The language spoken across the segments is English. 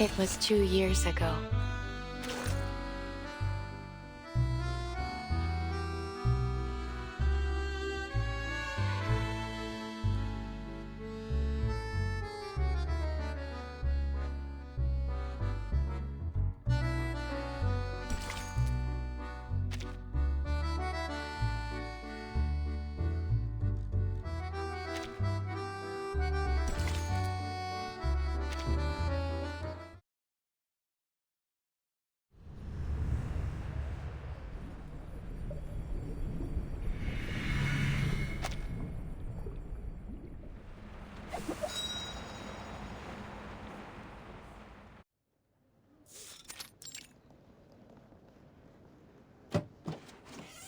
It was 2 years ago.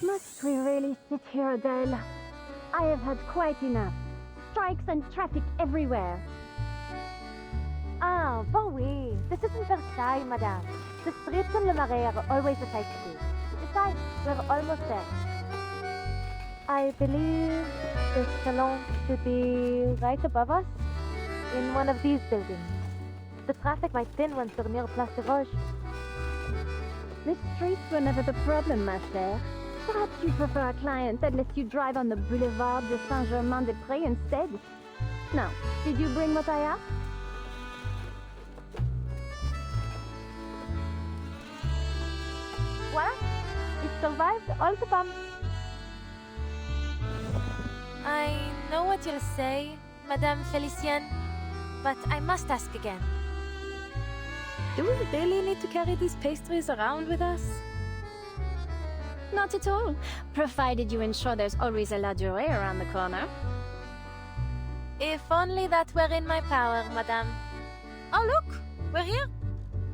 Must we really sit here, Adele? I have had quite enough. Strikes and traffic everywhere. Ah, bon oui. This isn't Versailles, madame. The streets in Le Marais are always a sight to see. Besides, we're almost there. I believe the salon should be right above us, in one of these buildings. The traffic might thin once we're near Place de Roche. The streets were never the problem, ma chère. Perhaps you prefer a client that lets you drive on the Boulevard de Saint-Germain-des-Prés instead? Now, did you bring what I asked? Voilà! It survived all the bumps. I know what you'll say, Madame Felicienne, but I must ask again. Do we really need to carry these pastries around with us? Not at all, provided you ensure there's always a la durée around the corner. If only that were in my power, Madame. Oh look, we're here!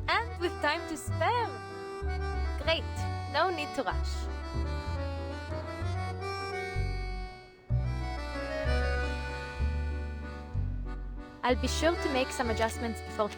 And with time to spare. Great, no need to rush. I'll be sure to make some adjustments before...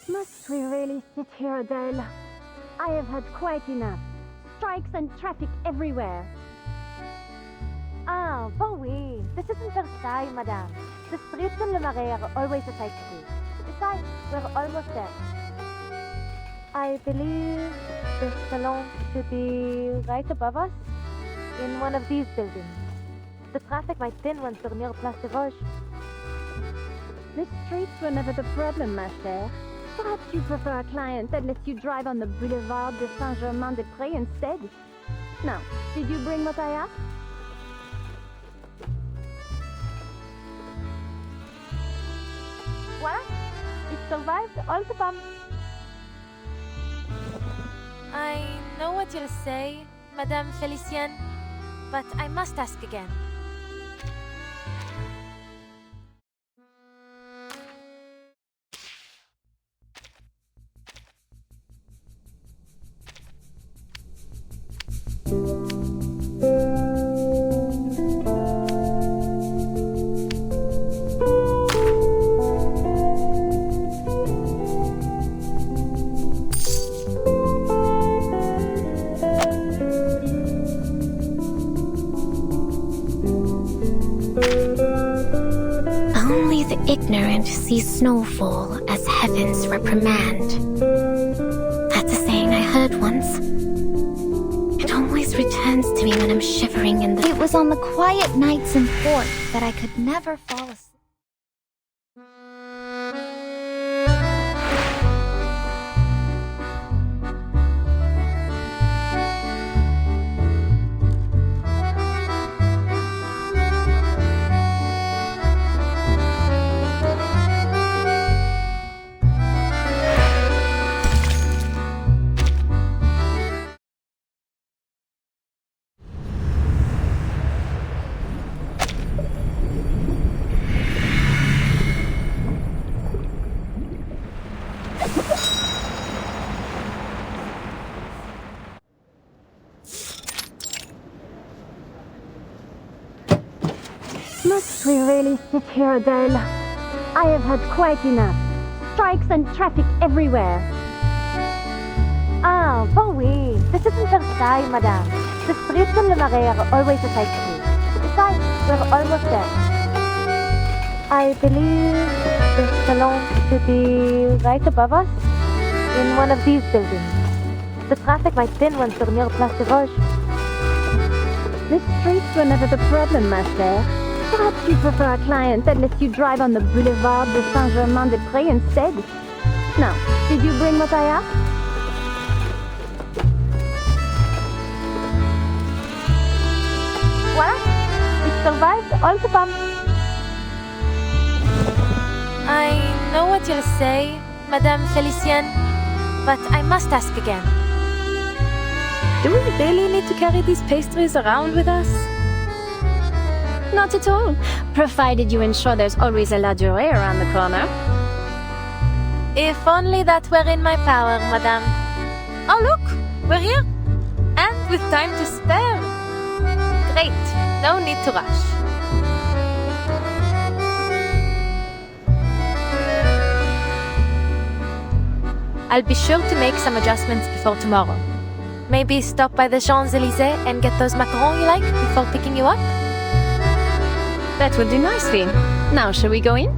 Must we really sit here, Adele? I have had quite enough. Strikes and traffic everywhere. Ah, bon oui. This isn't Versailles, madame. The streets in Le Marais are always a sight to see. Besides, we're almost there. I believe the salon should be right above us, in one of these buildings. The traffic might thin once we're near Place de Roche. The streets were never the problem, ma chère. Perhaps you prefer a client that lets you drive on the Boulevard de Saint-Germain-des-Prés instead? Now, did you bring what I asked? Voilà! It survived all the bumps. I know what you'll say, Madame Felicienne, but I must ask again. Only the ignorant see snowfall as heaven's reprimand. That's a saying I heard once. It always returns to me when I'm shivering in the... It was on the quiet nights in port that I could never fall asleep. Must we really sit here, Adele? I have had quite enough. Strikes and traffic everywhere. Ah, but oui. This isn't Versailles, madame. The streets in Le Marais are always a sight to see. Besides, we're almost there. I believe the salon should be right above us, in one of these buildings. The traffic might thin once we're near Place de Vosges. The streets were never the problem, ma chère. Perhaps you prefer a client that lets you drive on the Boulevard de Saint-Germain-des-Prés instead? Now, did you bring what I asked? Voilà! We survived all the bumps. I know what you'll say, Madame Felicienne, but I must ask again. Do we really need to carry these pastries around with us? Not at all, provided you ensure there's always a La Durée around the corner. If only that were in my power, Madame. Oh look, we're here! And with time to spare. Great, no need to rush. I'll be sure to make some adjustments before tomorrow. Maybe stop by the Champs-Élysées and get those macarons you like before picking you up? That would do nicely. Now, shall we go in?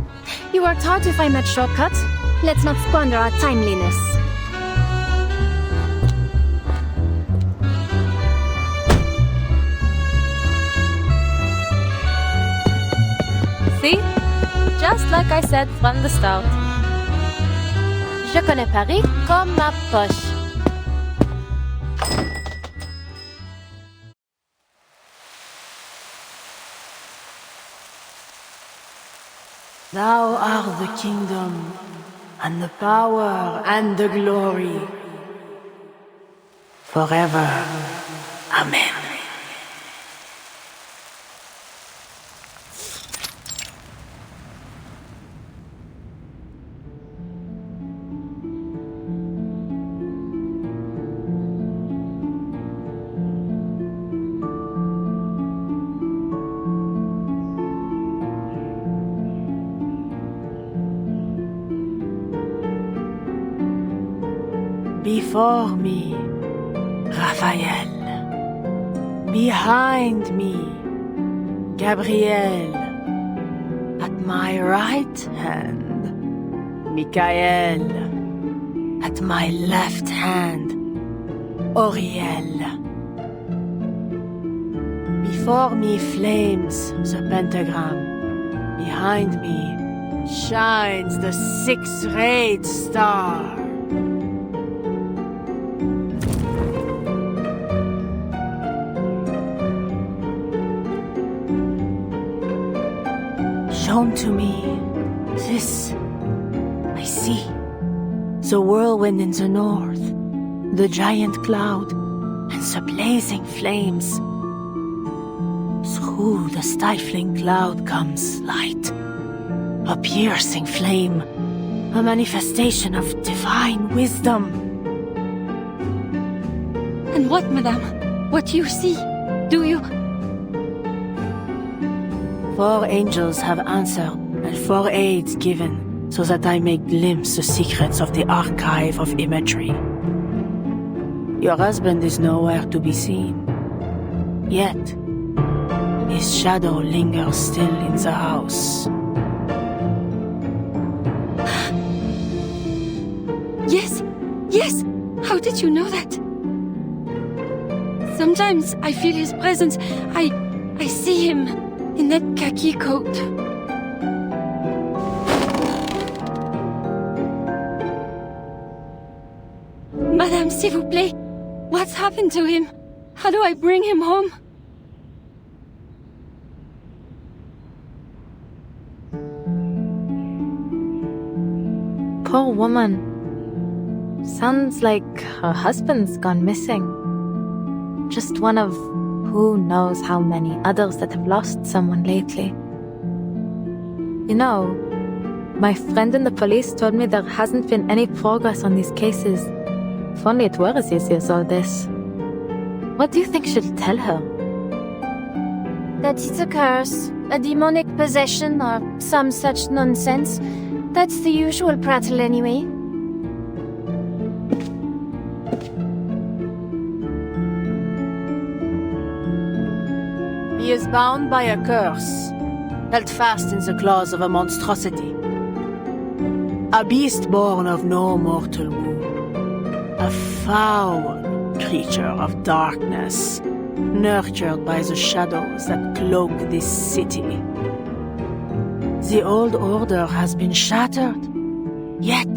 You worked hard to find that shortcut. Let's not squander our timeliness. See? Just like I said from the start. Je connais Paris comme ma poche. Thou art the kingdom, and the power, and the glory, forever. Amen. Before me, Raphael. Behind me, Gabriel. At my right hand, Michael. At my left hand, Oriel. Before me flames the pentagram. Behind me shines the six-rayed star. Shown to me, this I see. The whirlwind in the north, the giant cloud, and the blazing flames. Through the stifling cloud comes light, a piercing flame, a manifestation of divine wisdom. And what, madame? What do you see? Do you... 4 angels have answered, and 4 aids given, so that I may glimpse the secrets of the archive of imagery. Your husband is nowhere to be seen, yet his shadow lingers still in the house. Yes! Yes! How did you know that? Sometimes I feel his presence. I see him in that khaki coat. Madame, s'il vous plaît. What's happened to him? How do I bring him home? Poor woman. Sounds like her husband's gone missing. Just one of who knows how many others that have lost someone lately. You know, my friend in the police told me there hasn't been any progress on these cases. If only it were as easy as all this. What do you think she'll tell her? that it's a curse, a demonic possession, or some such nonsense. That's the usual prattle anyway. He is bound by a curse, held fast in the claws of a monstrosity. A beast born of no mortal womb. A foul creature of darkness, nurtured by the shadows that cloak this city. The old order has been shattered, yet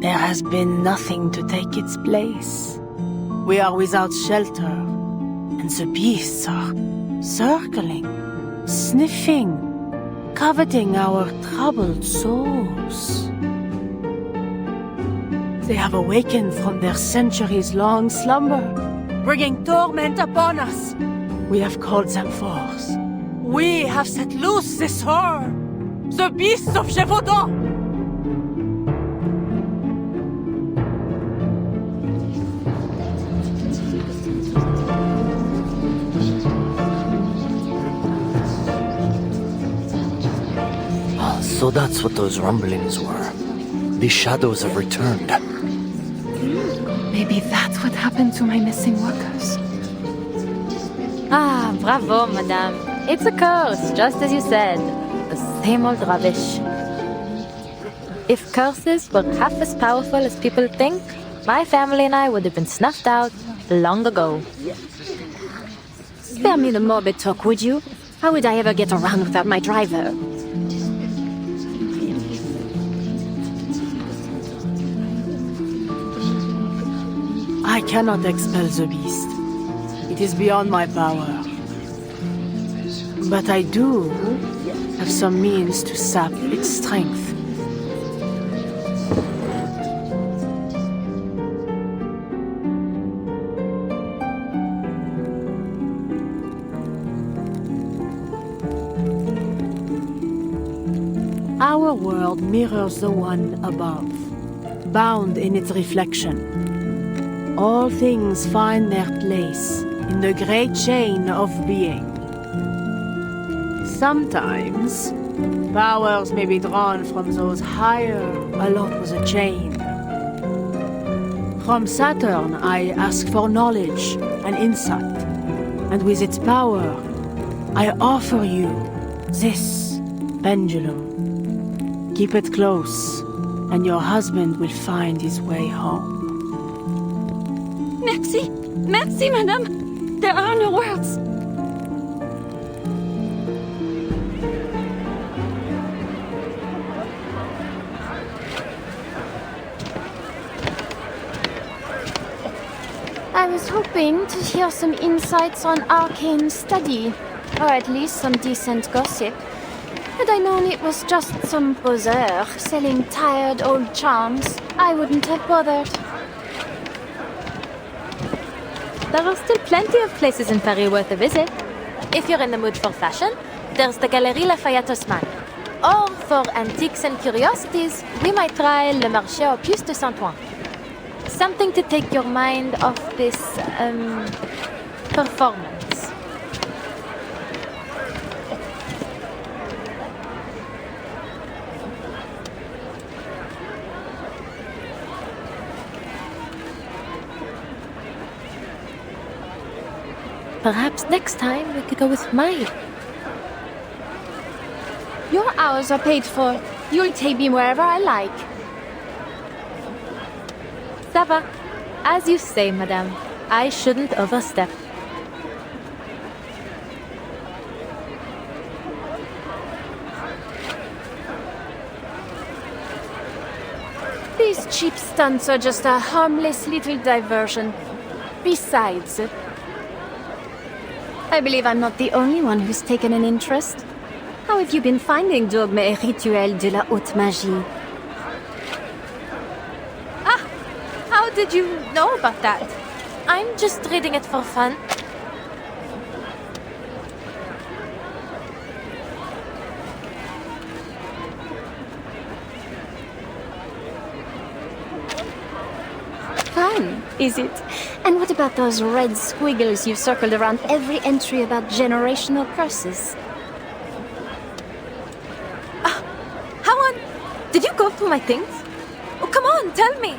there has been nothing to take its place. We are without shelter, and the beasts are circling, sniffing, coveting our troubled souls. They have awakened from their centuries-long slumber, bringing torment upon us. We have called them forth. We have set loose this horror, the beasts of Gévaudan. So that's what those rumblings were. The shadows have returned. Maybe that's what happened to my missing workers. Ah, bravo, madame. It's a curse, just as you said. The same old rubbish. If curses were half as powerful as people think, my family and I would have been snuffed out long ago. Spare me the morbid talk, would you? How would I ever get around without my driver? I cannot expel the beast. It is beyond my power. But I do have some means to sap its strength. Our world mirrors the one above, bound in its reflection. All things find their place in the great chain of being. Sometimes, powers may be drawn from those higher along the chain. From Saturn, I ask for knowledge and insight, and with its power, I offer you this pendulum. Keep it close, and your husband will find his way home. Merci! Merci, madame! There are no words! I was hoping to hear some insights on arcane study, or at least some decent gossip. Had I known it was just some poseur selling tired old charms, I wouldn't have bothered. There are still plenty of places in Paris worth a visit. If you're in the mood for fashion, there's the Galerie Lafayette Haussmann. Or for antiques and curiosities, we might try Le Marché aux Puces de Saint-Ouen. Something to take your mind off this, performance. Perhaps next time we could go with Maya. Your hours are paid for. You'll take me wherever I like. Ça va. As you say, madame. I shouldn't overstep. These cheap stunts are just a harmless little diversion. Besides, I believe I'm not the only one who's taken an interest. How have you been finding Dogme et Rituel de la Haute Magie? Ah! How did you know about that? I'm just reading it for fun. Fun? Is it? And what about those red squiggles you've circled around every entry about generational curses? How on? Did you go through my things? Oh, come on, tell me.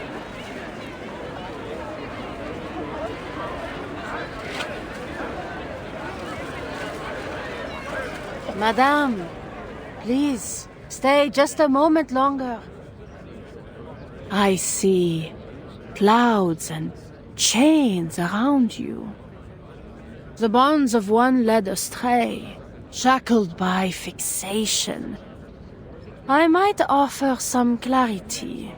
Madame, please, stay just a moment longer. I see clouds and chains around you. The bonds of one led astray, shackled by fixation. I might offer some clarity.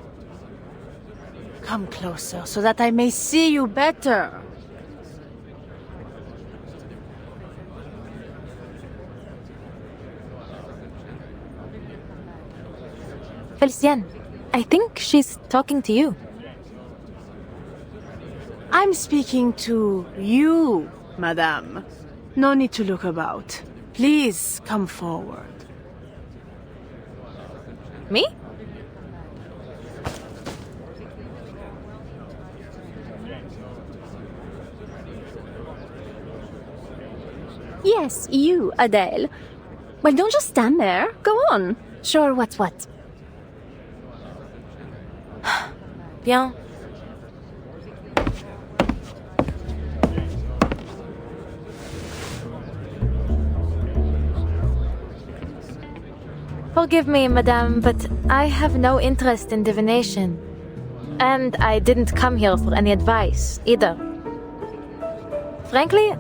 Come closer so that I may see you better. Felicien, I think she's talking to you. I'm speaking to you, madame. No need to look about. Please come forward. Me? Yes, you, Adele. Well, don't just stand there. Go on. Show her what's what. Bien. Forgive me, madame, but I have no interest in divination. And I didn't come here for any advice, either. Frankly,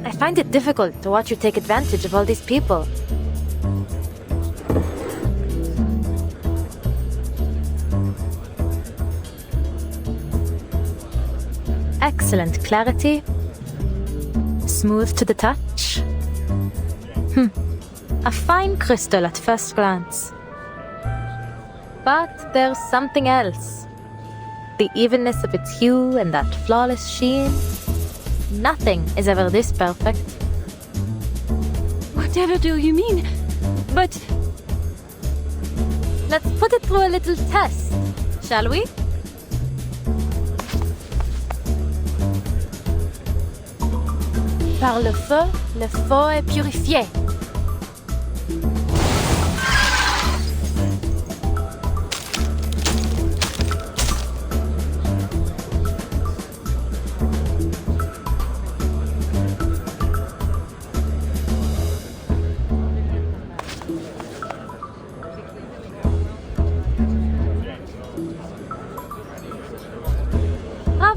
I find it difficult to watch you take advantage of all these people. Excellent clarity. Smooth to the touch. A fine crystal at first glance. But there's something else. The evenness of its hue and that flawless sheen. Nothing is ever this perfect. Whatever do you mean? But... Let's put it through a little test, shall we? Par le feu est purifié.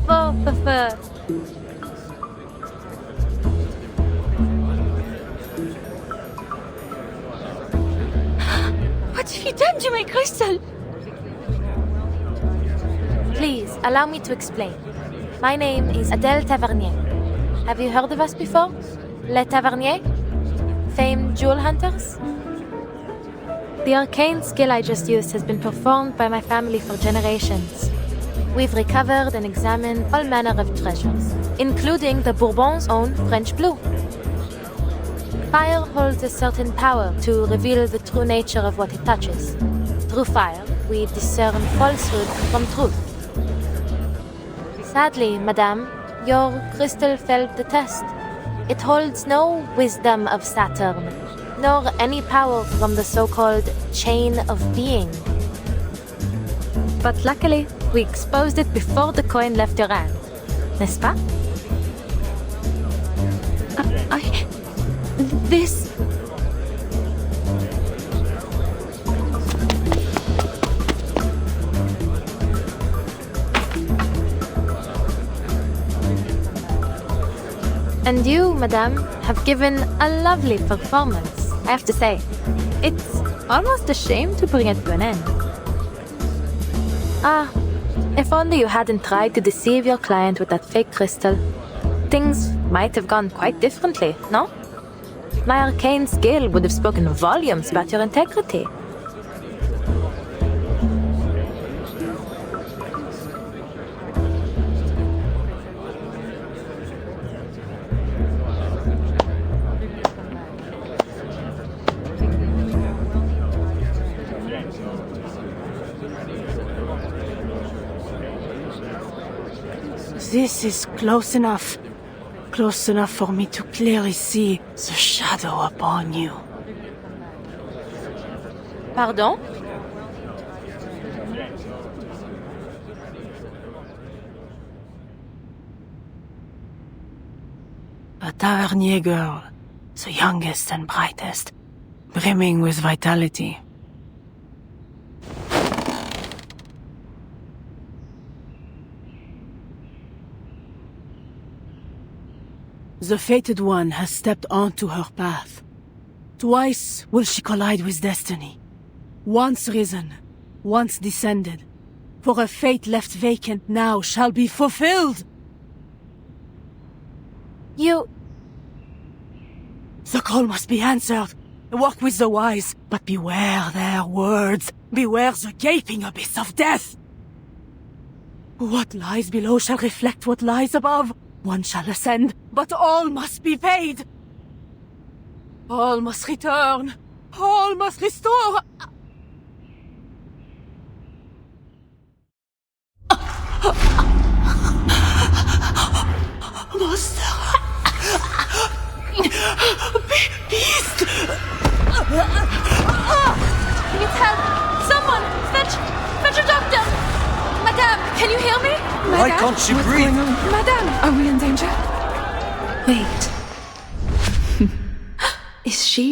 Bravo, feu. what have you done to my crystal? Please, allow me to explain. My name is Adele Tavernier. Have you heard of us before? Les Taverniers? Famed jewel hunters? The arcane skill I just used has been performed by my family for generations. We've recovered and examined all manner of treasures, including the Bourbon's own French blue. Fire holds a certain power to reveal the true nature of what it touches. Through fire, we discern falsehood from truth. Sadly, madame, your crystal failed the test. It holds no wisdom of Saturn, nor any power from the so-called chain of being. But luckily, we exposed it before the coin left your hand. N'est-ce pas? This... And you, madame, have given a lovely performance, I have to say. It's almost a shame to bring it to an end. Ah, if only you hadn't tried to deceive your client with that fake crystal. Things might have gone quite differently, no? My arcane skill would have spoken volumes about your integrity. This is close enough. Close enough for me to clearly see the shadow upon you. Pardon? A tavernier girl, the youngest and brightest, brimming with vitality. The fated one has stepped onto her path. Twice will she collide with destiny. Once risen, once descended. For a fate left vacant now shall be fulfilled! You... The call must be answered. Walk with the wise, but beware their words. Beware the gaping abyss of death. What lies below shall reflect what lies above. One shall ascend, but all must be paid. All must return. All must restore. Monster. Beast! Need help! Someone! Fetch a doctor! Madame, can you hear me? Why can't she breathe? Madame, are we in danger? Wait. Is she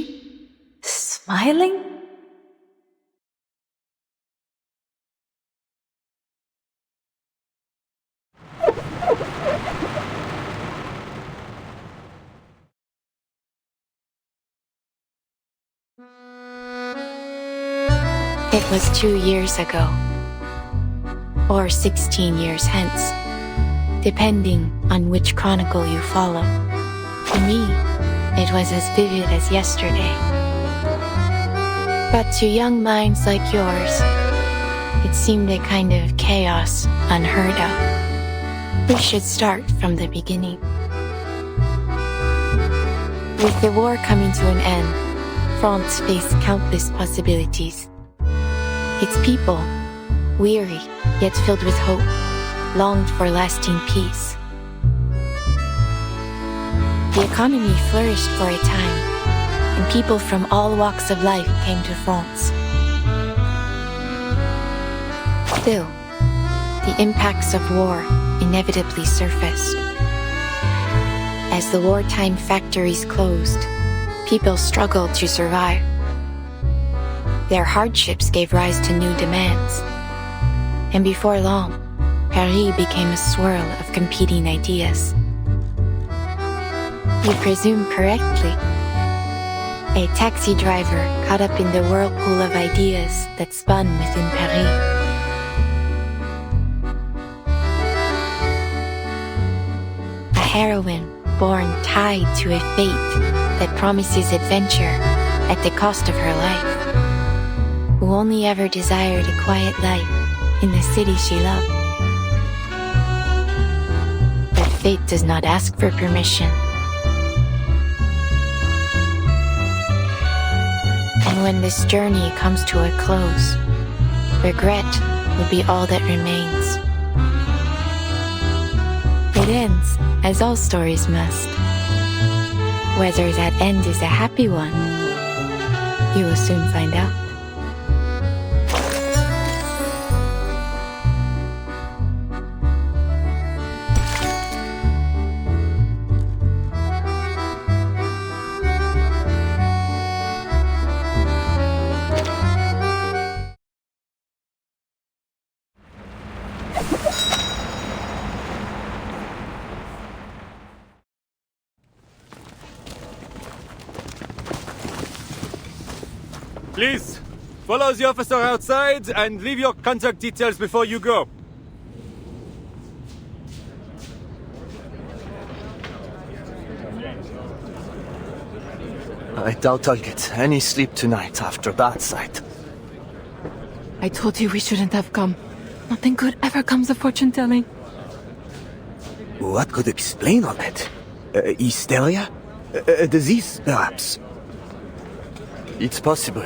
smiling? It was 2 years ago, or 16 years hence, depending on which chronicle you follow. To me, it was as vivid as yesterday. But to young minds like yours, it seemed a kind of chaos unheard of. We should start from the beginning. With the war coming to an end, France faced countless possibilities. Its people, weary yet filled with hope, longed for lasting peace. The economy flourished for a time, and people from all walks of life came to France. Still, the impacts of war inevitably surfaced. As the wartime factories closed, people struggled to survive. Their hardships gave rise to new demands. And before long, Paris became a swirl of competing ideas. You presume correctly. A taxi driver caught up in the whirlpool of ideas that spun within Paris. A heroine born tied to a fate that promises adventure at the cost of her life, who only ever desired a quiet life in the city she loved. But fate does not ask for permission. And when this journey comes to a close, regret will be all that remains. It ends, as all stories must. Whether that end is a happy one, you will soon find out. Please, follow the officer outside and leave your contact details before you go. I doubt I'll get any sleep tonight after that sight. I told you we shouldn't have come. Nothing good ever comes of fortune-telling. What could explain all that? Hysteria? A disease, perhaps? It's possible.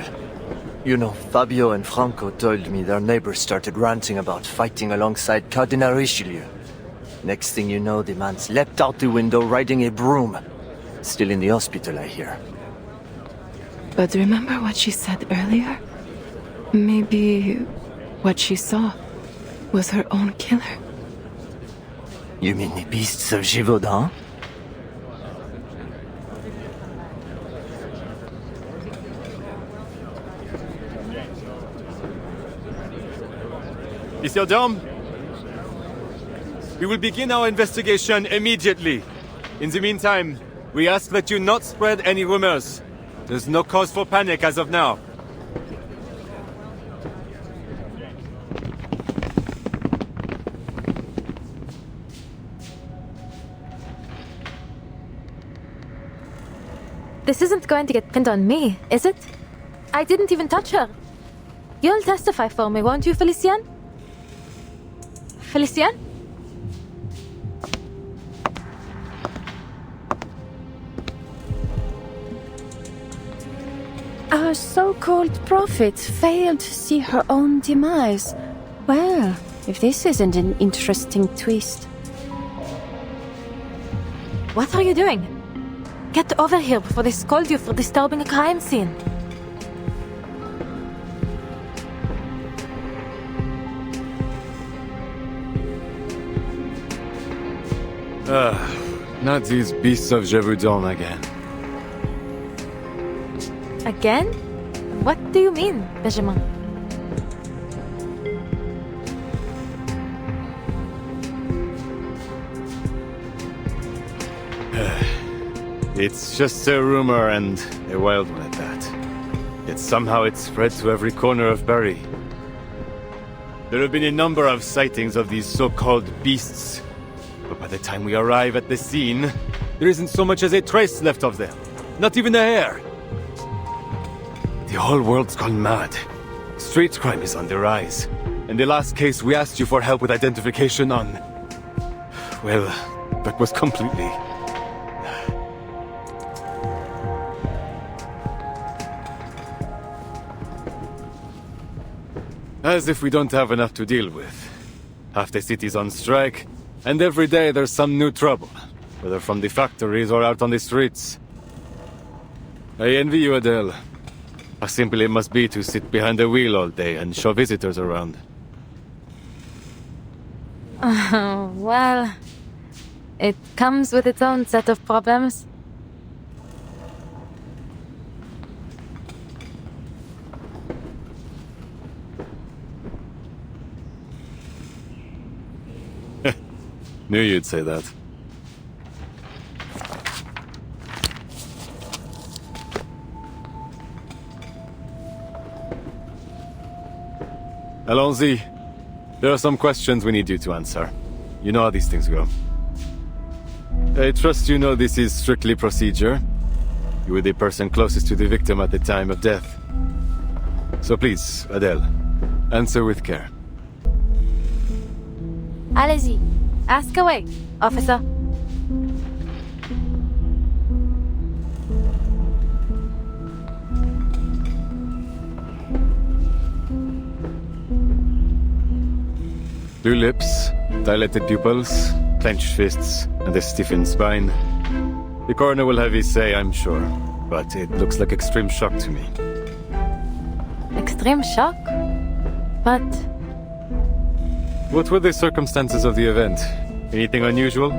You know, Fabio and Franco told me their neighbors started ranting about fighting alongside Cardinal Richelieu. Next thing you know, the man's leapt out the window riding a broom. Still in the hospital, I hear. But remember what she said earlier? Maybe what she saw was her own killer. You mean the beasts of Gévaudan? Monsieur Dom? We will begin our investigation immediately. In the meantime, we ask that you not spread any rumors. There's no cause for panic as of now. This isn't going to get pinned on me, is it? I didn't even touch her. You'll testify for me, won't you, Felicien? Felicien? Our so-called prophet failed to see her own demise. Well, if this isn't an interesting twist. What are you doing? Get over here before they scold you for disturbing a crime scene. Not these beasts of Gévaudan again. Again? What do you mean, Benjamin? It's just a rumor, and a wild one at that. Yet somehow it's spread to every corner of Berry. There have been a number of sightings of these so-called beasts. But by the time we arrive at the scene, there isn't so much as a trace left of them. Not even a hair. The whole world's gone mad. Street crime is on the rise. In the last case, we asked you for help with identification on... Well, that was completely... As if we don't have enough to deal with. Half the city's on strike, and every day there's some new trouble, whether from the factories or out on the streets. I envy you, Adele. How simple it must be to sit behind the wheel all day and show visitors around. Well, it comes with its own set of problems. Knew you'd say that. Allons-y. There are some questions we need you to answer. You know how these things go. I trust you know this is strictly procedure. You were the person closest to the victim at the time of death. So please, Adele, answer with care. Allez-y. Ask away, officer. Blue lips, dilated pupils, clenched fists, and a stiffened spine. The coroner will have his say, I'm sure, but it looks like extreme shock to me. Extreme shock? But... What were the circumstances of the event? Anything unusual?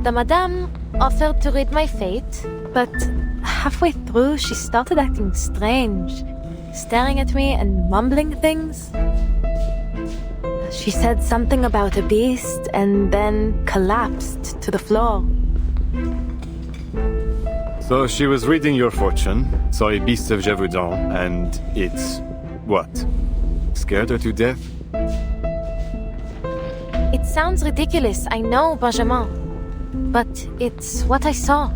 The madame offered to read my fate, but halfway through she started acting strange, staring at me and mumbling things. She said something about a beast and then collapsed to the floor. So she was reading your fortune, saw a beast of Gévaudan, and it... what? Scared her to death? It sounds ridiculous, I know, Benjamin. But it's what I saw.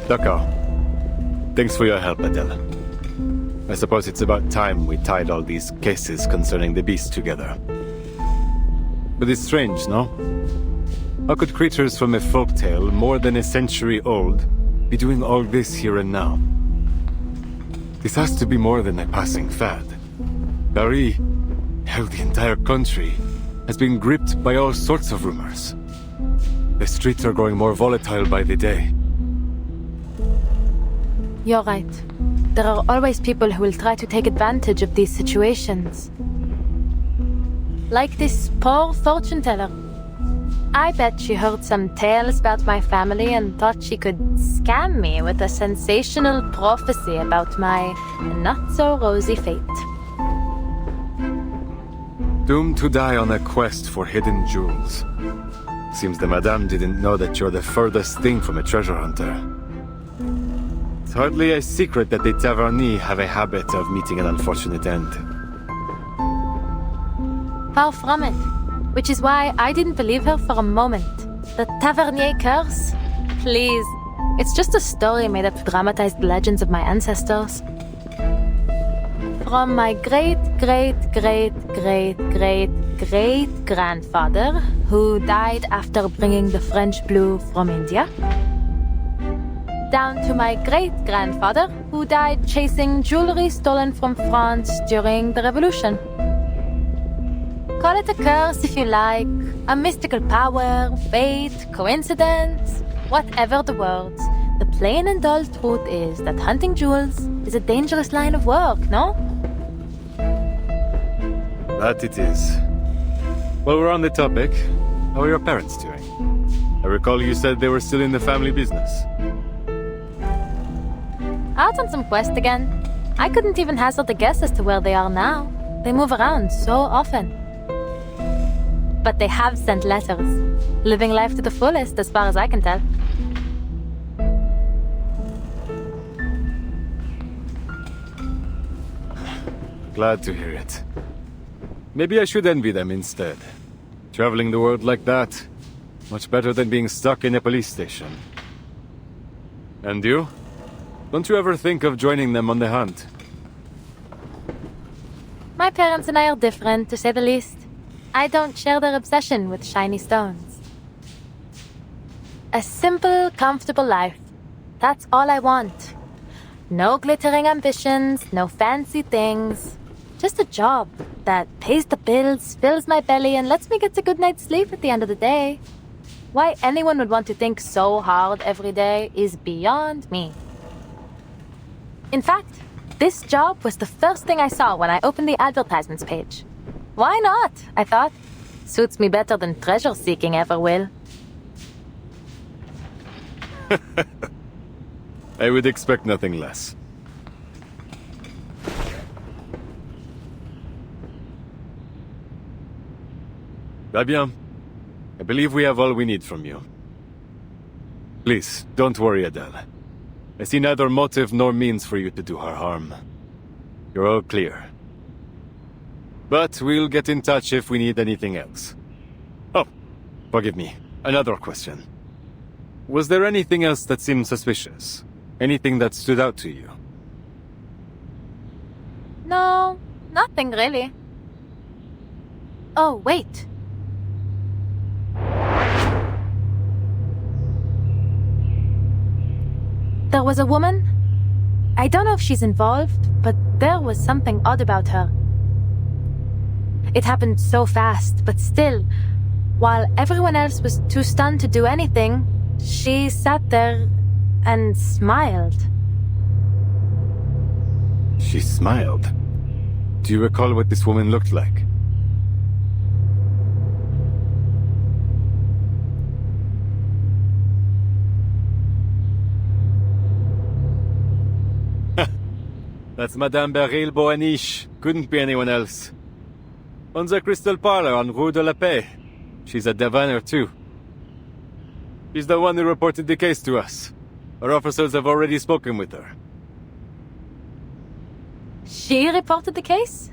D'accord. Thanks for your help, Adele. I suppose it's about time we tied all these cases concerning the beast together. But it's strange, no? How could creatures from a folktale more than a century old be doing all this here and now? This has to be more than a passing fad. Paris, hell, the entire country, has been gripped by all sorts of rumors. The streets are growing more volatile by the day. You're right. There are always people who will try to take advantage of these situations. Like this poor fortune teller. I bet she heard some tales about my family and thought she could scam me with a sensational prophecy about my not-so-rosy fate. Doomed to die on a quest for hidden jewels. Seems the madame didn't know that you're the furthest thing from a treasure hunter. It's hardly a secret that the Taverny have a habit of meeting an unfortunate end. Far from it. Which is why I didn't believe her for a moment. The Tavernier curse? Please. It's just a story made up to dramatize the legends of my ancestors. From my great-great-great-great-great-grandfather, who died after bringing the French blue from India, down to my great-grandfather, who died chasing jewelry stolen from France during the Revolution. Call it a curse if you like, a mystical power, fate, coincidence, whatever the words. The plain and dull truth is that hunting jewels is a dangerous line of work, no? That it is. While we're on the topic, how are your parents doing? I recall you said they were still in the family business. Out on some quest again. I couldn't even hazard a guess as to where they are now. They move around so often. But they have sent letters. Living life to the fullest, as far as I can tell. Glad to hear it. Maybe I should envy them instead. Traveling the world like that, much better than being stuck in a police station. And you? Don't you ever think of joining them on the hunt? My parents and I are different, to say the least. I don't share their obsession with shiny stones. A simple, comfortable life. That's all I want. No glittering ambitions, no fancy things. Just a job that pays the bills, fills my belly, and lets me get a good night's sleep at the end of the day. Why anyone would want to think so hard every day is beyond me. In fact, this job was the first thing I saw when I opened the advertisements page. Why not? I thought. Suits me better than treasure seeking ever will. I would expect nothing less. Va bien. I believe we have all we need from you. Please, don't worry, Adele. I see neither motive nor means for you to do her harm. You're all clear. But we'll get in touch if we need anything else. Oh, forgive me. Another question. Was there anything else that seemed suspicious? Anything that stood out to you? No, nothing really. Oh, wait. There was a woman. I don't know if she's involved, but there was something odd about her. It happened so fast, but still, while everyone else was too stunned to do anything, she sat there and smiled. She smiled? Do you recall what this woman looked like? That's Madame Beryl Boaniche. Couldn't be anyone else. On the Crystal Parlor on Rue de la Paix. She's a diviner too. She's the one who reported the case to us. Our officers have already spoken with her. She reported the case?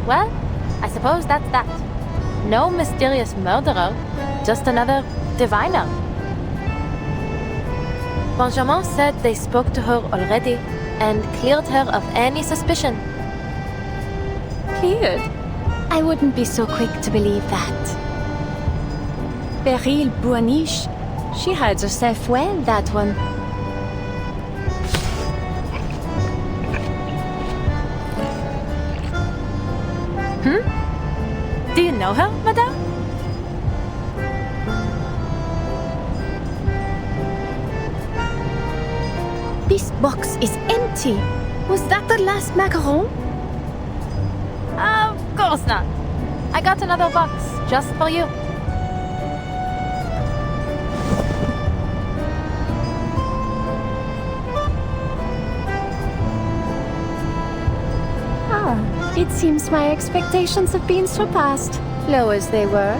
Well, I suppose that's that. No mysterious murderer, just another diviner. Benjamin said they spoke to her already and cleared her of any suspicion. Cleared? I wouldn't be so quick to believe that. Beryl Buaniche, she hides herself well, that one. Do you know her, madame? This box is empty. Was that the last macaron? Of course not. I got another box just for you. It seems my expectations have been surpassed, low as they were.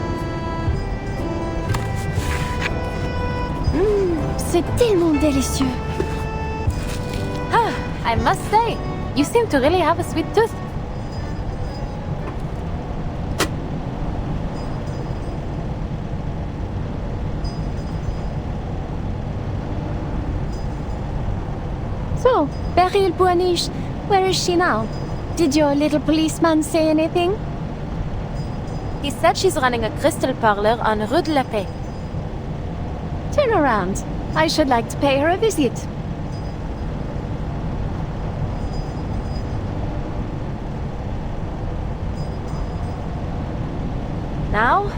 C'est tellement délicieux. I must say, you seem to really have a sweet tooth. So, Beryl Buaniche, where is she now? Did your little policeman say anything? He said she's running a crystal parlor on Rue de la Paix. Turn around. I should like to pay her a visit. Now?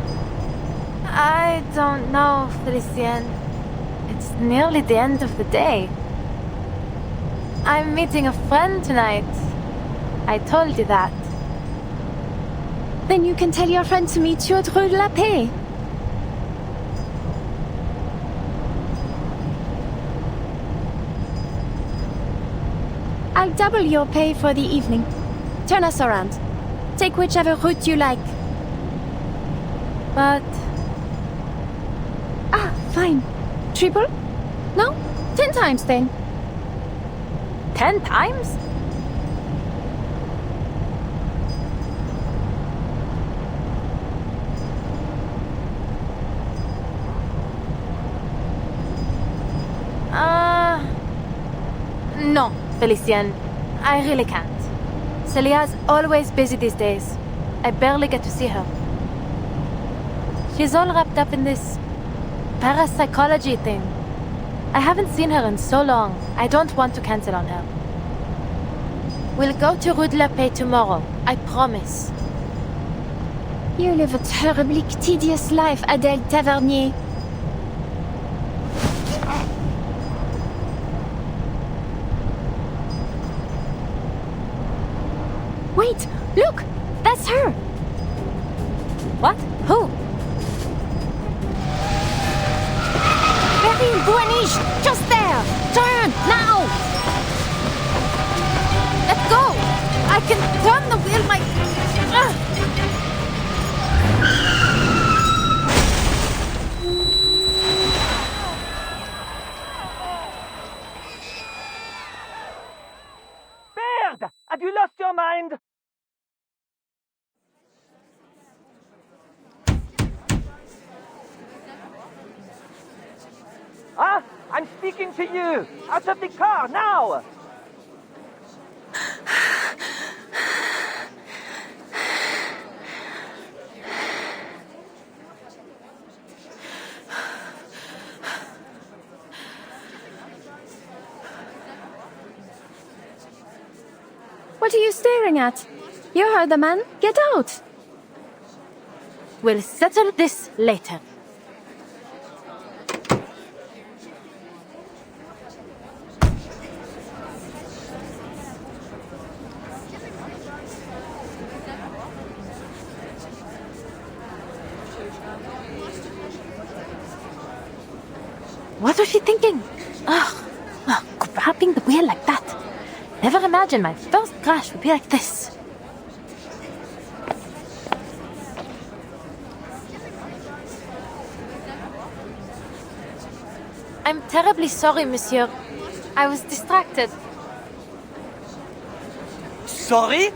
I don't know, Felicien. It's nearly the end of the day. I'm meeting a friend tonight. I told you that. Then you can tell your friend to meet you at Rue de la Paix. I'll double your pay for the evening. Turn us around. Take whichever route you like. But... Fine. Triple? No? 10 times then. 10 times? No, Felicien. I really can't. Celia's always busy these days. I barely get to see her. She's all wrapped up in this parapsychology thing. I haven't seen her in so long. I don't want to cancel on her. We'll go to Rue de la Paix tomorrow. I promise. You live a terribly tedious life, Adèle Tavernier. Wait! Look! That's her! What? Who? Beryl Buaniche! Just there! Turn! Now! Let go! I can turn the wheel Merde! Have you lost your mind? Huh? I'm speaking to you! Out of the car, now! What are you staring at? You heard the man. Get out! We'll settle this later. What was she thinking? Grabbing the wheel like that. Never imagined my first crash would be like this. I'm terribly sorry, monsieur. I was distracted. Sorry?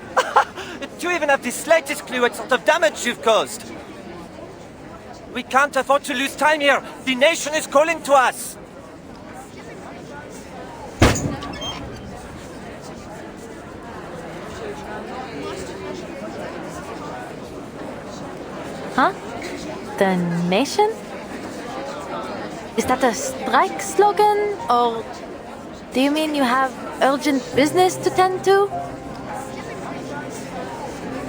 you even have the slightest clue what sort of damage you've caused? We can't afford to lose time here. The nation is calling to us. Huh? The nation? Is that a strike slogan? Or do you mean you have urgent business to tend to?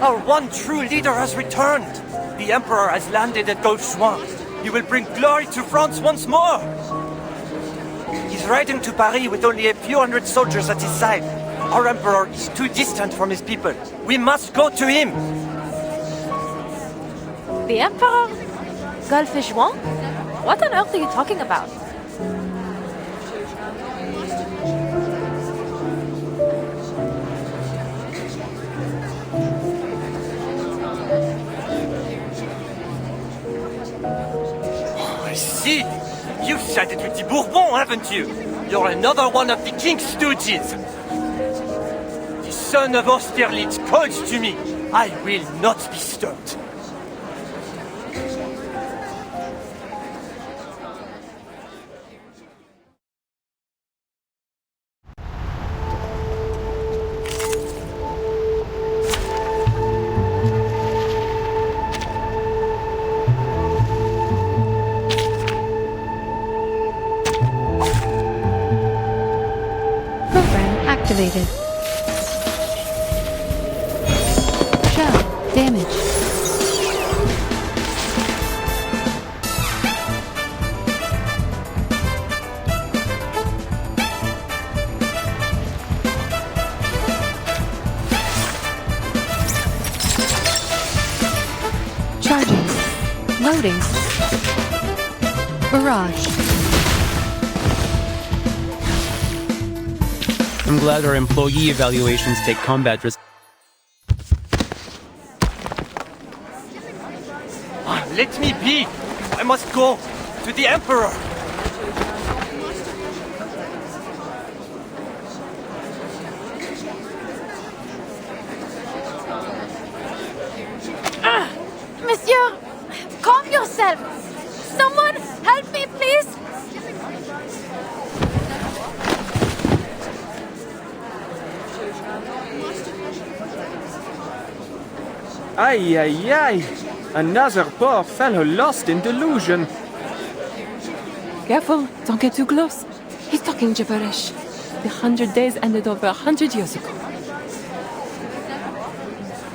Our one true leader has returned. The Emperor has landed at Gauche-Juin. He will bring glory to France once more. He's riding to Paris with only a few hundred soldiers at his side. Our Emperor is too distant from his people. We must go to him. The Emperor? Gauche-Juin? What on earth are you talking about? I see. You've sided with the Bourbon, haven't you? You're another one of the King's stooges. The son of Austerlitz calls to me. I will not be stopped. Program activated. Shell damage. Charging. Loading. Barrage. I'm glad our employee evaluations take combat risk. Let me be! I must go to the Emperor! Monsieur! Calm yourself! Someone help me, please! Aye, aye, aye. Another poor fellow lost in delusion. Careful, don't get too close. He's talking gibberish. The 100 days ended over 100 years ago.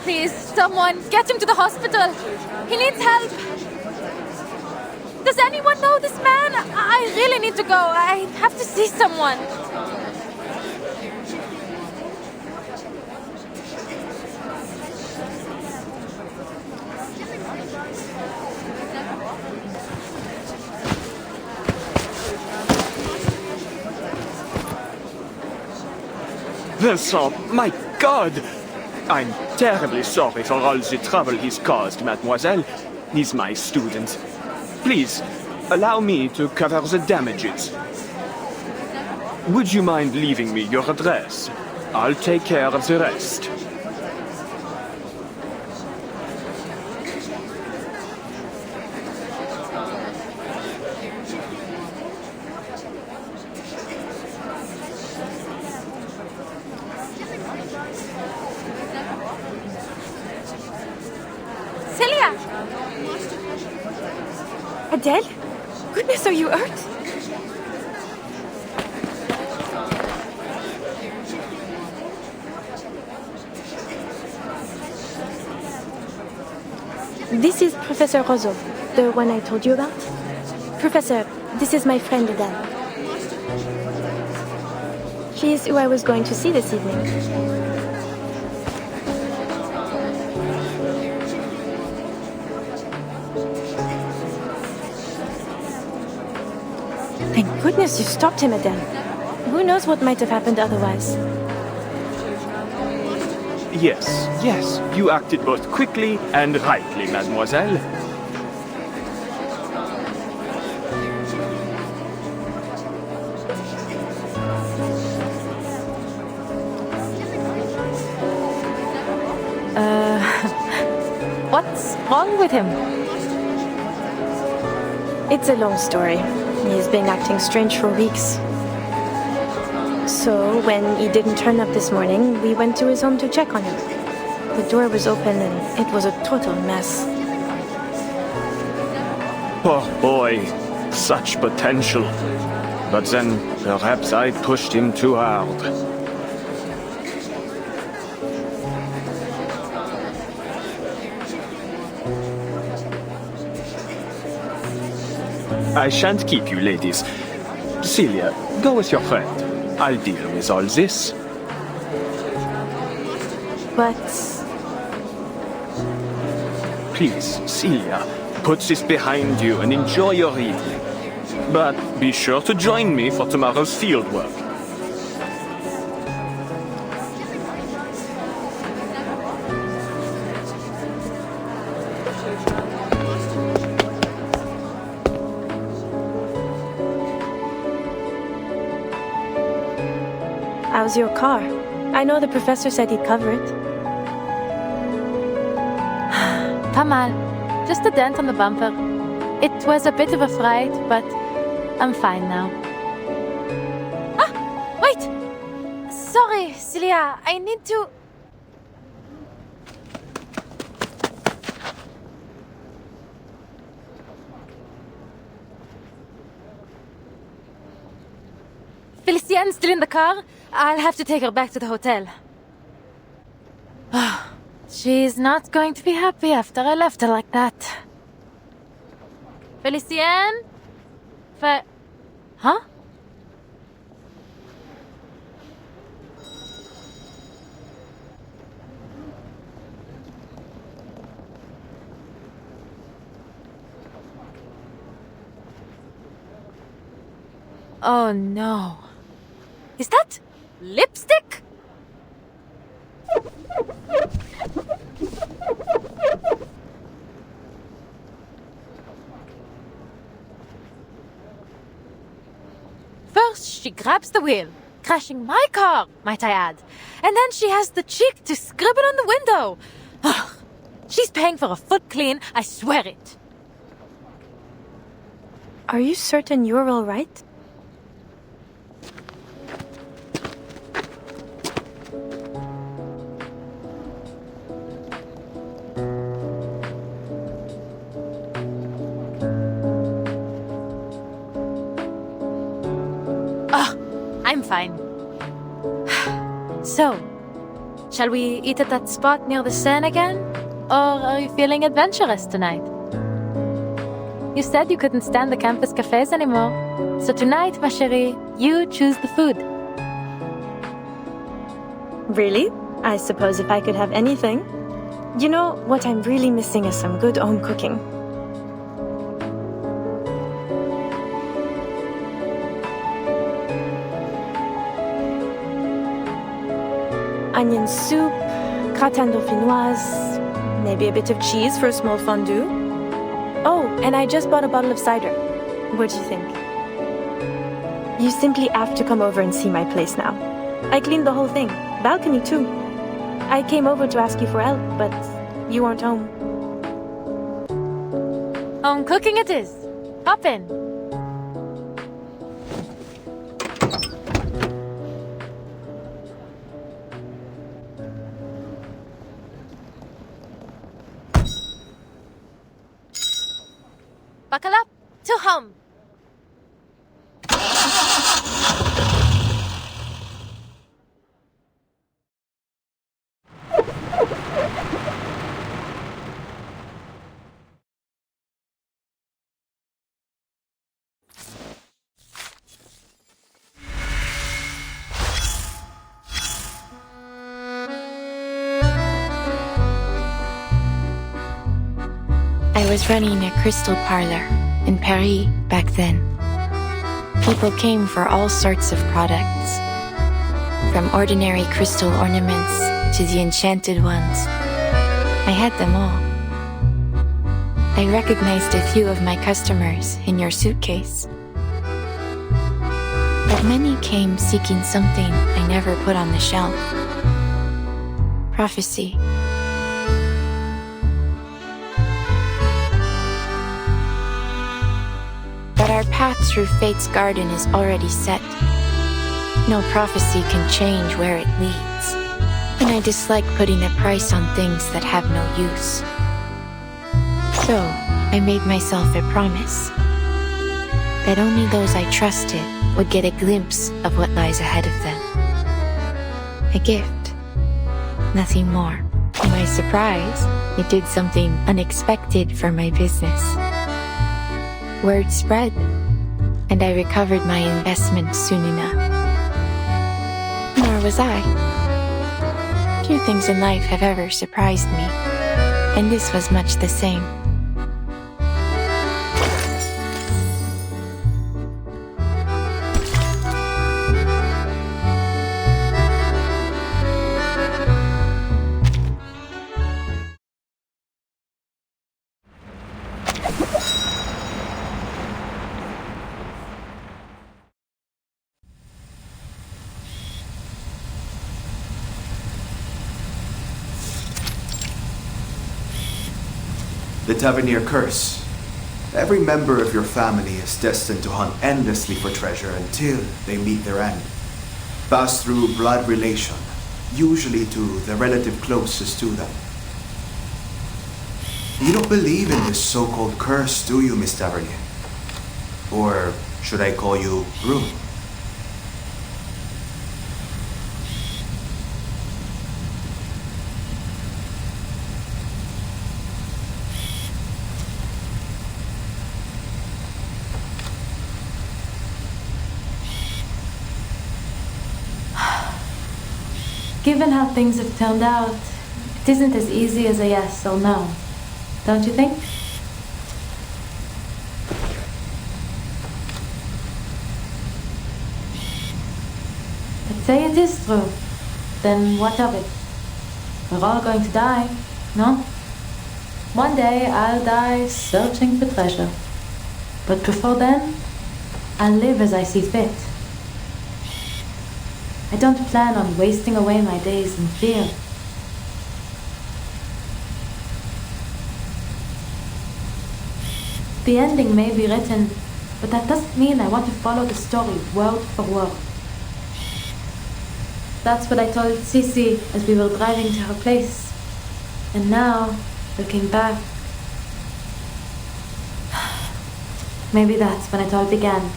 Please, someone, get him to the hospital. He needs help. Does anyone know this man? I really need to go. I have to see someone. Vincent, my God! I'm terribly sorry for all the trouble he's caused, mademoiselle. He's my student. Please, allow me to cover the damages. Would you mind leaving me your address? I'll take care of the rest. Celia! Adele? Goodness, are you hurt? This is Professor Roseau, the one I told you about. Professor, this is my friend Adele. She's who I was going to see this evening. Thank goodness you stopped him, Adele. Who knows what might have happened otherwise? Yes, yes, you acted both quickly and rightly, mademoiselle. What's wrong with him? It's a long story. He's been acting strange for weeks. So, when he didn't turn up this morning, we went to his home to check on him. The door was open and it was a total mess. Poor boy. Such potential. But then, perhaps I pushed him too hard. I shan't keep you, ladies. Celia, go with your friend. I'll deal with all this. But... Please, Celia, put this behind you and enjoy your evening. But be sure to join me for tomorrow's fieldwork. how's your car? I know the professor said he'd cover it. Pas mal. Just a dent on the bumper. It was a bit of a fright, but I'm fine now. Ah! Wait! Sorry, Celia. I need to... Felicienne's still in the car. I'll have to take her back to the hotel. She's not going to be happy after I left her like that. Felicienne? Huh? Oh no. Is that lipstick? First, she grabs the wheel, crashing my car, might I add. And then she has the cheek to scribble on the window. Ugh. She's paying for a foot clean, I swear it. Are you certain you're all right? I'm fine. So, shall we eat at that spot near the Seine again? Or are you feeling adventurous tonight? You said you couldn't stand the campus cafes anymore. So tonight, ma chérie, you choose the food. Really? I suppose if I could have anything. You know, what I'm really missing is some good home cooking. Onion soup, gratin dauphinoise, maybe a bit of cheese for a small fondue. Oh, and I just bought a bottle of cider. What do you think? You simply have to come over and see my place now. I cleaned the whole thing, balcony too. I came over to ask you for help, but you weren't home. Home cooking it is. Hop in. Buckle up to home. I was running a crystal parlor in Paris back then. People came for all sorts of products, from ordinary crystal ornaments to the enchanted ones. I had them all. I recognized a few of my customers in your suitcase. But many came seeking something I never put on the shelf. Prophecy. path through Fate's garden is already set. No prophecy can change where it leads, and I dislike putting a price on things that have no use. So, I made myself a promise that only those I trusted would get a glimpse of what lies ahead of them. A gift, nothing more. To my surprise, it did something unexpected for my business. Word spread, and I recovered my investment soon enough. Nor was I. Few things in life have ever surprised me, and this was much the same. The Tavernier Curse. Every member of your family is destined to hunt endlessly for treasure until they meet their end. Pass through blood relation, usually to the relative closest to them. You don't believe in this so-called curse, do you, Miss Tavernier? Or should I call you Broom? Given how things have turned out, it isn't as easy as a yes or no, don't you think? But say it is true, then what of it? We're all going to die, no? One day I'll die searching for treasure. But before then, I'll live as I see fit. I don't plan on wasting away my days in fear. The ending may be written, but that doesn't mean I want to follow the story word for word. That's what I told Sissy as we were driving to her place. And now, looking back, maybe that's when it all began.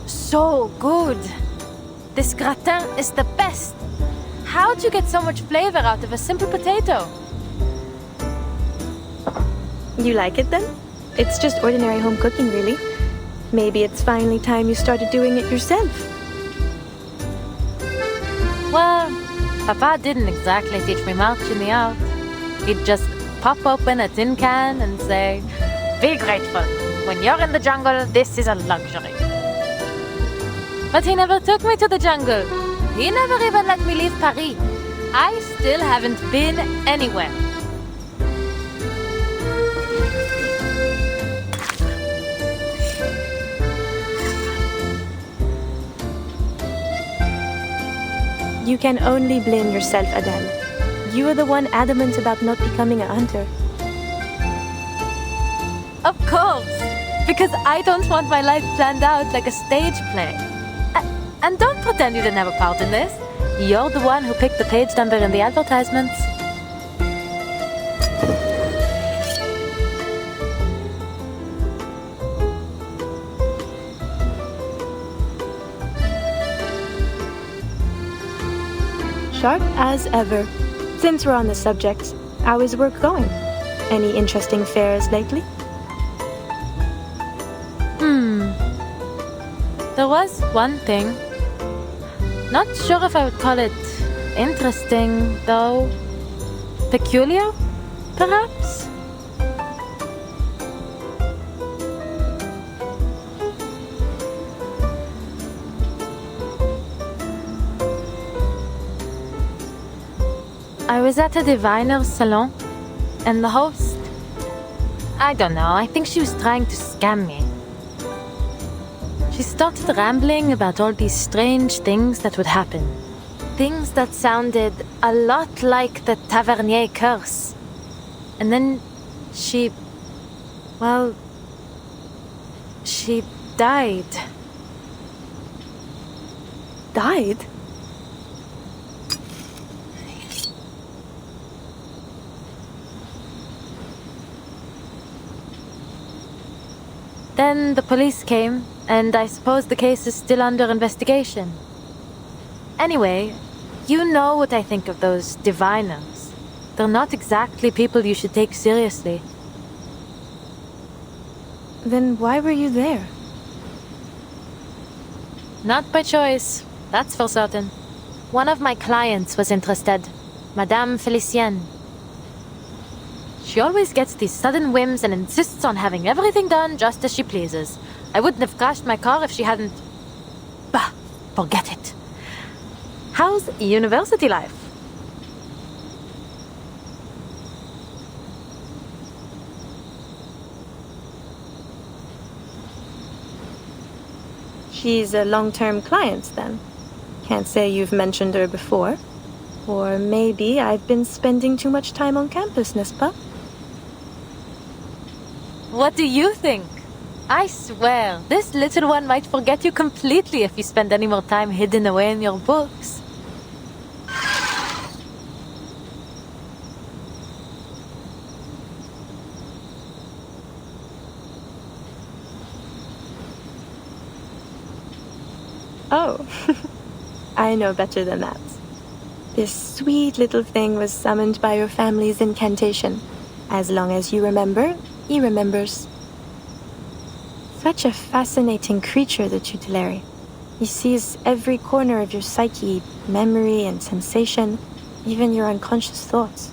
So good. This gratin is the best. How'd you get so much flavor out of a simple potato? You like it then? It's just ordinary home cooking, really. Maybe it's finally time you started doing it yourself. Well, Papa didn't exactly teach me much in the art. He'd just pop open a tin can and say, "Be grateful. When you're in the jungle, this is a luxury." But he never took me to the jungle. He never even let me leave Paris. I still haven't been anywhere. You can only blame yourself, Adele. You were the one adamant about not becoming a hunter. Of course, because I don't want my life planned out like a stage play. And don't pretend you didn't have a part in this. You're the one who picked the page number in the advertisements. Sharp as ever. Since we're on the subject, how is work going? Any interesting fairs lately? There was one thing. Not sure if I would call it interesting, though. Peculiar, perhaps? I was at a diviner's salon, and the host, I don't know, I think she was trying to scam me. She started rambling about all these strange things that would happen. things that sounded a lot like the Tavernier curse. And then she died. Died? Then the police came, and I suppose the case is still under investigation. Anyway, you know what I think of those diviners. They're not exactly people you should take seriously. Then why were you there? Not by choice, that's for certain. One of my clients was interested, Madame Felicienne. She always gets these sudden whims and insists on having everything done just as she pleases. I wouldn't have crashed my car if she hadn't... Bah, forget it. How's university life? She's a long-term client, then. Can't say you've mentioned her before. Or maybe I've been spending too much time on campus, n'est-ce pas? What do you think? I swear, this little one might forget you completely if you spend any more time hidden away in your books. Oh, I know better than that. This sweet little thing was summoned by your family's incantation. As long as you remember, he remembers. Such a fascinating creature, the tutelary. He sees every corner of your psyche, memory and sensation, even your unconscious thoughts.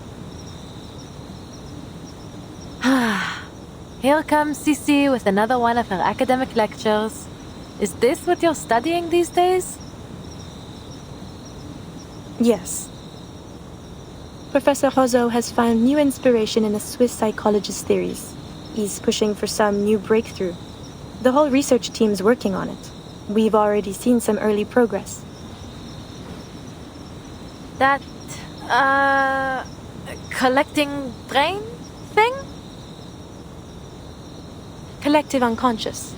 Here comes Cici with another one of her academic lectures. Is this what you're studying these days? Yes. Professor Roseau has found new inspiration in a Swiss psychologist's theories. He's pushing for some new breakthrough. The whole research team's working on it. We've already seen some early progress. That, collecting brain thing? Collective unconscious.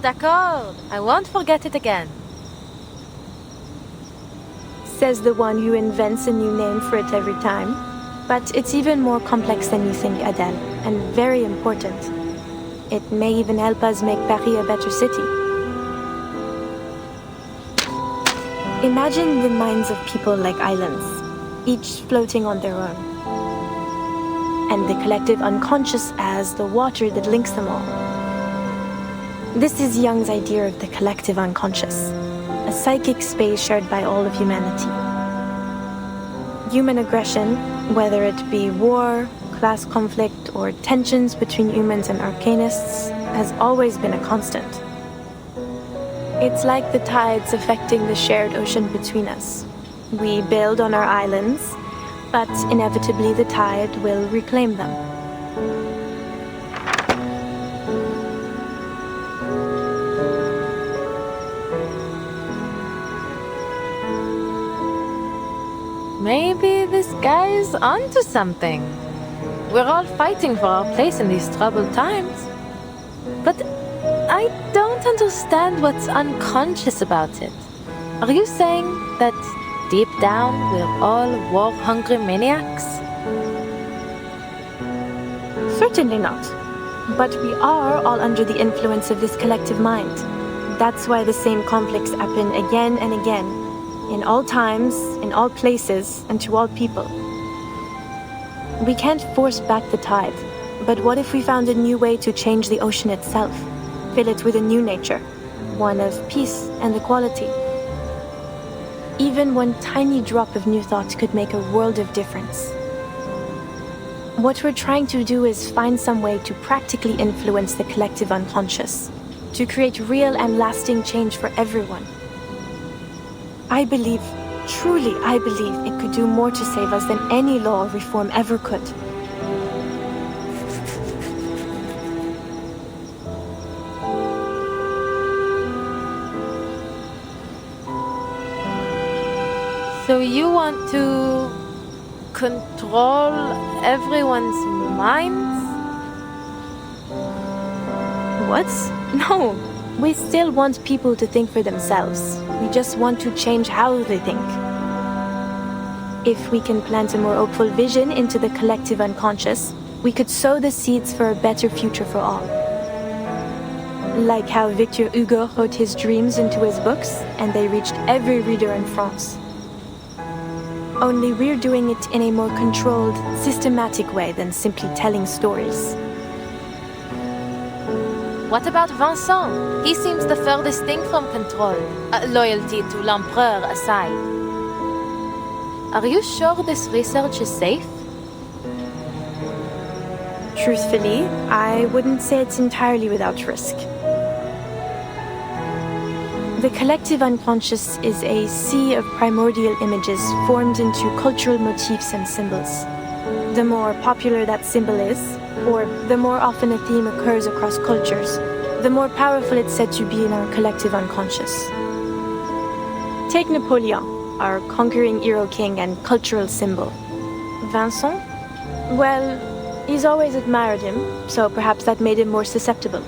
D'accord. I won't forget it again. Says the one who invents a new name for it every time. But it's even more complex than you think, Adele, and very important. It may even help us make Paris a better city. Imagine the minds of people like islands, each floating on their own. And the collective unconscious as the water that links them all. This is Jung's idea of the collective unconscious, a psychic space shared by all of humanity. Human aggression, whether it be war, class conflict, or tensions between humans and arcanists, has always been a constant. It's like the tides affecting the shared ocean between us. We build on our islands, but inevitably the tide will reclaim them. Maybe this guy's onto something. We're all fighting for our place in these troubled times. But I don't understand what's unconscious about it. Are you saying that deep down we're all war-hungry maniacs? Certainly not. But we are all under the influence of this collective mind. That's why the same conflicts happen again and again. In all times, in all places, and to all people. We can't force back the tide, but what if we found a new way to change the ocean itself? Fill it with a new nature, one of peace and equality. Even one tiny drop of new thought could make a world of difference. What we're trying to do is find some way to practically influence the collective unconscious, to create real and lasting change for everyone. I believe, truly I believe, it could do more to save us than any law or reform ever could. So you want to control everyone's minds? What? No. We still want people to think for themselves. We just want to change how they think. If we can plant a more hopeful vision into the collective unconscious, we could sow the seeds for a better future for all. Like how Victor Hugo wrote his dreams into his books, and they reached every reader in France. Only we're doing it in a more controlled, systematic way than simply telling stories. What about Vincent? He seems the furthest thing from control, loyalty to l'Empereur aside. Are you sure this research is safe? Truthfully, I wouldn't say it's entirely without risk. The collective unconscious is a sea of primordial images formed into cultural motifs and symbols. The more popular that symbol is, or the more often a theme occurs across cultures, the more powerful it's said to be in our collective unconscious. Take Napoleon, our conquering hero king and cultural symbol. Vincent? Well, he's always admired him, so perhaps that made him more susceptible.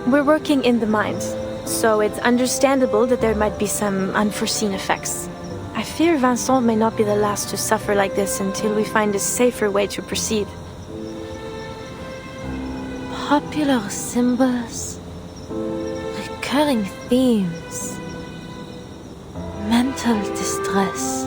We're working in the mind, so it's understandable that there might be some unforeseen effects. I fear Vincent may not be the last to suffer like this until we find a safer way to proceed. Popular symbols, recurring themes, mental distress.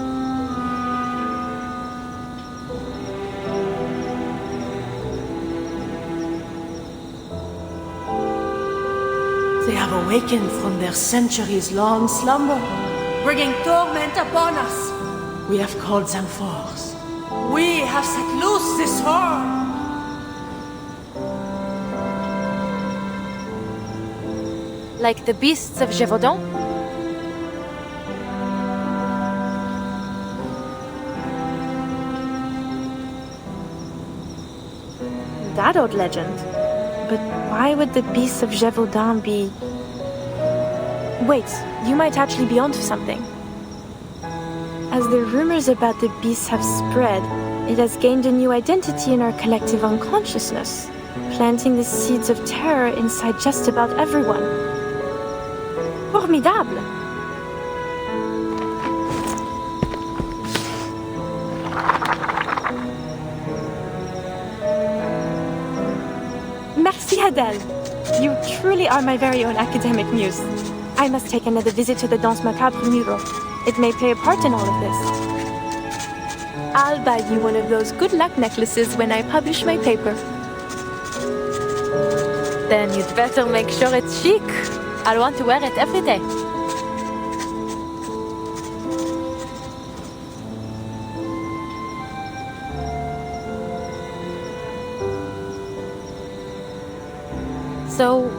They have awakened from their centuries-long slumber, bringing torment upon us. We have called them forth. We have set loose this horror. Like the beasts of Gévaudan? That old legend. But why would the beasts of Gévaudan be... Wait, you might actually be onto something. As the rumors about the beasts have spread, it has gained a new identity in our collective unconsciousness, planting the seeds of terror inside just about everyone. Formidable! Merci, Adèle. You truly are my very own academic muse. I must take another visit to the Danse Macabre mural. It may play a part in all of this. I'll buy you one of those good luck necklaces when I publish my paper. Then you'd better make sure it's chic. I'll want to wear it every day. So,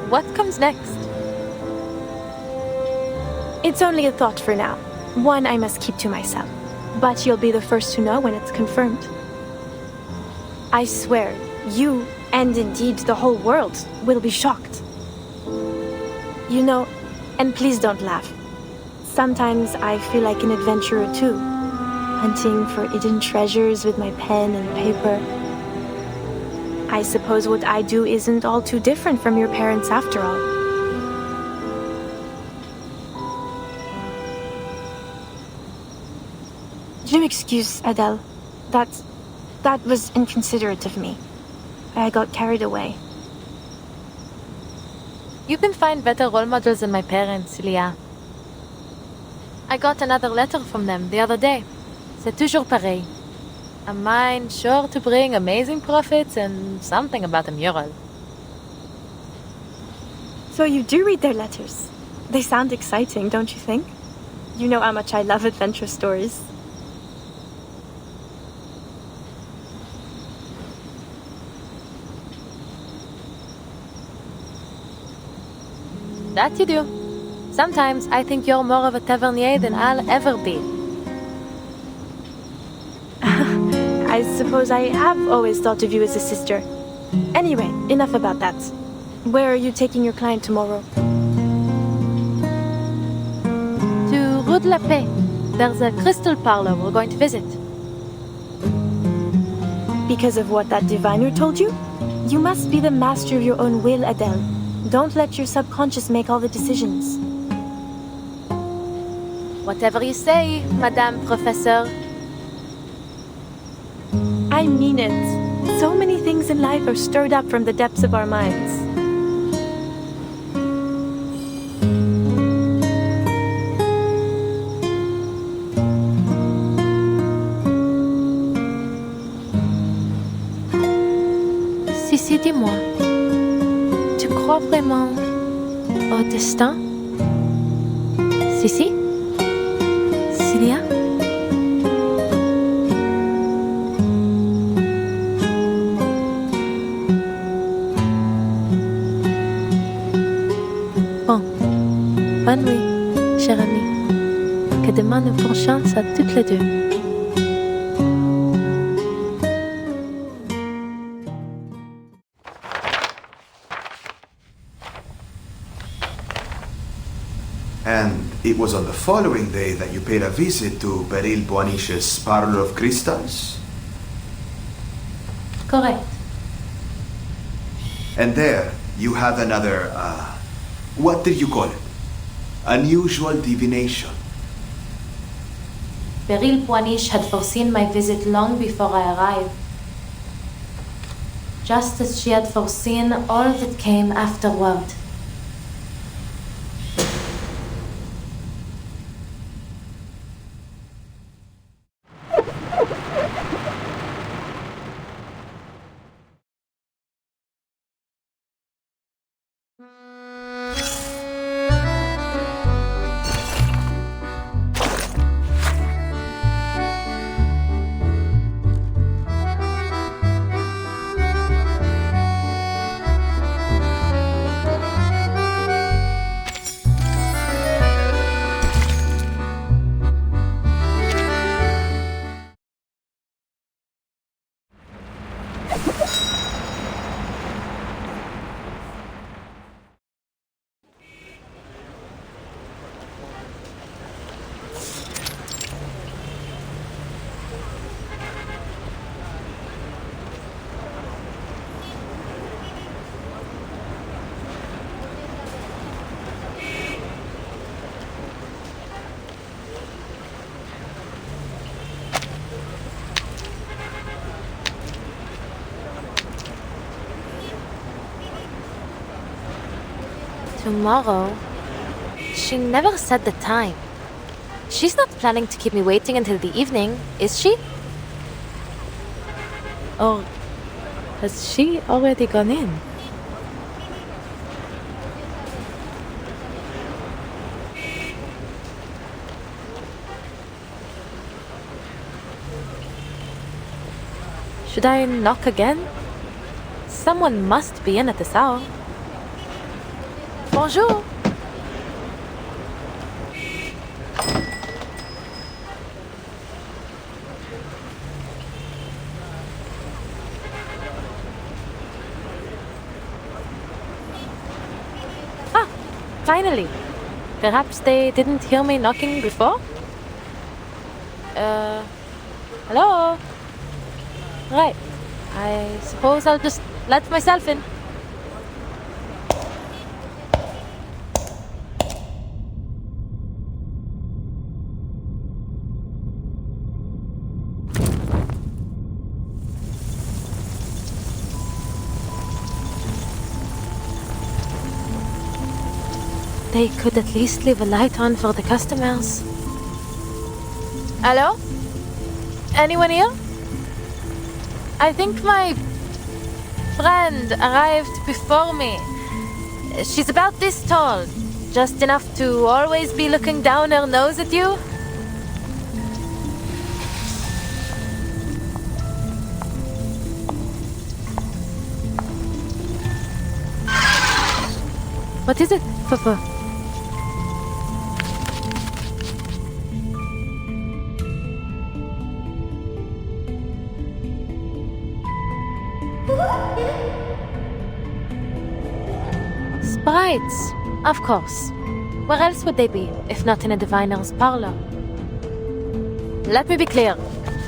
what comes next? It's only a thought for now. One I must keep to myself. But you'll be the first to know when it's confirmed. I swear, you, and indeed the whole world, will be shocked. You know, and please don't laugh. Sometimes I feel like an adventurer too, hunting for hidden treasures with my pen and paper. I suppose what I do isn't all too different from your parents after all. Je m'excuse, Adèle. That was inconsiderate of me. I got carried away. You can find better role models than my parents, Leah. I got another letter from them the other day. C'est toujours pareil. A mind sure to bring amazing profits and something about a mural. So you do read their letters. They sound exciting, don't you think? You know how much I love adventure stories. That you do. Sometimes I think you're more of a tavernier than I'll ever be. I suppose I have always thought of you as a sister. Anyway, enough about that. Where are you taking your client tomorrow? To Rue de la Paix. There's a crystal parlor we're going to visit. Because of what that diviner told you? You must be the master of your own will, Adele. Don't let your subconscious make all the decisions. Whatever you say, Madame Professor. I mean it. So many things in life are stirred up from the depths of our minds. Sissi, dis-moi, tu crois vraiment au destin? Sissi? Cilia? Bon, bonne nuit, chère amie. Que demain nous porte chance à toutes les deux. And it was on the following day that you paid a visit to Beryl Boanish's Parlor of Crystals? Correct. And there, you had another, what did you call it? Unusual divination. Beryl Boanish had foreseen my visit long before I arrived. Just as she had foreseen all that came afterward. Tomorrow? She never said the time. She's not planning to keep me waiting until the evening, is she? Or has she already gone in? Should I knock again? Someone must be in at this hour. Bonjour. Ah, finally. Perhaps they didn't hear me knocking before? Hello? Right. I suppose I'll just let myself in. They could at least leave a light on for the customers. Hello? Anyone here? I think my friend arrived before me. She's about this tall, just enough to always be looking down her nose at you. What is it, Papa? Sprites, of course. Where else would they be, if not in a diviner's parlor? Let me be clear.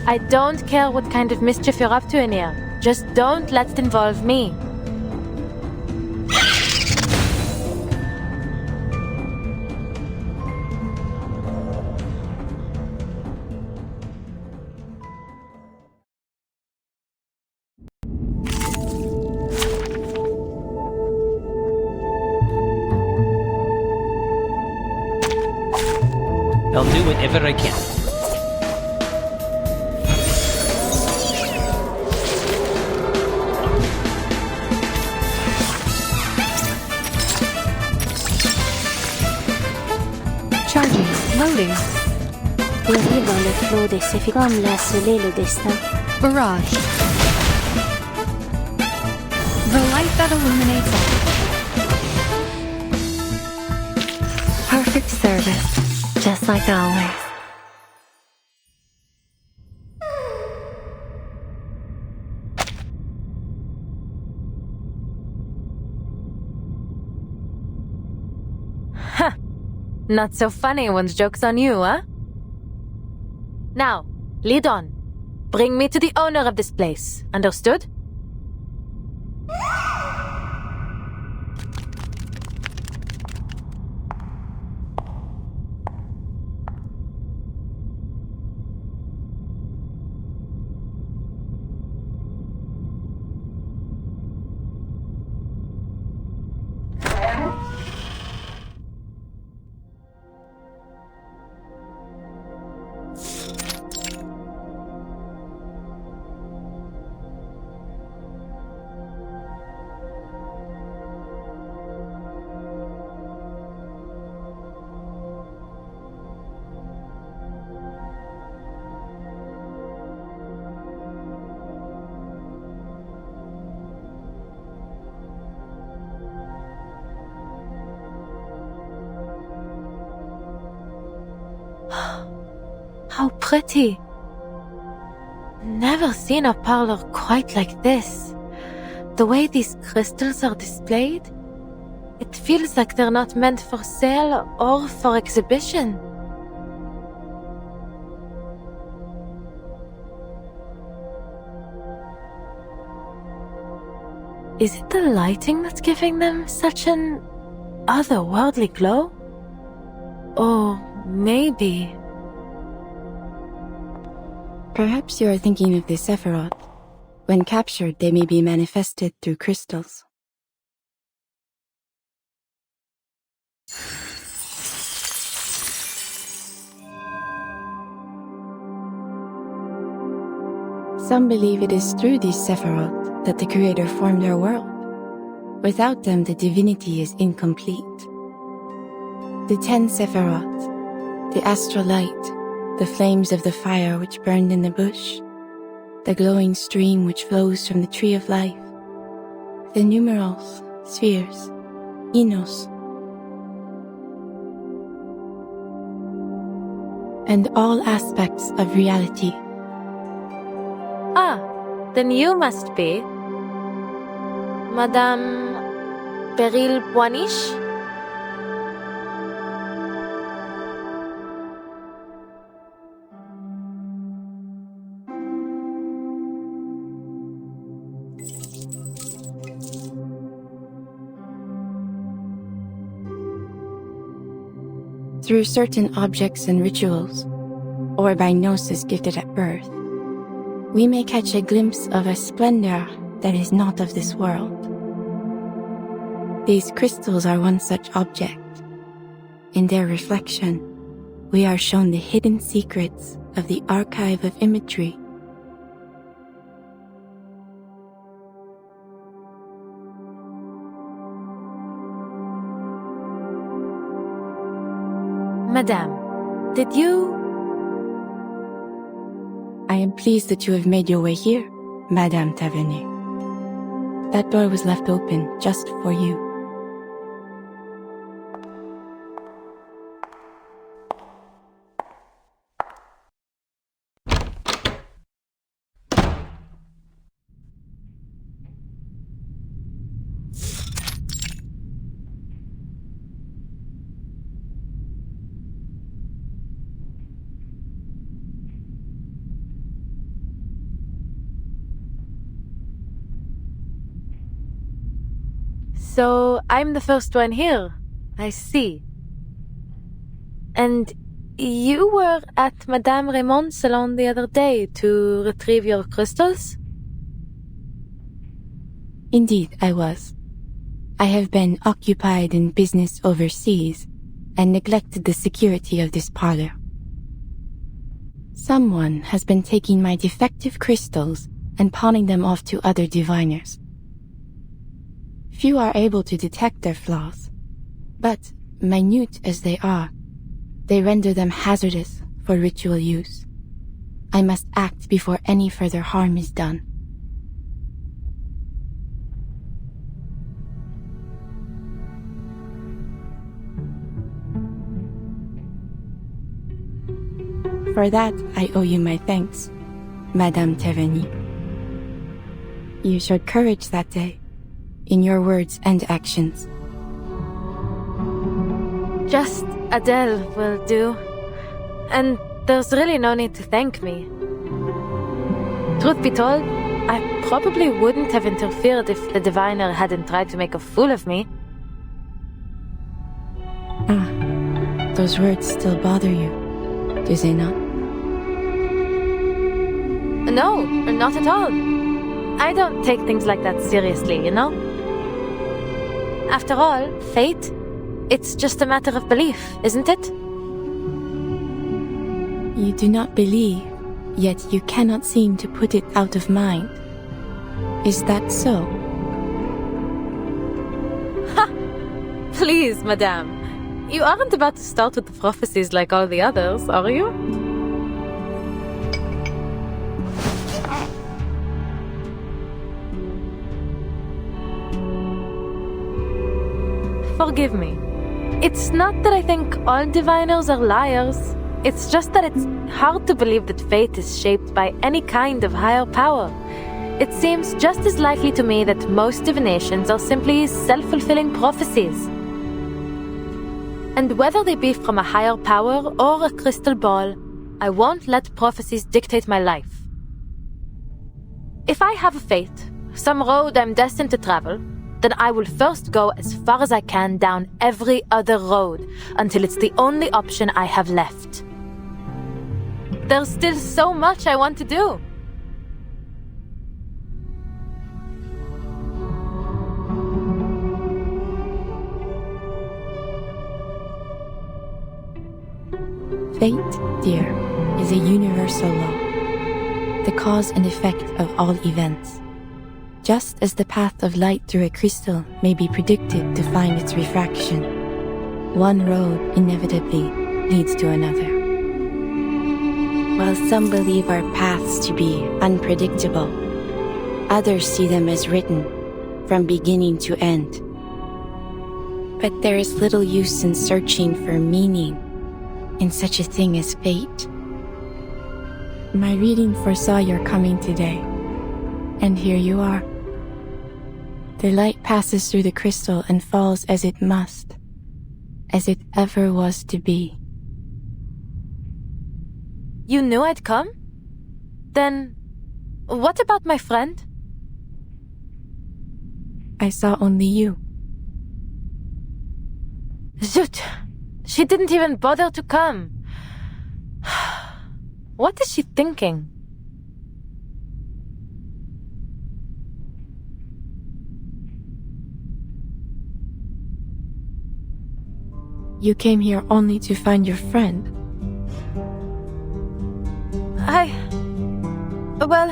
I don't care what kind of mischief you're up to in here. Just don't let it involve me. I'll do whatever I can. Charging. Loading. Périr dans le flot des Séphiroth comme l'a scellé le destin. Barrage. The light that illuminates all. Perfect service. Just like always. Not so funny when joke's on you, huh? Now, lead on. Bring me to the owner of this place. Understood? How pretty. Never seen a parlor quite like this. The way these crystals are displayed, it feels like they're not meant for sale or for exhibition. Is it the lighting that's giving them such an otherworldly glow? Or maybe... Perhaps you are thinking of the Sephiroth. When captured, they may be manifested through crystals. Some believe it is through these Sephiroth that the Creator formed our world. Without them, the divinity is incomplete. The 10 Sephiroth, the astral light, the flames of the fire which burned in the bush, the glowing stream which flows from the tree of life, the numerals, spheres, Enos, and all aspects of reality. Ah, then you must be Madame Beryl Boiniche? Through certain objects and rituals, or by gnosis gifted at birth, we may catch a glimpse of a splendor that is not of this world. These crystals are one such object. In their reflection, we are shown the hidden secrets of the archive of imagery. Madame, did you... I am pleased that you have made your way here, Madame Tavernier. That door was left open just for you. So I'm the first one here. I see. And you were at Madame Raymond's salon the other day to retrieve your crystals? Indeed, I was. I have been occupied in business overseas and neglected the security of this parlor. Someone has been taking my defective crystals and pawning them off to other diviners. Few are able to detect their flaws, but, minute as they are, they render them hazardous for ritual use. I must act before any further harm is done. For that, I owe you my thanks, Madame Taverny. You showed courage that day, in your words and actions. Just Adele will do. And there's really no need to thank me. Truth be told, I probably wouldn't have interfered if the diviner hadn't tried to make a fool of me. Ah, those words still bother you, do they not? No, not at all. I don't take things like that seriously, you know? After all, fate, it's just a matter of belief, isn't it? You do not believe, yet you cannot seem to put it out of mind. Is that so? Ha! Please, madame. You aren't about to start with the prophecies like all the others, are you? Forgive me. It's not that I think all diviners are liars. It's just that it's hard to believe that fate is shaped by any kind of higher power. It seems just as likely to me that most divinations are simply self-fulfilling prophecies. And whether they be from a higher power or a crystal ball, I won't let prophecies dictate my life. If I have a fate, some road I'm destined to travel, then I will first go as far as I can down every other road until it's the only option I have left. There's still so much I want to do. Fate, dear, is a universal law, the cause and effect of all events. Just as the path of light through a crystal may be predicted to find its refraction, one road inevitably leads to another. While some believe our paths to be unpredictable, others see them as written, from beginning to end. But there is little use in searching for meaning in such a thing as fate. My reading foresaw your coming today, and here you are. The light passes through the crystal and falls as it must, as it ever was to be. You knew I'd come? Then, what about my friend? I saw only you. Zut! She didn't even bother to come. What is she thinking? You came here only to find your friend. Well,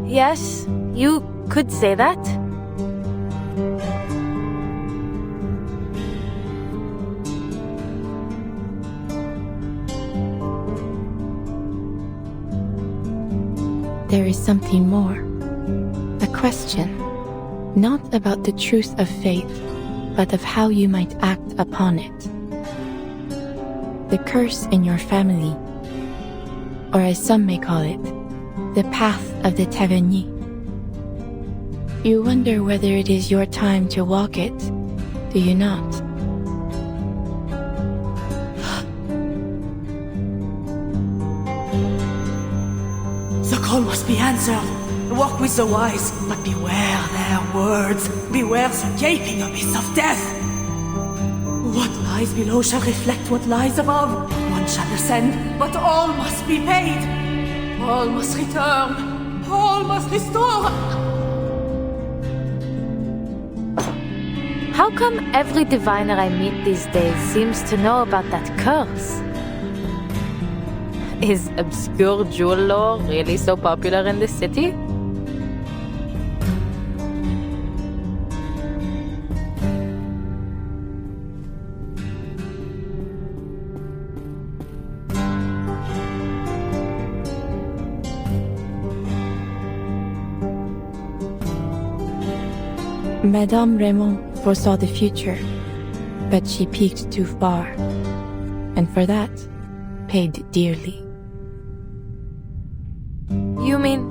yes, you could say that. There is something more. A question, not about the truth of fate, but of how you might act upon it. The curse in your family, or as some may call it, the path of the Taverny. You wonder whether it is your time to walk it, do you not? The call must be answered. Walk with the wise, but beware their words. beware the gaping abyss of death. What lies below shall reflect what lies above. One shall ascend, but all must be paid. All must return. All must restore. How come every diviner I meet these days seems to know about that curse? Is obscure jewel lore really so popular in this city? Madame Raymond foresaw the future, but she peeked too far, and for that, paid dearly. You mean...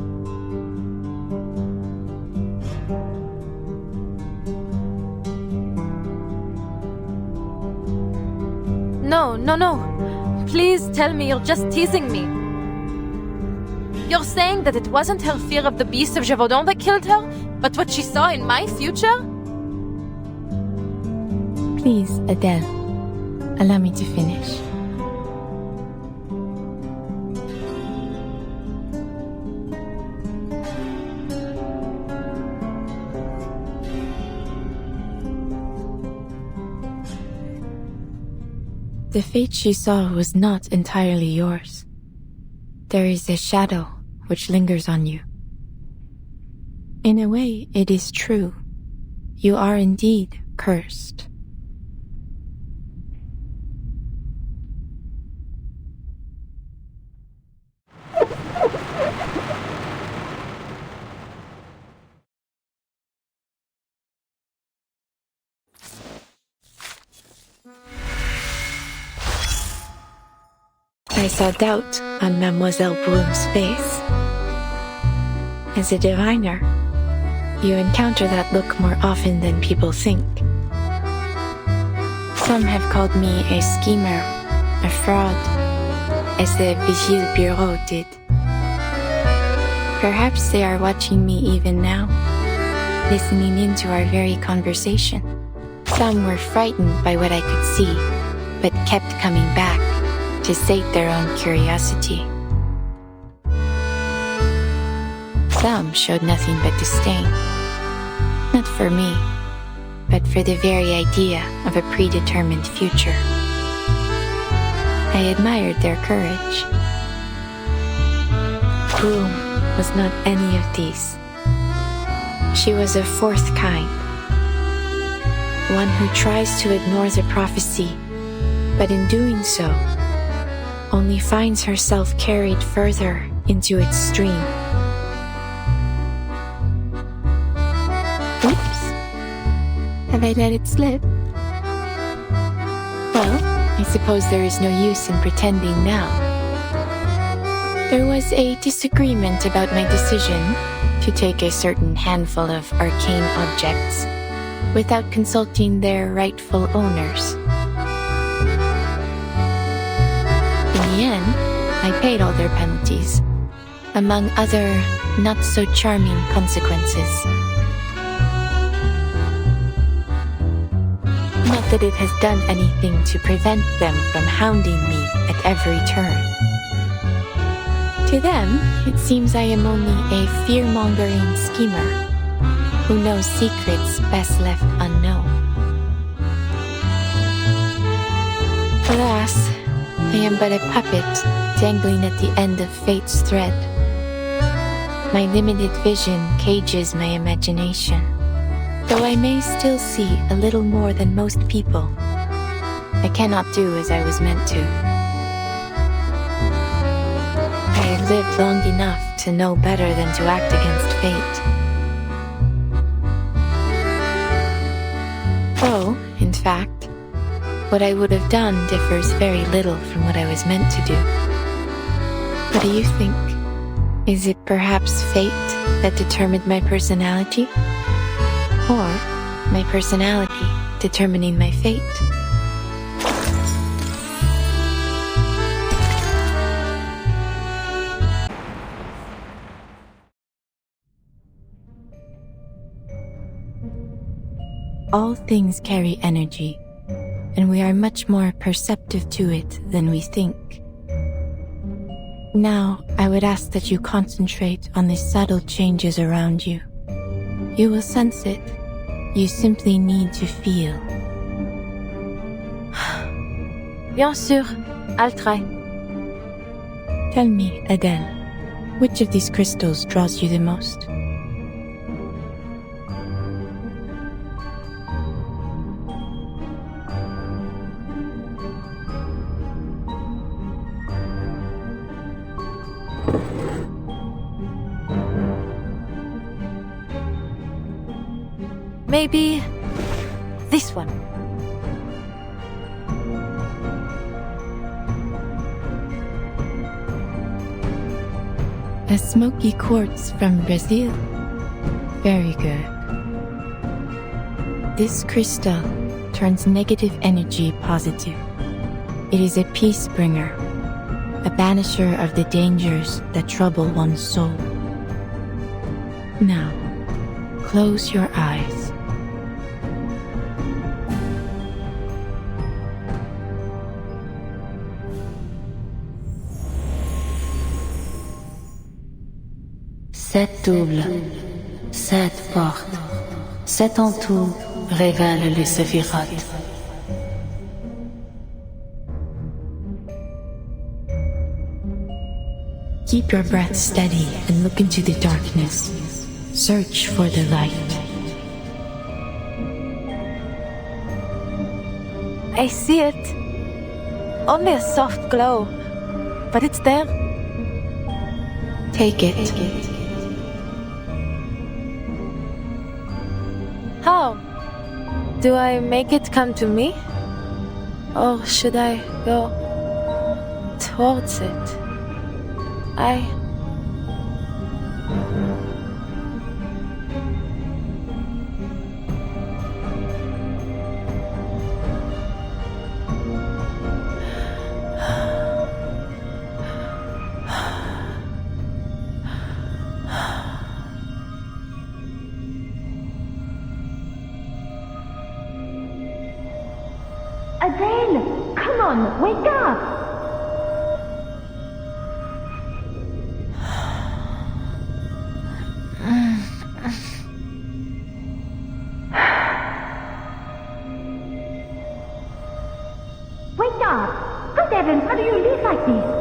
No. Please tell me you're just teasing me. You're saying that it wasn't her fear of the beast of Gévaudan that killed her, but what she saw in my future? Please, Adele, allow me to finish. The fate she saw was not entirely yours. There is a shadow which lingers on you. In a way, it is true. You are indeed cursed. I saw doubt on Mademoiselle Boulom's face. As a diviner, you encounter that look more often than people think. Some have called me a schemer, a fraud, as the Vigile Beryl did. Perhaps they are watching me even now, listening into our very conversation. Some were frightened by what I could see, but kept coming back to sate their own curiosity. Some showed nothing but disdain. Not for me, but for the very idea of a predetermined future. I admired their courage. Bloom was not any of these. She was a fourth kind. One who tries to ignore the prophecy, but in doing so, only finds herself carried further into its stream. Oops. Have I let it slip? Well, I suppose there is no use in pretending now. There was a disagreement about my decision to take a certain handful of arcane objects without consulting their rightful owners. In the end, I paid all their penalties, among other not-so-charming consequences. Not that it has done anything to prevent them from hounding me at every turn. To them, it seems I am only a fear-mongering schemer who knows secrets best left unknown. Alas, I am but a puppet dangling at the end of fate's thread. My limited vision cages my imagination, though I may still see a little more than most people. I cannot do as I was meant to. I have lived long enough to know better than to act against fate. Though, in fact, what I would have done differs very little from what I was meant to do. What do you think? Is it perhaps fate that determined my personality? Or my personality determining my fate? All things carry energy, and we are much more perceptive to it than we think. Now, I would ask that you concentrate on the subtle changes around you. You will sense it. You simply need to feel. Bien sûr, I'll try. Tell me, Adele, which of these crystals draws you the most? Maybe this one. A smoky quartz from Brazil. Very good. This crystal turns negative energy positive. It is a peace bringer, a banisher of the dangers that trouble one's soul. Now, close your eyes. Sept doubles, sept portes, sept en tout révèlent les séphirotes. Keep your breath steady and look into the darkness. Search for the light. I see it. Only a soft glow, but it's there. Take it. How? Do I make it come to me? Or should I go towards it? Adele! Come on, wake up! Wake up! Good heavens, how do you live like this?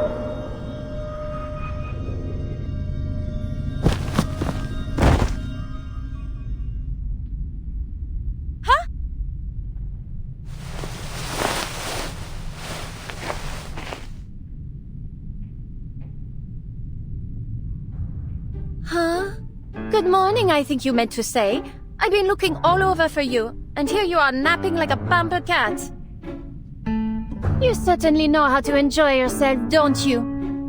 Huh? Good morning, I think you meant to say. I've been looking all over for you, and here you are napping like a pampered cat. You certainly know how to enjoy yourself, don't you?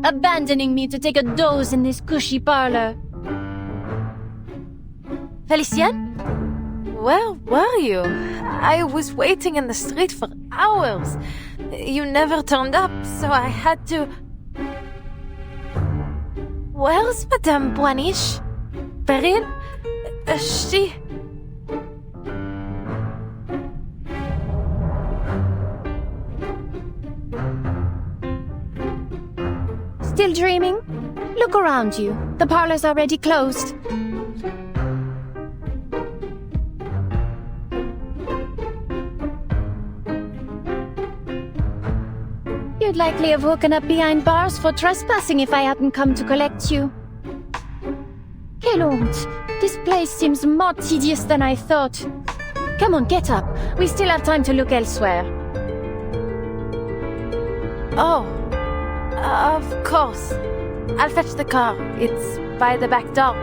Abandoning me to take a doze in this cushy parlor. Felicienne? Where were you? I was waiting in the street for hours. You never turned up, so I had to... Where's Madame Boiniche? Beryl? She... Still dreaming? Look around you. The parlor's already closed. You'd likely have woken up behind bars for trespassing if I hadn't come to collect you. Quelle honte! This place seems more tedious than I thought. Come on, get up. We still have time to look elsewhere. Oh, of course. I'll fetch the car. It's by the back door.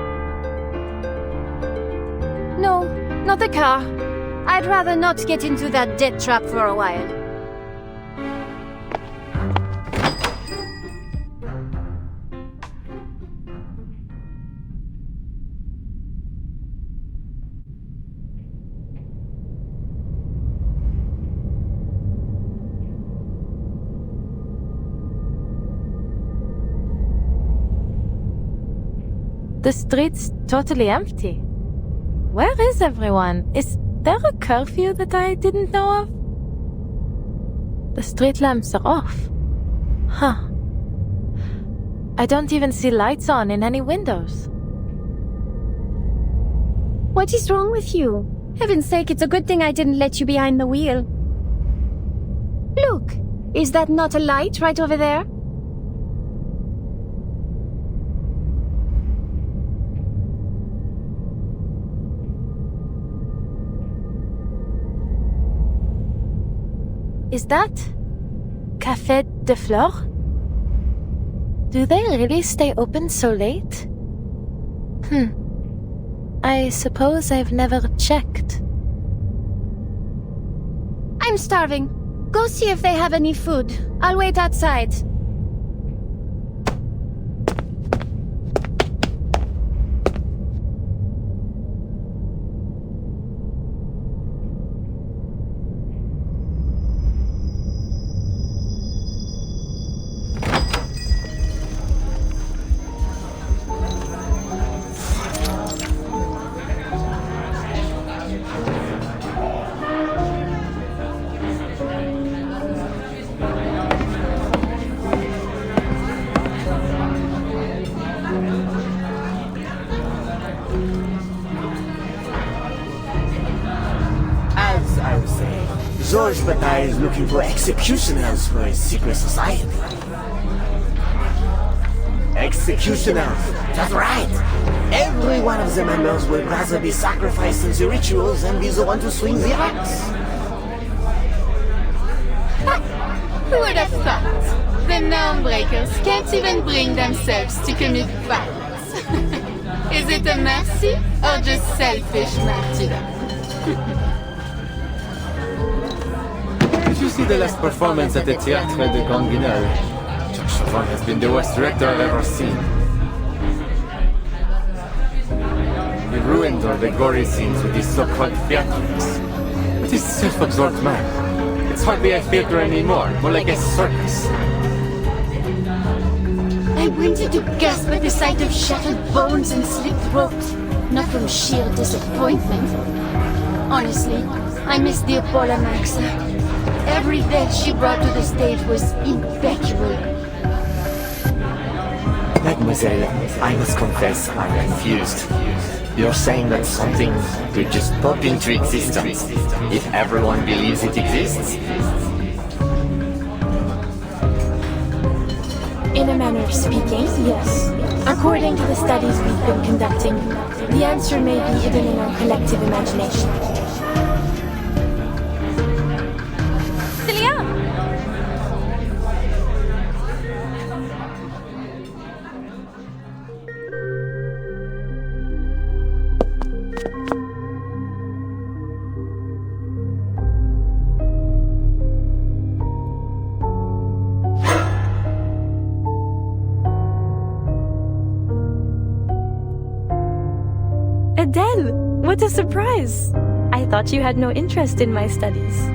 No, not the car. I'd rather not get into that death trap for a while. The street's totally empty. Where is everyone? Is there a curfew that I didn't know of? The street lamps are off. Huh. I don't even see lights on in any windows. What is wrong with you? Heaven's sake, it's a good thing I didn't let you behind the wheel. Look, is that not a light right over there? Is that Café de Flore? Do they really stay open so late? I suppose I've never checked. I'm starving. Go see if they have any food. I'll wait outside. Georges Bataille is looking for executioners for his secret society. Executioners, that's right! Every one of the members would rather be sacrificed in the rituals than be the one to swing the axe. Who would have thought? The norm breakers can't even bring themselves to commit violence. Is it a mercy or just selfish martyrdom? Did you see the last performance at the Théâtre de Grand Guignol? Jacques Chauvin has been the worst director I've ever seen. He ruined all the gory scenes with his so-called theatrics. But he's a self-absorbed man. It's hardly a theater anymore, more like a circus. I wanted to gasp at the sight of shattered bones and slit throats, not from sheer disappointment. Honestly, I miss the Apollo Maxa. Every death she brought to the stage was impeccable. Mademoiselle, I must confess I'm confused. You're saying that something could just pop into existence if everyone believes it exists? In a manner of speaking, yes. According to the studies we've been conducting, the answer may be hidden in our collective imagination. Adele, what a surprise! I thought you had no interest in my studies.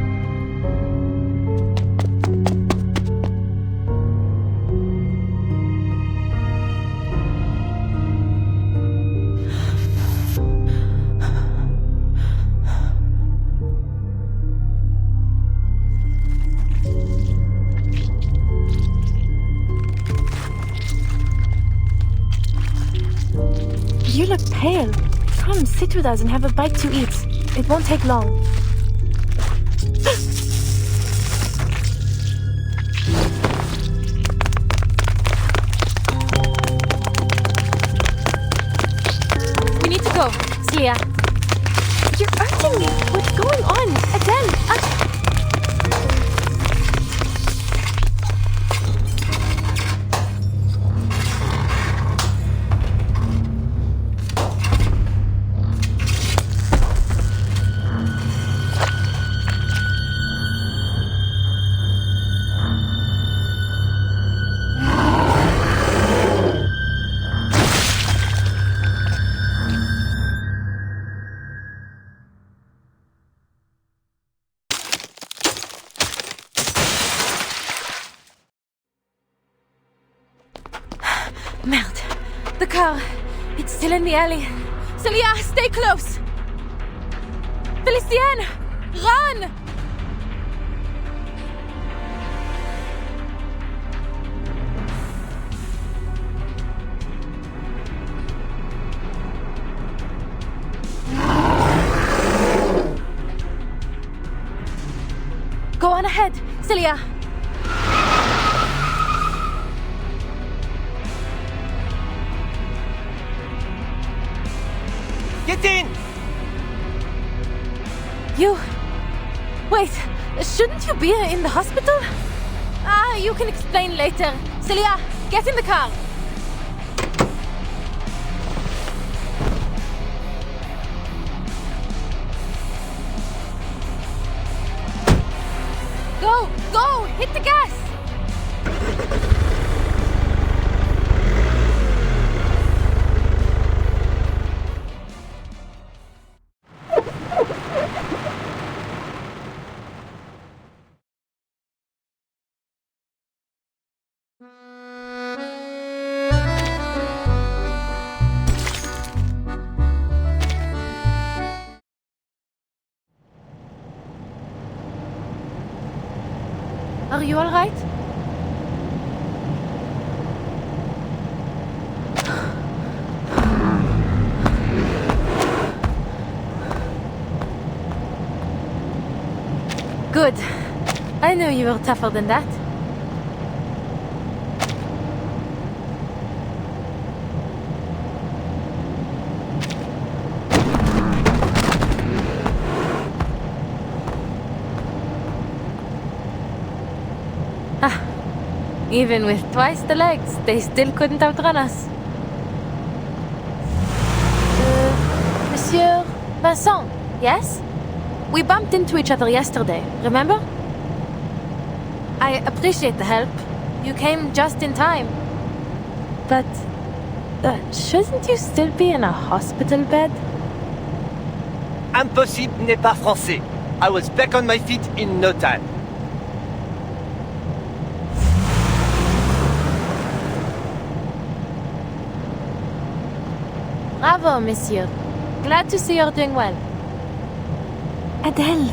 You look pale. Come, sit with us and have a bite to eat. It won't take long. We need to go. Celia. You're hurting me. What's going on? Adele! Merde. The car. It's still in the alley. Celia, stay close. Felicien! Run! Go on ahead, Celia. Get in! You... Wait, shouldn't you be in the hospital? You can explain later. Celia, get in the car. Go! Go! Hit the gas! Are you all right? Good. I knew you were tougher than that. Even with twice the legs, they still couldn't outrun us. Monsieur Vincent, yes? We bumped into each other yesterday, remember? I appreciate the help. You came just in time. But... shouldn't you still be in a hospital bed? Impossible n'est pas français. I was back on my feet in no time. Bravo, monsieur. Glad to see you're doing well. Adele.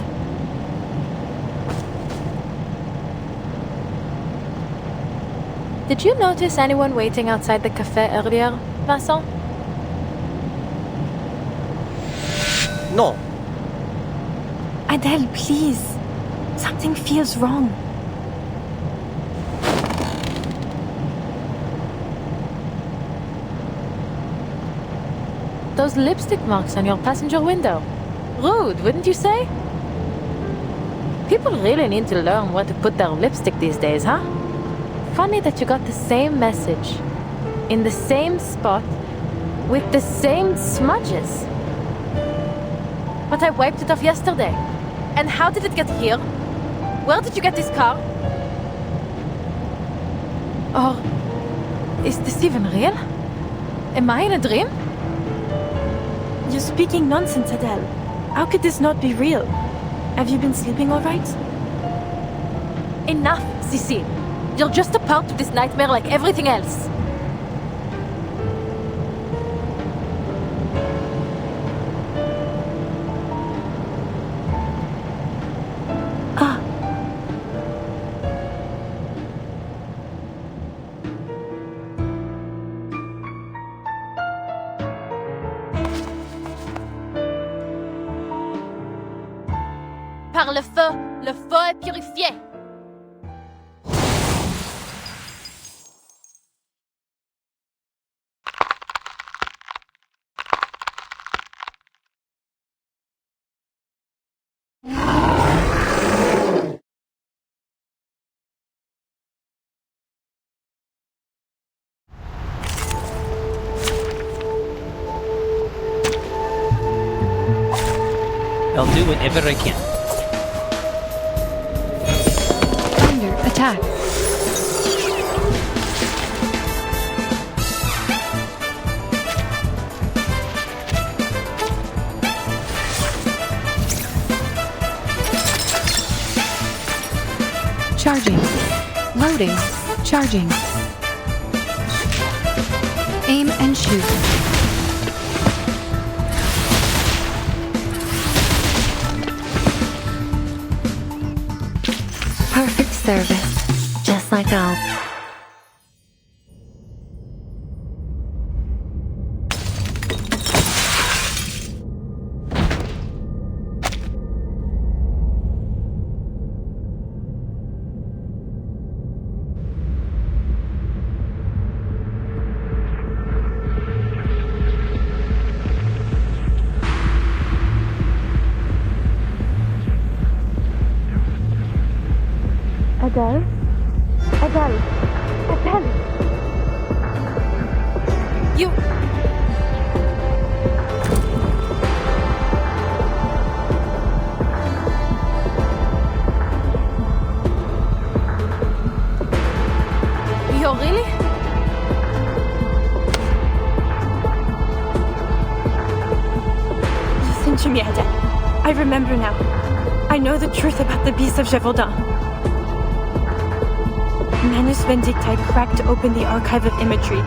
Did you notice anyone waiting outside the cafe earlier, Vincent? No. Adele, please. Something feels wrong. Those lipstick marks on your passenger window. Rude, wouldn't you say? People really need to learn where to put their lipstick these days, huh? Funny that you got the same message, in the same spot, with the same smudges. But I wiped it off yesterday. And how did it get here? Where did you get this car? Or is this even real? Am I in a dream? You're speaking nonsense, Adele. How could this not be real? Have you been sleeping all right? Enough, Cécile. You're just a part of this nightmare like everything else. Par le feu est purifié. I'll do whatever I can. Thunder, attack. Charging. Loading. Charging. Aim and shoot. service, just like I'll. Adele? Adele? Adele? You... You're really? Listen to me, Adele. I remember now. I know the truth about the Beast of Gévaudan. Manus Vindicti cracked open the archive of imagery.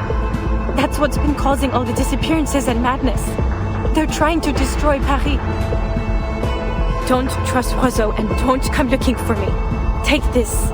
That's what's been causing all the disappearances and madness. They're trying to destroy Paris. Don't trust Roseau and don't come looking for me. Take this.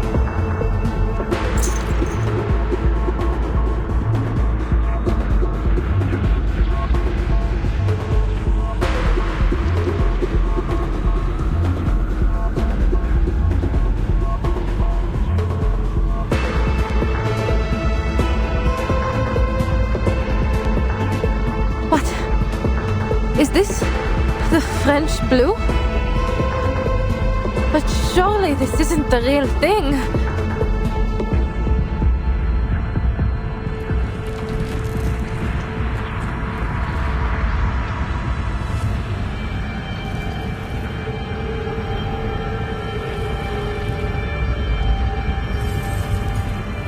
Is this the French blue? But surely this isn't the real thing.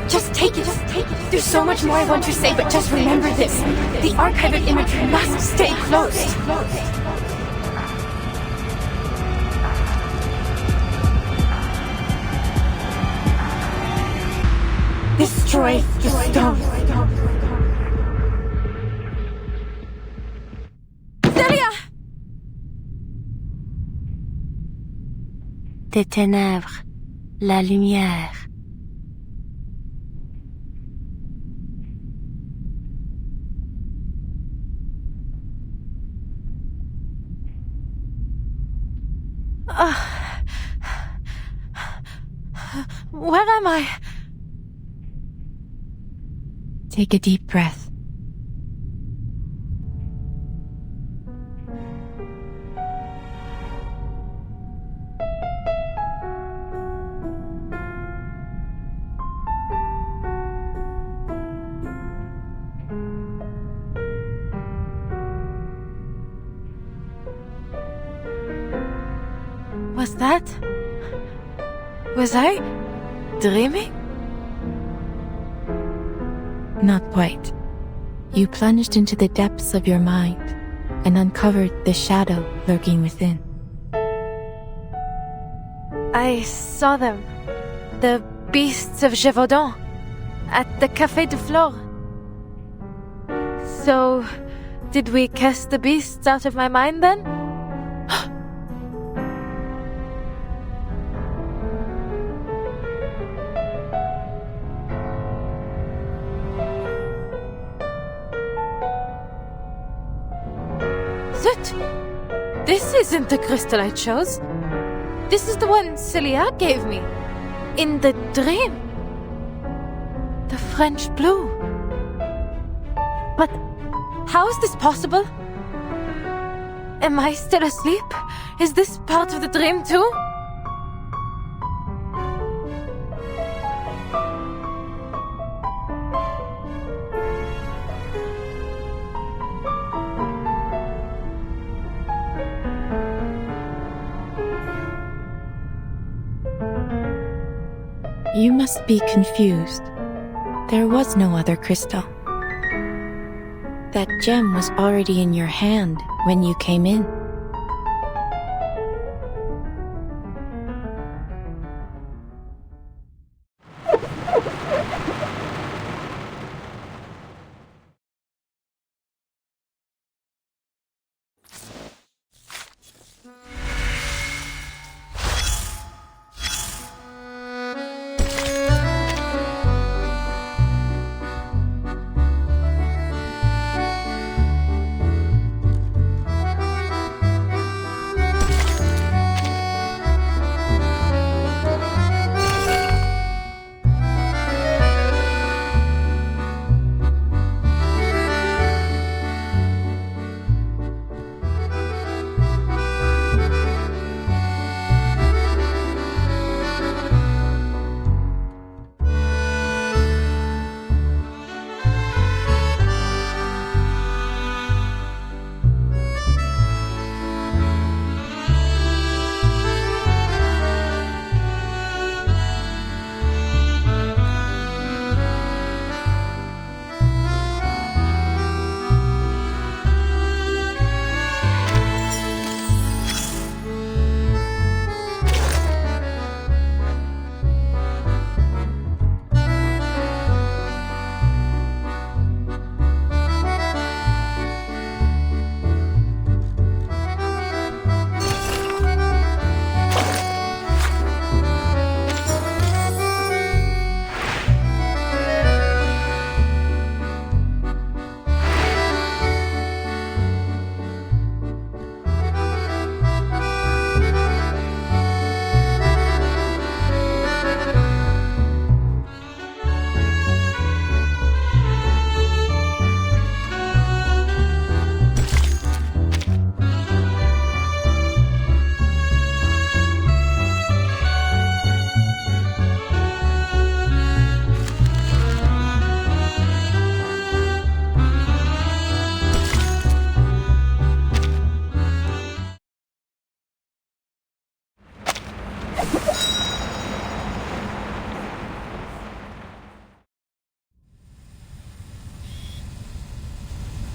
Just take it. There's so much more I want to say, but just remember this. The archive of imagery must stay closed. Destroy the stone. Celia! Des ténèbres, la lumière. Where am I? Take a deep breath. Was I dreaming? Not quite. You plunged into the depths of your mind and uncovered the shadow lurking within. I saw them. The beasts of Gévaudan. At the Café de Flore. So, did we cast the beasts out of my mind then? Zut! This isn't the crystal I chose. This is the one Celia gave me. In the dream. The French blue. But how is this possible? Am I still asleep? Is this part of the dream too? You must be confused. There was no other crystal. That gem was already in your hand when you came in.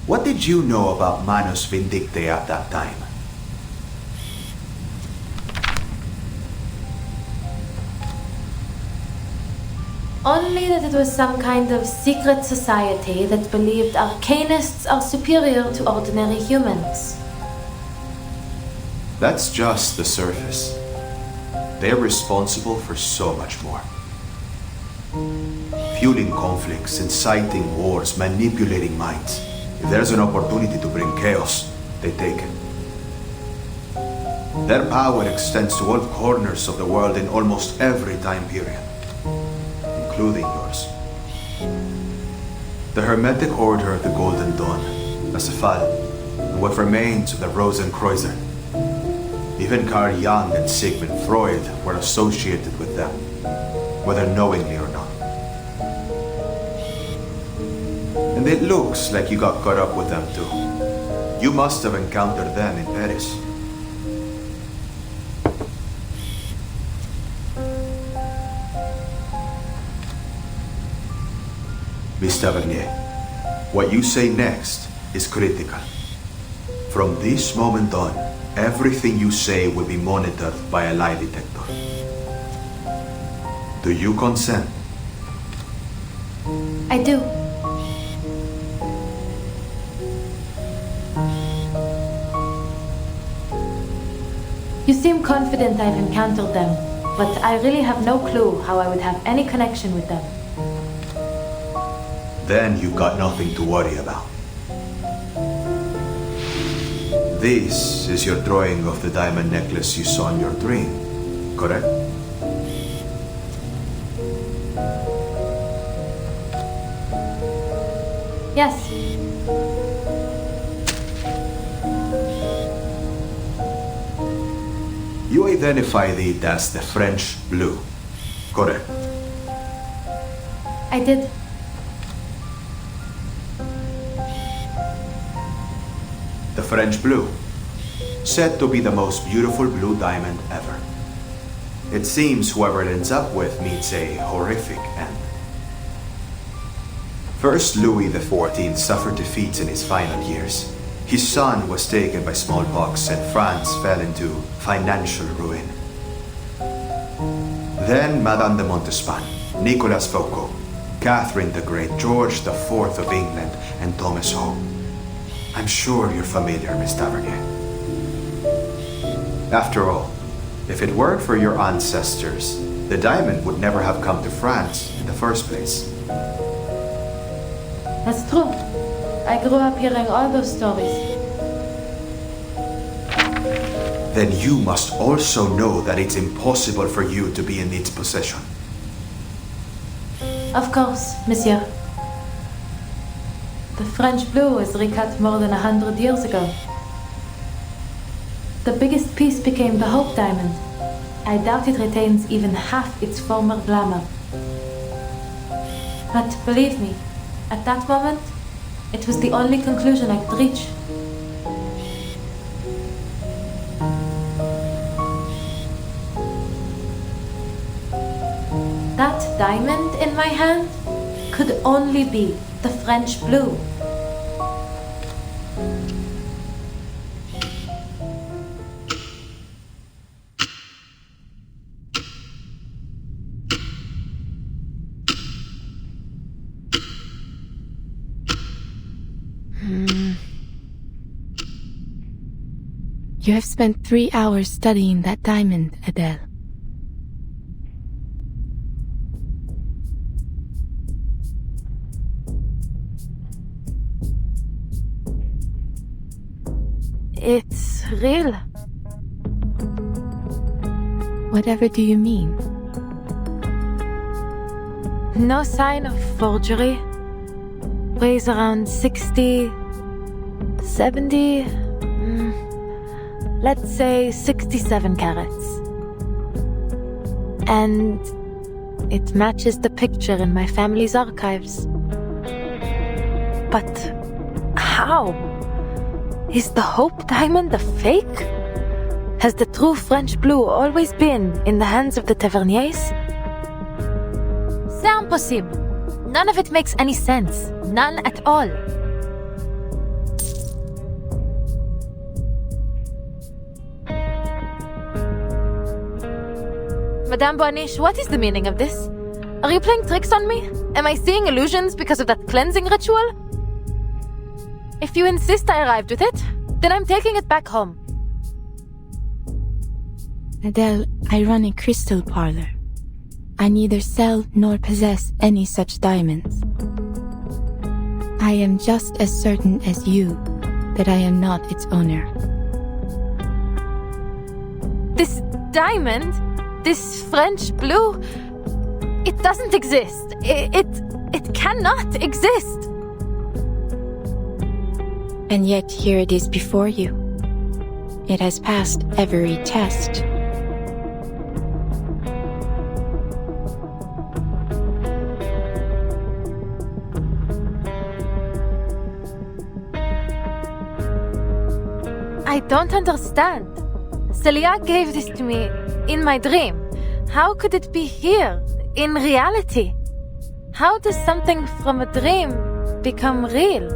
What did you know about Manus Vindictae at that time? Only that it was some kind of secret society that believed arcanists are superior to ordinary humans. That's just the surface. They're responsible for so much more. Fueling conflicts, inciting wars, manipulating minds. If there's an opportunity to bring chaos, they take it. Their power extends to all corners of the world in almost every time period, including yours. The Hermetic Order of the Golden Dawn, Nasafal, and what remains of the Rosenkreuzer. Even Carl Jung and Sigmund Freud were associated with them, whether knowingly or not. And it looks like you got caught up with them too. You must have encountered them in Paris. Miss Tavernier, what you say next is critical. From this moment on, everything you say will be monitored by a lie detector. Do you consent? I do. You seem confident I've encountered them, but I really have no clue how I would have any connection with them. Then you've got nothing to worry about. This is your drawing of the diamond necklace you saw in your dream, correct? Yes. You identify it as the French blue, correct? I did. The French blue, said to be the most beautiful blue diamond ever. It seems whoever it ends up with meets a horrific end. First, Louis XIV suffered defeats in his final years. His son was taken by smallpox and France fell into financial ruin. Then Madame de Montespan, Nicolas Foucault, Catherine the Great, George IV of England, and Thomas Hope. I'm sure you're familiar, Miss Tavernier. After all, if it weren't for your ancestors, the diamond would never have come to France in the first place. That's true. I grew up hearing all those stories. Then you must also know that it's impossible for you to be in its possession. Of course, monsieur. The French blue was recut more than 100 years ago. The biggest piece became the Hope Diamond. I doubt it retains even half its former glamour. But believe me, at that moment, it was the only conclusion I could reach. That diamond in my hand could only be the French blue. You have spent 3 hours studying that diamond, Adele. It's real. Whatever do you mean? No sign of forgery. Weighs around 60, 70, let's say 67 carats. And it matches the picture in my family's archives. But how? Is the Hope Diamond a fake? Has the true French blue always been in the hands of the Taverniers? C'est impossible. None of it makes any sense. None at all. Madame Boaniche, what is the meaning of this? Are you playing tricks on me? Am I seeing illusions because of that cleansing ritual? If you insist I arrived with it, then I'm taking it back home. Adele, I run a crystal parlor. I neither sell nor possess any such diamonds. I am just as certain as you that I am not its owner. This diamond, this French blue, it doesn't exist. It cannot exist. And yet here it is before you. It has passed every test. I don't understand. Celia gave this to me in my dream. How could it be here, in reality? How does something from a dream become real?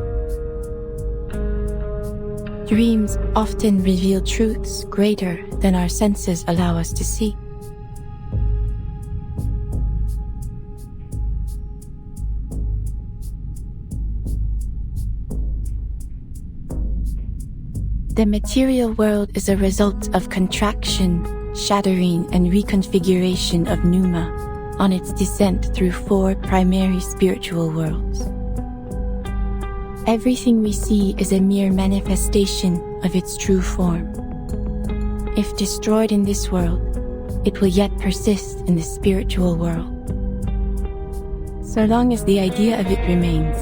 Dreams often reveal truths greater than our senses allow us to see. The material world is a result of contraction, shattering, and reconfiguration of Pneuma on its descent through 4 primary spiritual worlds. Everything we see is a mere manifestation of its true form. If destroyed in this world, it will yet persist in the spiritual world. So long as the idea of it remains,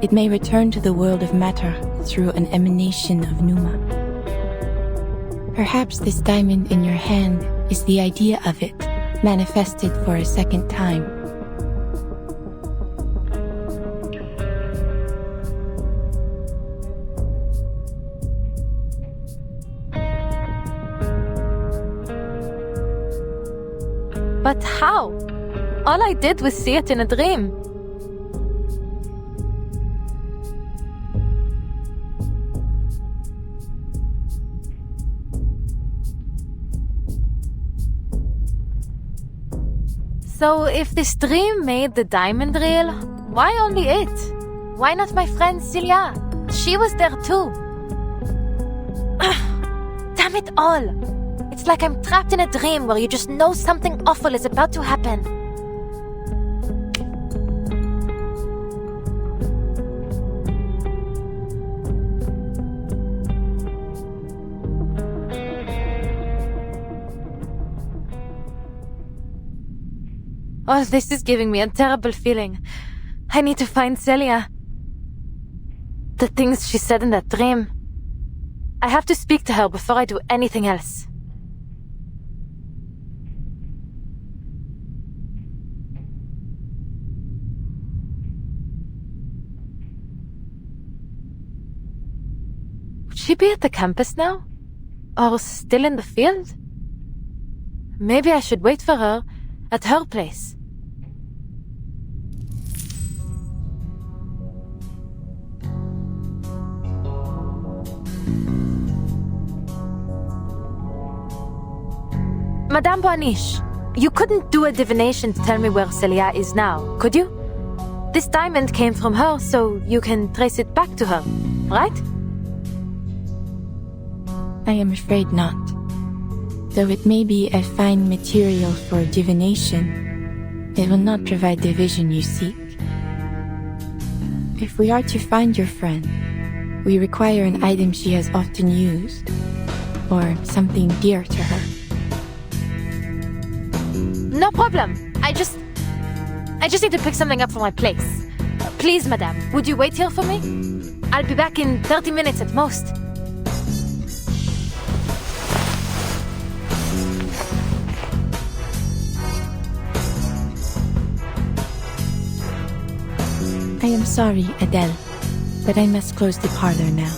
it may return to the world of matter through an emanation of Pneuma. Perhaps this diamond in your hand is the idea of it, manifested for a second time. But how? All I did was see it in a dream. So if this dream made the diamond real, why only it? Why not my friend Celia? She was there too. Damn it all! It's like I'm trapped in a dream where you just know something awful is about to happen. Oh, this is giving me a terrible feeling. I need to find Celia. The things she said in that dream. I have to speak to her before I do anything else. Would she be at the campus now? Or still in the field? Maybe I should wait for her at her place. Madame Boaniche, you couldn't do a divination to tell me where Celia is now, could you? This diamond came from her, so you can trace it back to her, right? I am afraid not. Though it may be a fine material for divination, it will not provide the vision you seek. If we are to find your friend, we require an item she has often used, or something dear to her. No problem. I just need to pick something up from my place. Please, madame, would you wait here for me? I'll be back in 30 minutes at most. I am sorry, Adele, but I must close the parlor now.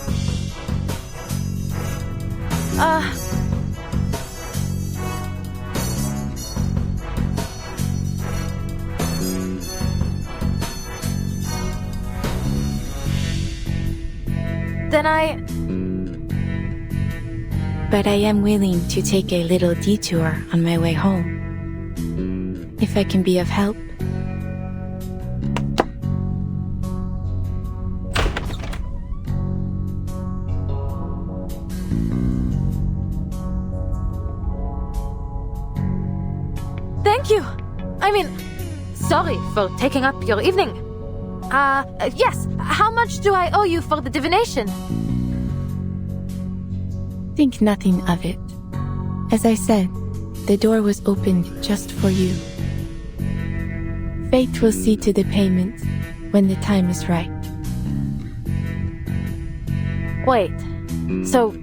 But I am willing to take a little detour on my way home. if I can be of help. Thank you. I mean, sorry for taking up your evening. Yes, how much do I owe you for the divination? Think nothing of it. As I said, the door was opened just for you. Fate will see to the payment when the time is right. Wait, so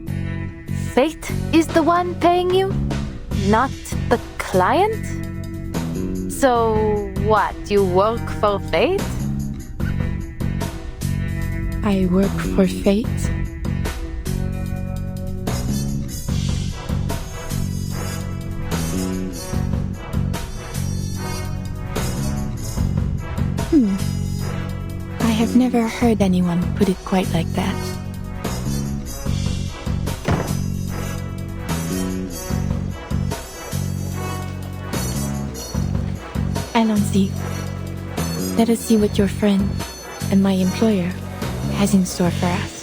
Fate is the one paying you? Not the client? So what, you work for Fate? I work for Fate? I have never heard anyone put it quite like that. Allons-y. Let us see what your friend and my employer has in store for us.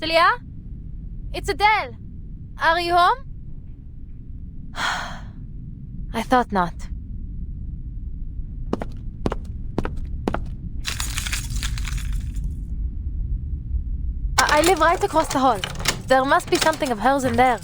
Celia? It's Adele. Are you home? I thought not. I live right across the hall. There must be something of hers in there.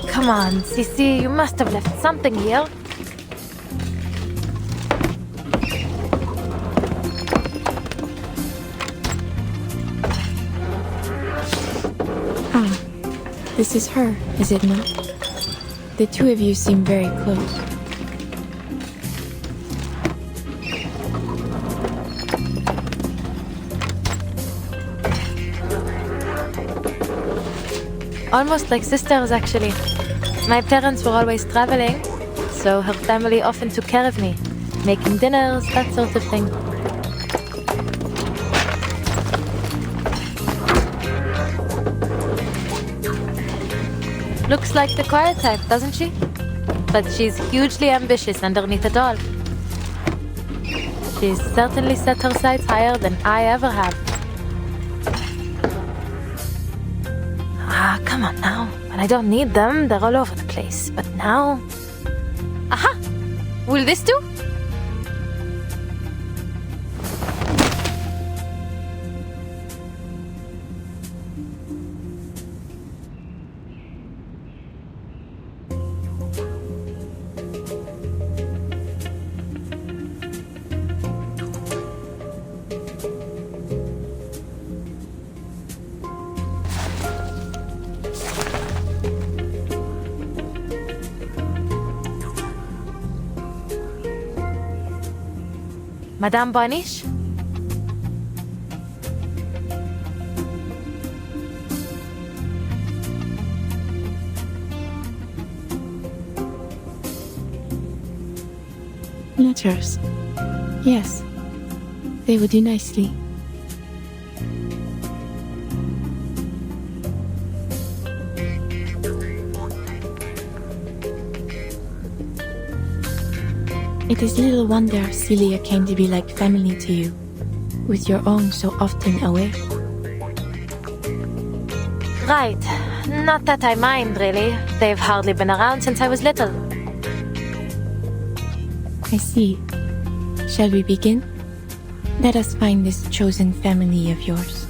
Come on, Sissy, you must have left something here. Ah, this is her, is it not? The two of you seem very close. Almost like sisters, actually. My parents were always traveling, so her family often took care of me, making dinners, that sort of thing. Looks like the quiet type, doesn't she? But she's hugely ambitious underneath it all. She's certainly set her sights higher than I ever have. Ah, come on now. When I don't need them, they're all over the place. But now... Aha! Will this do? Madame Barnish? Letters. Yes. They would do nicely. It is little wonder Celia came to be like family to you, with your own so often away. Right. Not that I mind, really. They've hardly been around since I was little. I see. Shall we begin? Let us find this chosen family of yours.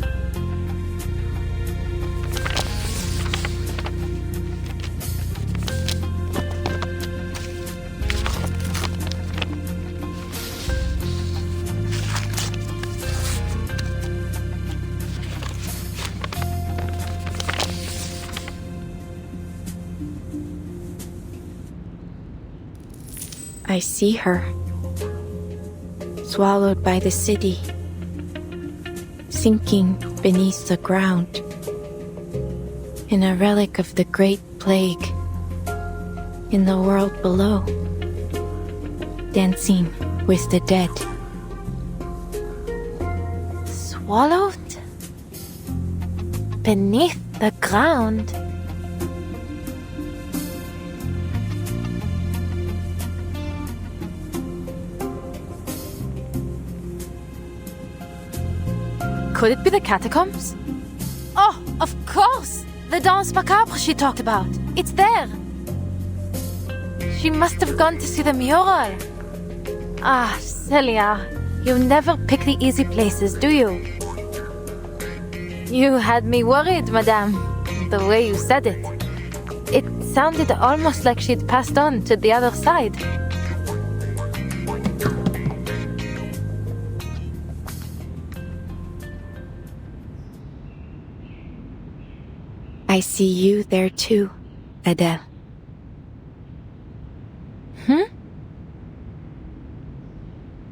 I see her, swallowed by the city, sinking beneath the ground, in a relic of the Great Plague, in the world below, dancing with the dead. Swallowed? Beneath the ground? Could it be the catacombs? Oh, of course! The Danse Macabre she talked about. It's there! She must have gone to see the mural. Ah, Celia, you never pick the easy places, do you? You had me worried, madame, the way you said it. It sounded almost like she'd passed on to the other side. I see you there too, Adele.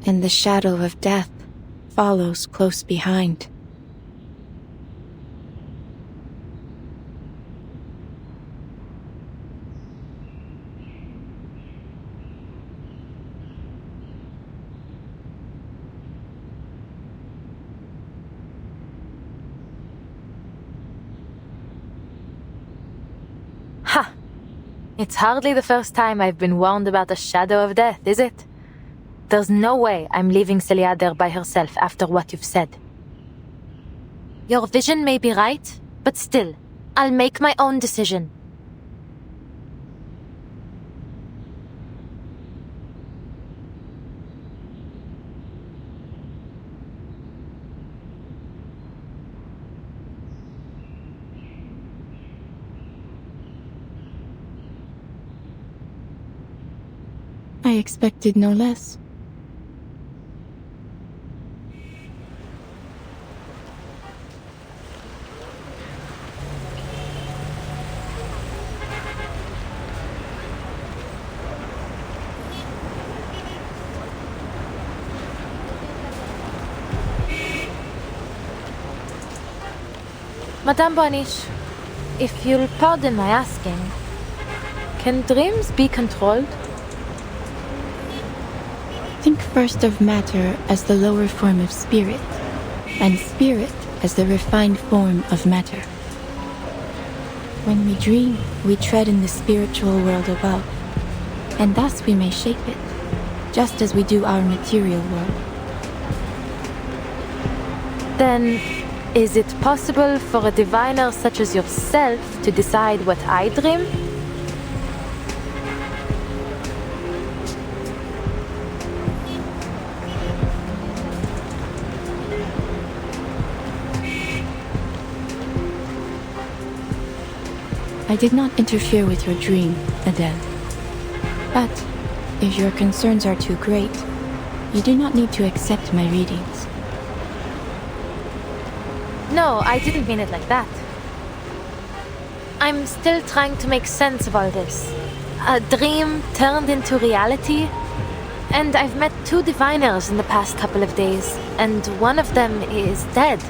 And the shadow of death follows close behind. Ha! It's hardly the first time I've been warned about the shadow of death, is it? There's no way I'm leaving Celia there by herself after what you've said. Your vision may be right, but still, I'll make my own decision. I expected no less. Madame Boniche, if you'll pardon my asking, can dreams be controlled? Think first of matter as the lower form of spirit, and spirit as the refined form of matter. When we dream, we tread in the spiritual world above, and thus we may shape it, just as we do our material world. Then, is it possible for a diviner such as yourself to decide what I dream? I did not interfere with your dream, Adele. But, if your concerns are too great, you do not need to accept my readings. No, I didn't mean it like that. I'm still trying to make sense of all this. A dream turned into reality, and I've met 2 diviners in the past couple of days, and one of them is dead.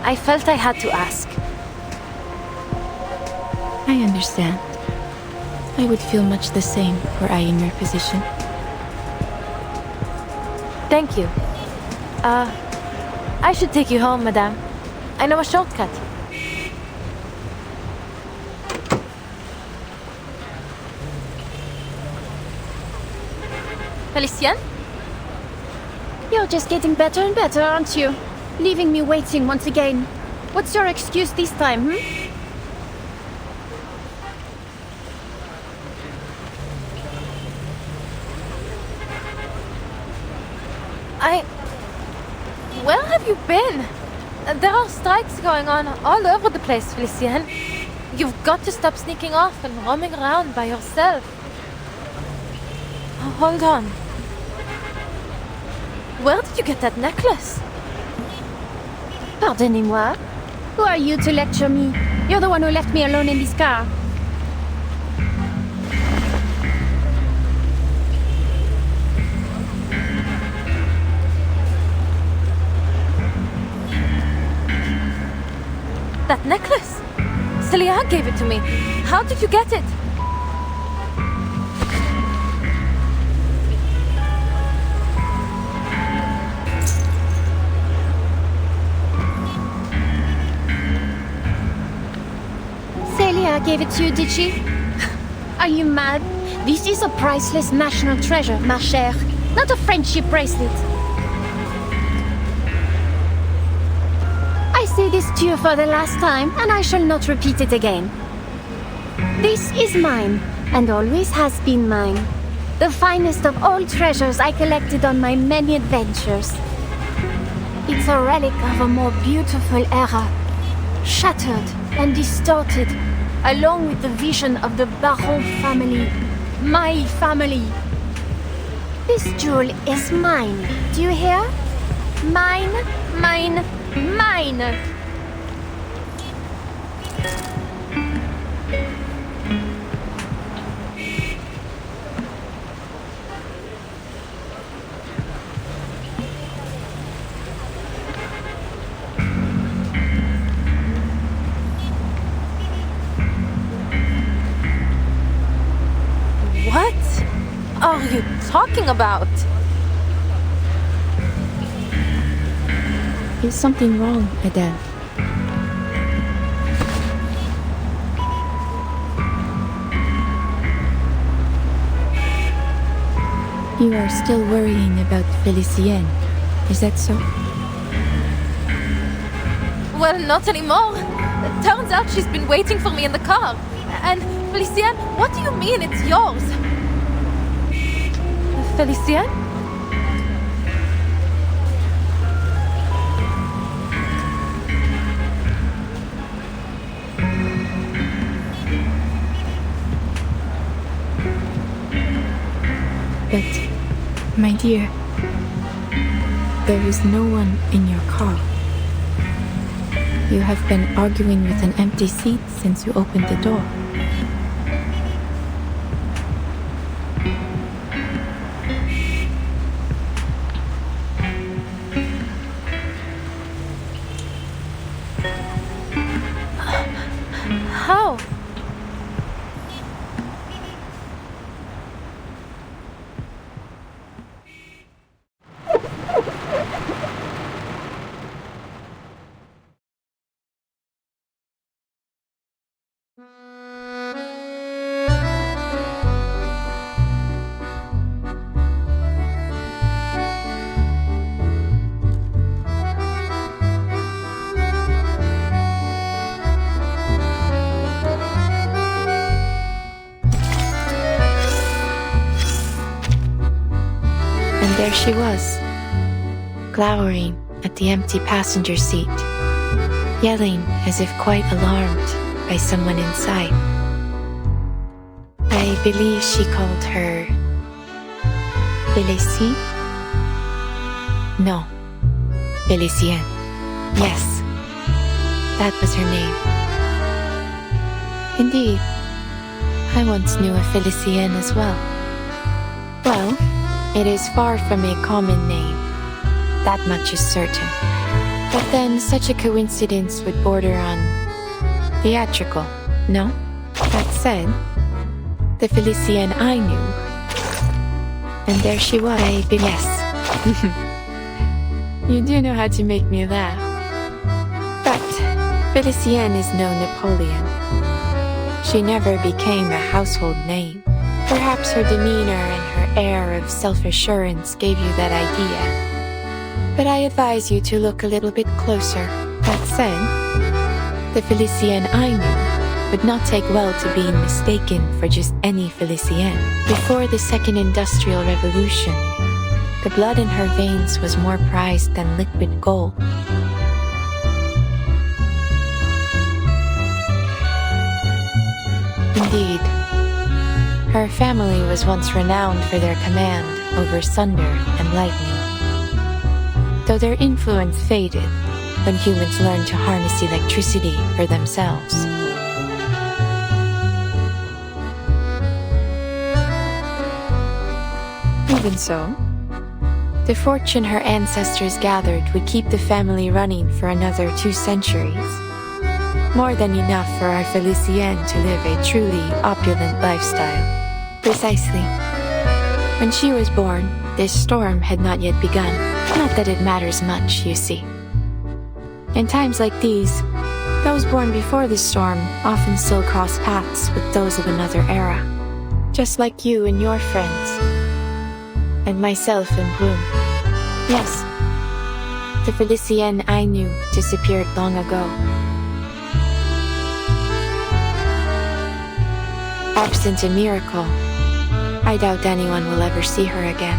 I felt I had to ask. I understand. I would feel much the same were I in your position. Thank you. I should take you home, madame. I know a shortcut. Felicien? You're just getting better and better, aren't you? Leaving me waiting once again. What's your excuse this time, Where have you been? There are strikes going on all over the place, Felicien. You've got to stop sneaking off and roaming around by yourself. Oh, hold on. Where did you get that necklace? Pardonnez-moi. Who are you to lecture me? You're the one who left me alone in this car. That necklace? Celia gave it to me. How did you get it? Celia gave it to you, did she? Are you mad? This is a priceless national treasure, ma chère. Not a friendship bracelet. I say this to you for the last time, and I shall not repeat it again. This is mine, and always has been mine. The finest of all treasures I collected on my many adventures. It's a relic of a more beautiful era, shattered and distorted, along with the vision of the Baron family, my family. This jewel is mine, do you hear? Mine, mine, mine! What are you talking about? Is something wrong, Adele? You are still worrying about Felicien, is that so? Well, not anymore. It turns out she's been waiting for me in the car. And, Felicien, what do you mean it's yours? Felicien? But, my dear, there is no one in your car. You have been arguing with an empty seat since you opened the door. How? And there she was, glowering at the empty passenger seat, yelling as if quite alarmed by someone inside. I believe she called her Félicie? No, Felicien. Yes, that was her name. Indeed, I once knew a Felicien as well. Well, it is far from a common name, that much is certain. But then such a coincidence would border on theatrical, no? That said, the Felicien I knew. And there she was. Yes. You do know how to make me laugh. But Felicien is no Napoleon. She never became a household name. Perhaps her demeanor and her air of self-assurance gave you that idea. But I advise you to look a little bit closer. That said, the Felicien I knew would not take well to being mistaken for just any Felicien. Before the Second Industrial Revolution, The blood in her veins was more prized than liquid gold. Indeed, her family was once renowned for their command over thunder and lightning, though their influence faded when humans learned to harness electricity for themselves. Even so, the fortune her ancestors gathered would keep the family running for another 2 centuries. More than enough for our Felicienne to live a truly opulent lifestyle. Precisely. When she was born, this storm had not yet begun. Not that it matters much, you see. In times like these, those born before the storm often still cross paths with those of another era. Just like you and your friends. And myself and Bloom. Yes, the Felicienne I knew disappeared long ago. Absent a miracle, I doubt anyone will ever see her again.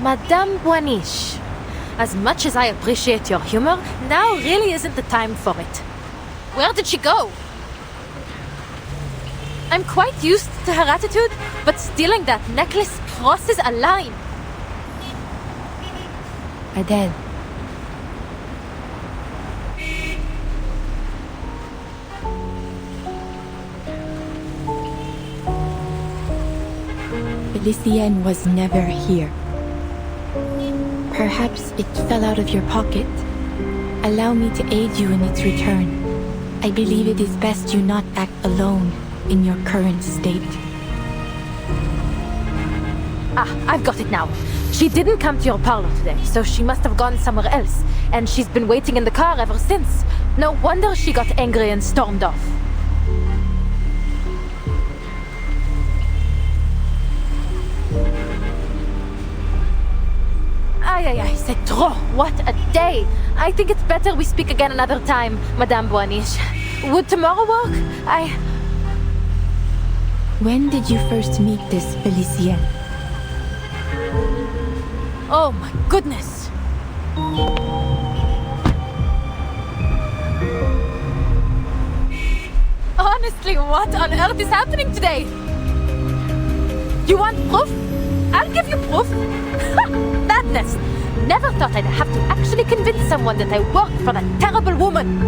Madame Boiniche, as much as I appreciate your humor, now really isn't the time for it. Where did she go? I'm quite used to her attitude, but stealing that necklace crosses a line. Adele. Felicienne was never here. Perhaps it fell out of your pocket. Allow me to aid you in its return. I believe it is best you not act alone in your current state. Ah, I've got it now. She didn't come to your parlor today, so she must have gone somewhere else. And she's been waiting in the car ever since. No wonder she got angry and stormed off. Aïe, c'est trop! What a day! I think it's better we speak again another time, Madame Boiniche. Would tomorrow work? When did you first meet this Felicienne? Oh my goodness! Honestly, what on earth is happening today? You want proof? I'll give you proof. Madness! Never thought I'd have to actually convince someone that I worked for that terrible woman.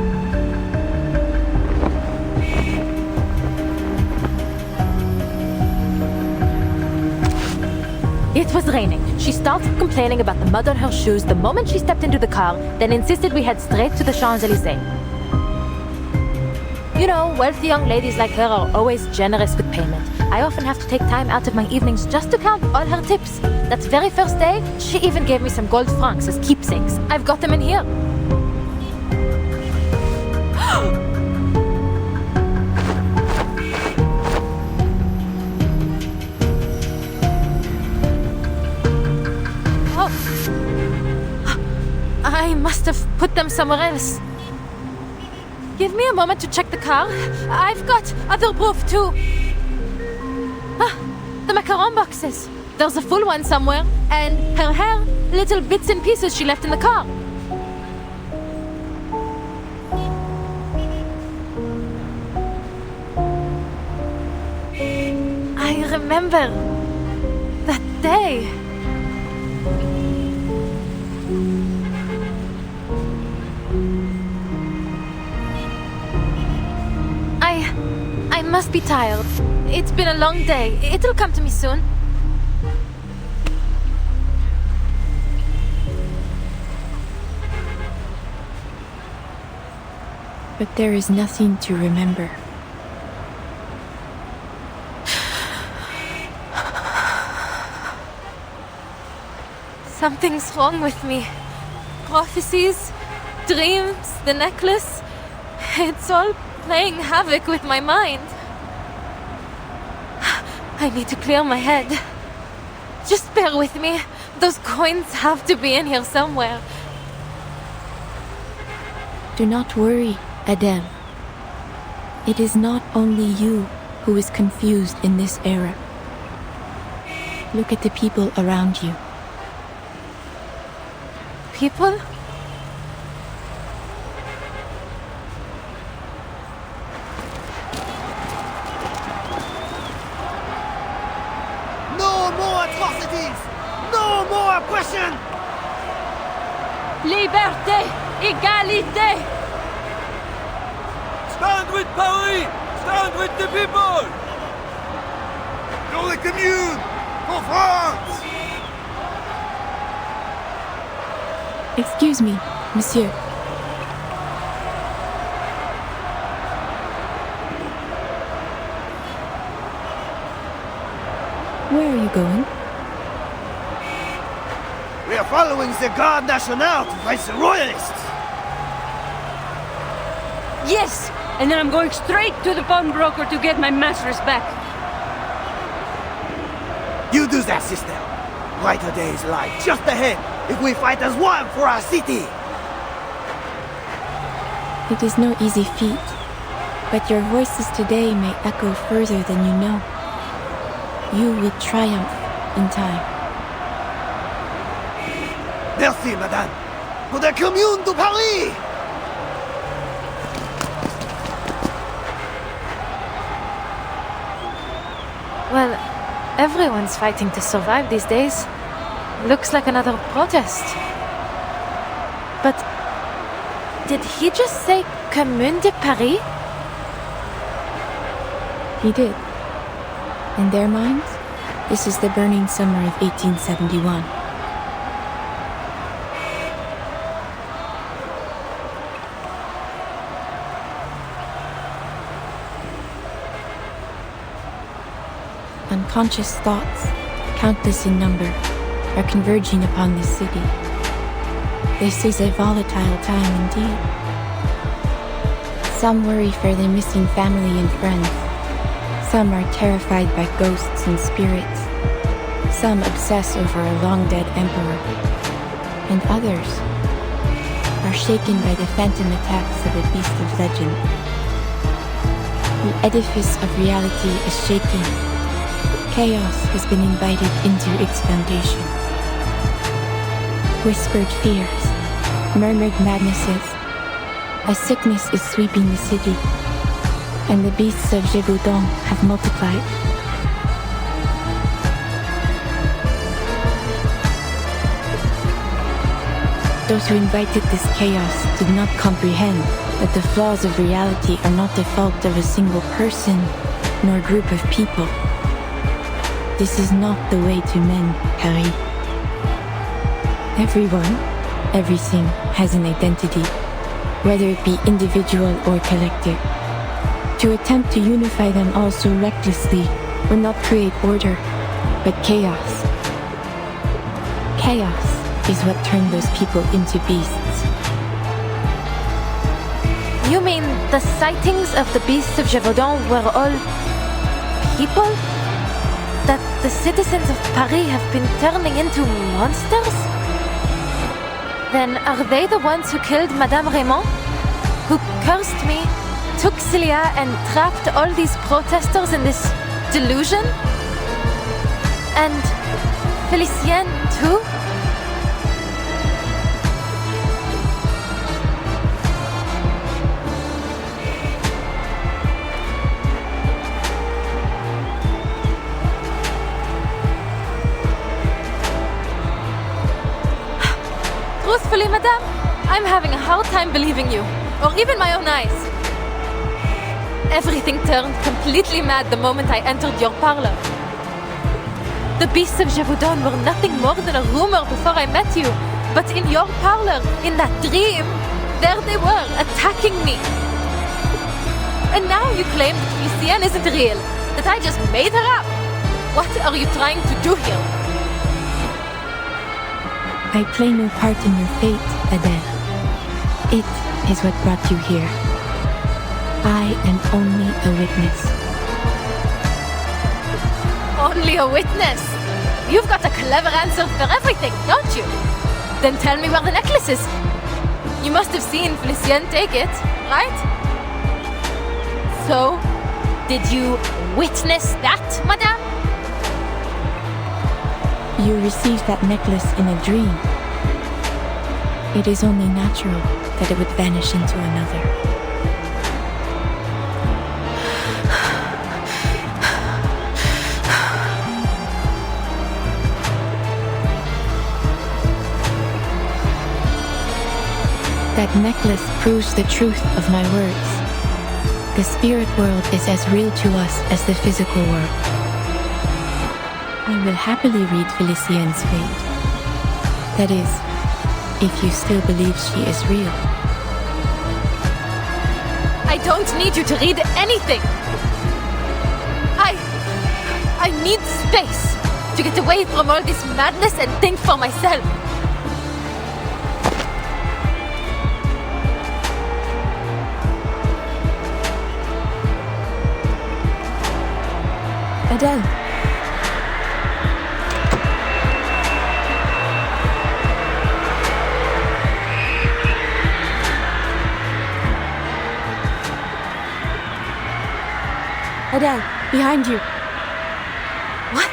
It was raining. She started complaining about the mud on her shoes the moment she stepped into the car, then insisted we head straight to the Champs-Élysées. You know, wealthy young ladies like her are always generous with payment. I often have to take time out of my evenings just to count all her tips. That very first day, she even gave me some gold francs as keepsakes. I've got them in here. Oh. I must have put them somewhere else. Give me a moment to check the car. I've got other proof too. The macaron boxes. There's a full one somewhere, and her hair, little bits and pieces she left in the car. I remember that day. I must be tired. It's been a long day. It'll come to me soon. But there is nothing to remember. Something's wrong with me. Prophecies, dreams, the necklace. It's all playing havoc with my mind. I need to clear my head. Just bear with me. Those coins have to be in here somewhere. Do not worry, Adele. It is not only you who is confused in this era. Look at the people around you. People? No more atrocities! No more oppression! Liberté! Égalité! Stand with Paris! Stand with the people! Pour the commune! For France! Excuse me, monsieur. Where are you going? We are following the Garde Nationale to fight the Royalists! Yes! And then I'm going straight to the pawnbroker to get my mattress back. You do that, sister. Brighter days lie just ahead if we fight as one for our city! It is no easy feat, but your voices today may echo further than you know. You will triumph in time. Merci, madame. Pour the commune de Paris! Well, everyone's fighting to survive these days. Looks like another protest. But did he just say Commune de Paris? He did. In their minds, this is the burning summer of 1871. Unconscious thoughts, countless in number, are converging upon this city. This is a volatile time indeed. Some worry for their missing family and friends. Some are terrified by ghosts and spirits. Some obsess over a long-dead emperor. And others are shaken by the phantom attacks of a beast of legend. The edifice of reality is shaking. Chaos has been invited into its foundation. Whispered fears, murmured madnesses. A sickness is sweeping the city, and the beasts of Gévaudan have multiplied. Those who invited this chaos did not comprehend that the flaws of reality are not the fault of a single person nor group of people. This is not the way to mend Paris. Everyone, everything has an identity, whether it be individual or collective. To attempt to unify them all so recklessly will not create order, but chaos. Chaos is what turned those people into beasts. You mean the sightings of the beasts of Gévaudan were all people? That the citizens of Paris have been turning into monsters? Then are they the ones who killed Madame Raymond? Who cursed me, took Celia and trapped all these protesters in this delusion? And Felicienne too? Truthfully, madame, I'm having a hard time believing you, or even my own eyes. Everything turned completely mad the moment I entered your parlor. The beasts of Gévaudan were nothing more than a rumor before I met you. But in your parlor, in that dream, there they were, attacking me. And now you claim that Felicienne isn't real, that I just made her up. What are you trying to do here? I play no part in your fate, Adele. It is what brought you here. I am only a witness. Only a witness? You've got a clever answer for everything, don't you? Then tell me where the necklace is. You must have seen Felicienne take it, right? So, did you witness that, madame? You received that necklace in a dream. It is only natural that it would vanish into another. That necklace proves the truth of my words. The spirit world is as real to us as the physical world. I will happily read Felicienne's fate. That is, if you still believe she is real. I don't need you to read anything. I need space to get away from all this madness and think for myself. Adele. Adele, behind you. What?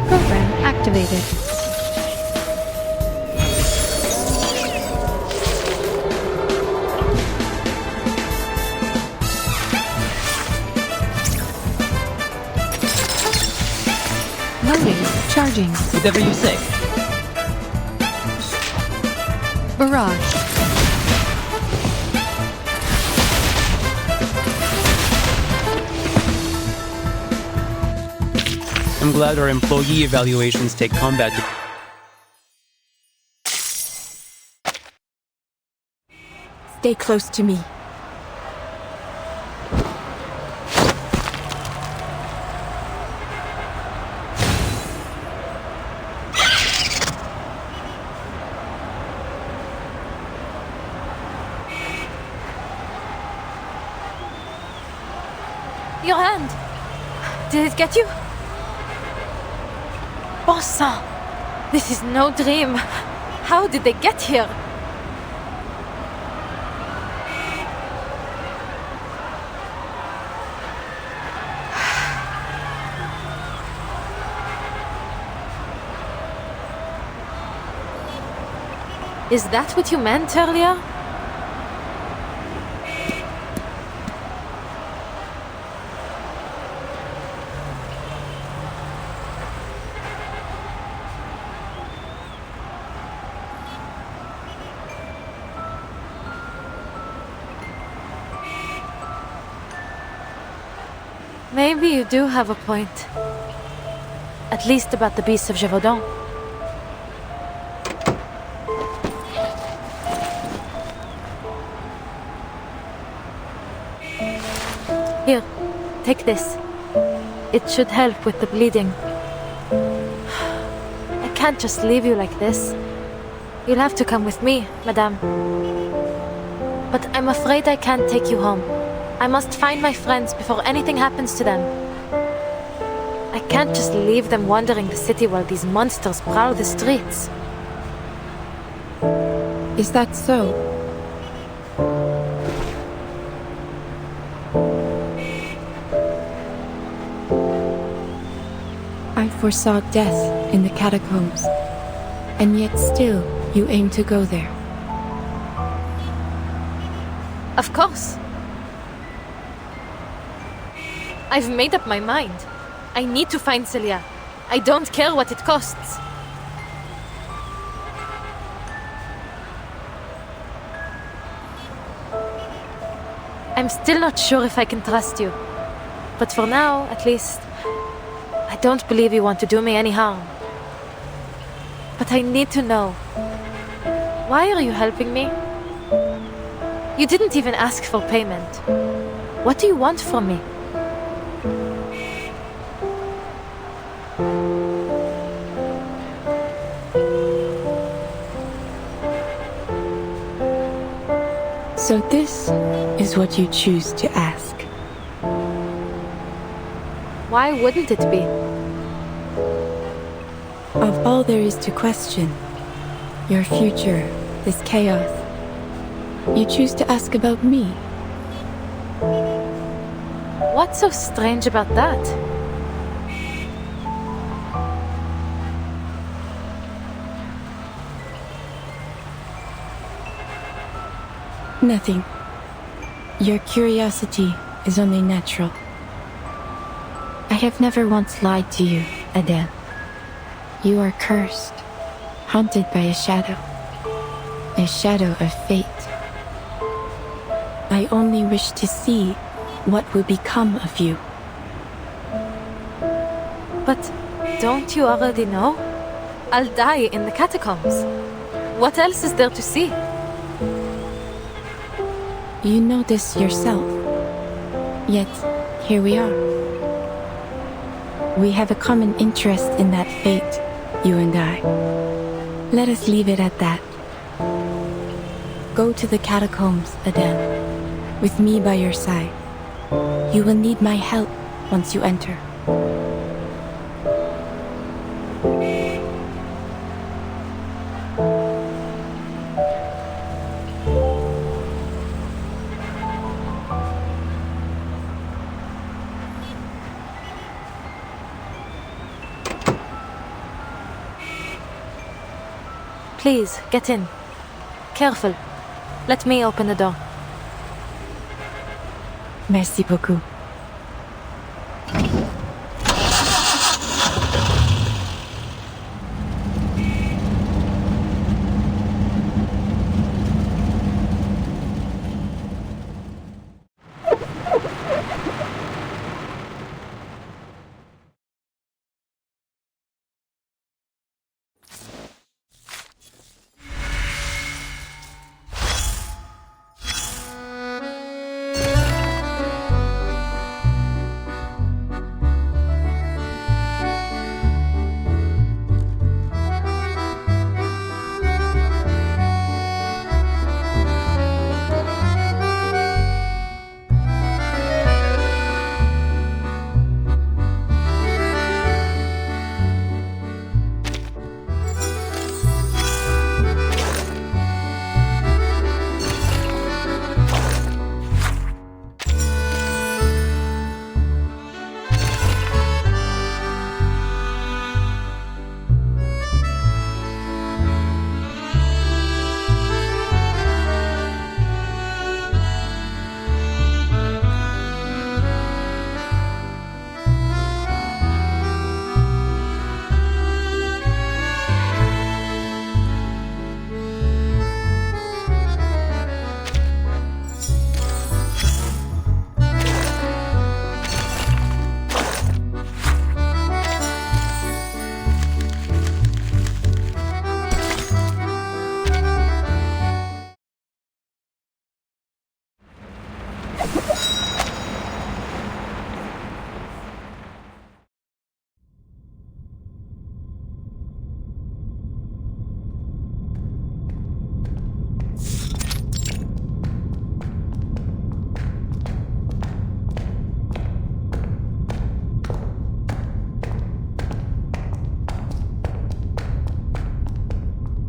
Program activated. Loading. Charging. Whatever you say. Barrage. I'm glad our employee evaluations take combat. Stay close to me. Your hand. Did it get you? Bon sang! This is no dream. How did they get here? Is that what you meant earlier? Maybe you do have a point. At least about the beasts of Gévaudan. Here, take this. It should help with the bleeding. I can't just leave you like this. You'll have to come with me, madame. But I'm afraid I can't take you home. I must find my friends before anything happens to them. I can't just leave them wandering the city while these monsters prowl the streets. Is that so? I foresaw death in the catacombs, and yet still you aim to go there. Of course. I've made up my mind. I need to find Celia. I don't care what it costs. I'm still not sure if I can trust you. But for now, at least, I don't believe you want to do me any harm. But I need to know. Why are you helping me? You didn't even ask for payment. What do you want from me? So this is what you choose to ask. Why wouldn't it be? Of all there is to question, your future, this chaos, you choose to ask about me. What's so strange about that? Nothing. Your curiosity is only natural. I have never once lied to you, Adele. You are cursed, haunted by a shadow of fate. I only wish to see what will become of you. But don't you already know? I'll die in the catacombs. What else is there to see? You know this yourself. Yet, here we are. We have a common interest in that fate, you and I. Let us leave it at that. Go to the catacombs, Adele, with me by your side. You will need my help once you enter. Please, get in. Careful. Let me open the door. Merci beaucoup.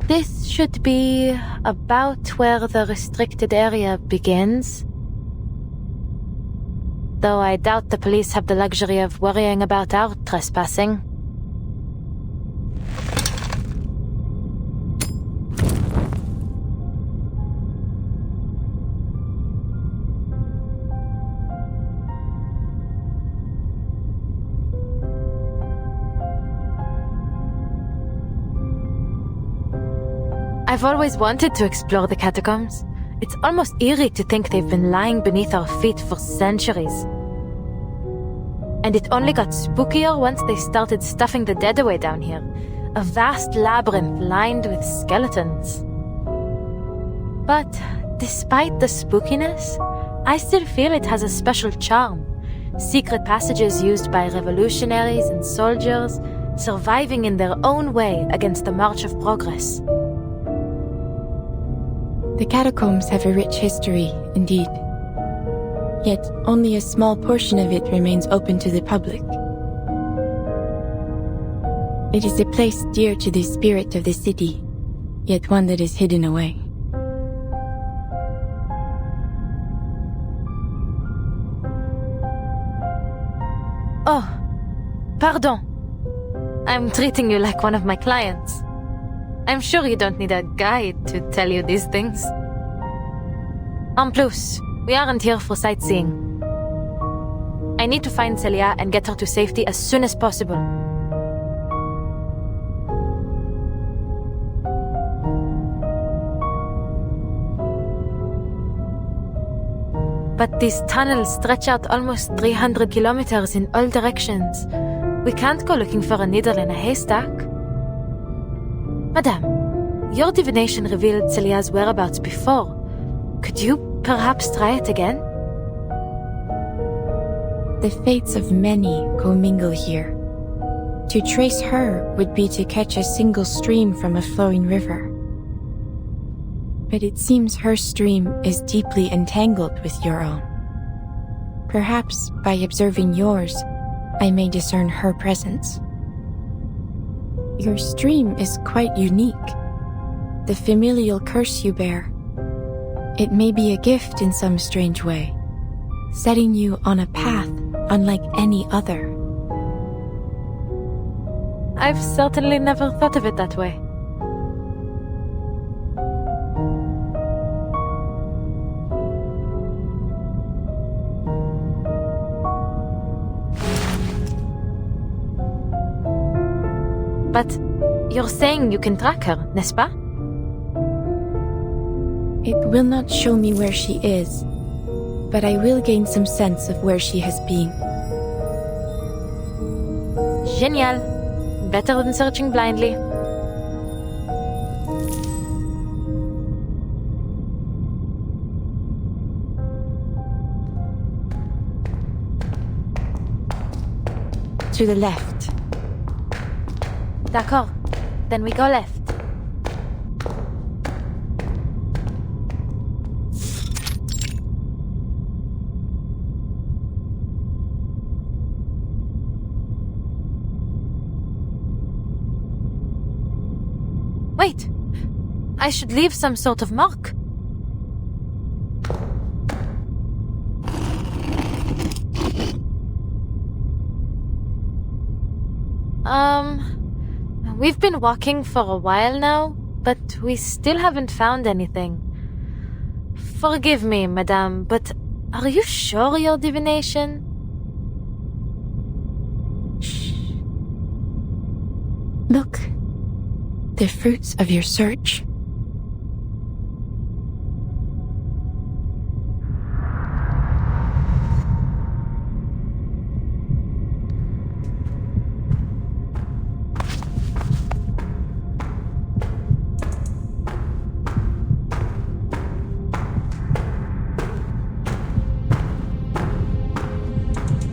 This should be about where the restricted area begins. Though I doubt the police have the luxury of worrying about our trespassing. I've always wanted to explore the catacombs. It's almost eerie to think they've been lying beneath our feet for centuries. And it only got spookier once they started stuffing the dead away down here. A vast labyrinth lined with skeletons. But despite the spookiness, I still feel it has a special charm. Secret passages used by revolutionaries and soldiers, surviving in their own way against the march of progress. The catacombs have a rich history, indeed. Yet only a small portion of it remains open to the public. It is a place dear to the spirit of the city, yet one that is hidden away. Oh, pardon. I'm treating you like one of my clients. I'm sure you don't need a guide to tell you these things. En plus, we aren't here for sightseeing. I need to find Celia and get her to safety as soon as possible. But these tunnels stretch out almost 300 kilometers in all directions. We can't go looking for a needle in a haystack. Madame, your divination revealed Celia's whereabouts before. Could you perhaps try it again? The fates of many commingle here. To trace her would be to catch a single stream from a flowing river. But it seems her stream is deeply entangled with your own. Perhaps by observing yours, I may discern her presence. Your stream is quite unique. The familial curse you bear. It may be a gift in some strange way, setting you on a path unlike any other. I've certainly never thought of it that way. But you're saying you can track her, n'est-ce pas? It will not show me where she is, but I will gain some sense of where she has been. Génial. Better than searching blindly. To the left. D'accord. Then we go left. Wait. I should leave some sort of mark. We've been walking for a while now, but we still haven't found anything. Forgive me, madame, but are you sure your divination? Shh. Look. The fruits of your search.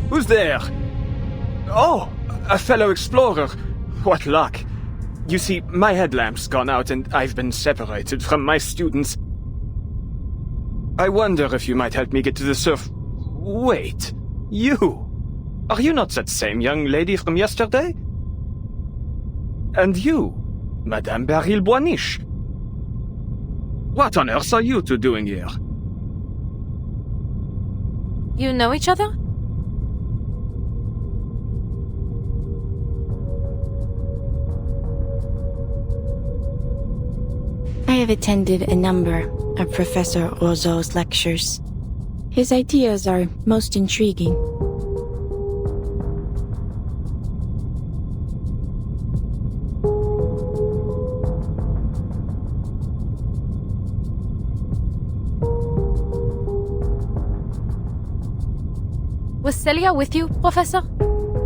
Who's there? Oh, a fellow explorer. What luck. You see, my headlamp's gone out and I've been separated from my students. I wonder if you might help me get to the surf... Wait, you? Are you not that same young lady from yesterday? And you, Madame Beryl Boiniche? What on earth are you two doing here? You know each other? I have attended a number of Professor Roseau's lectures. His ideas are most intriguing. Was Celia with you, Professor?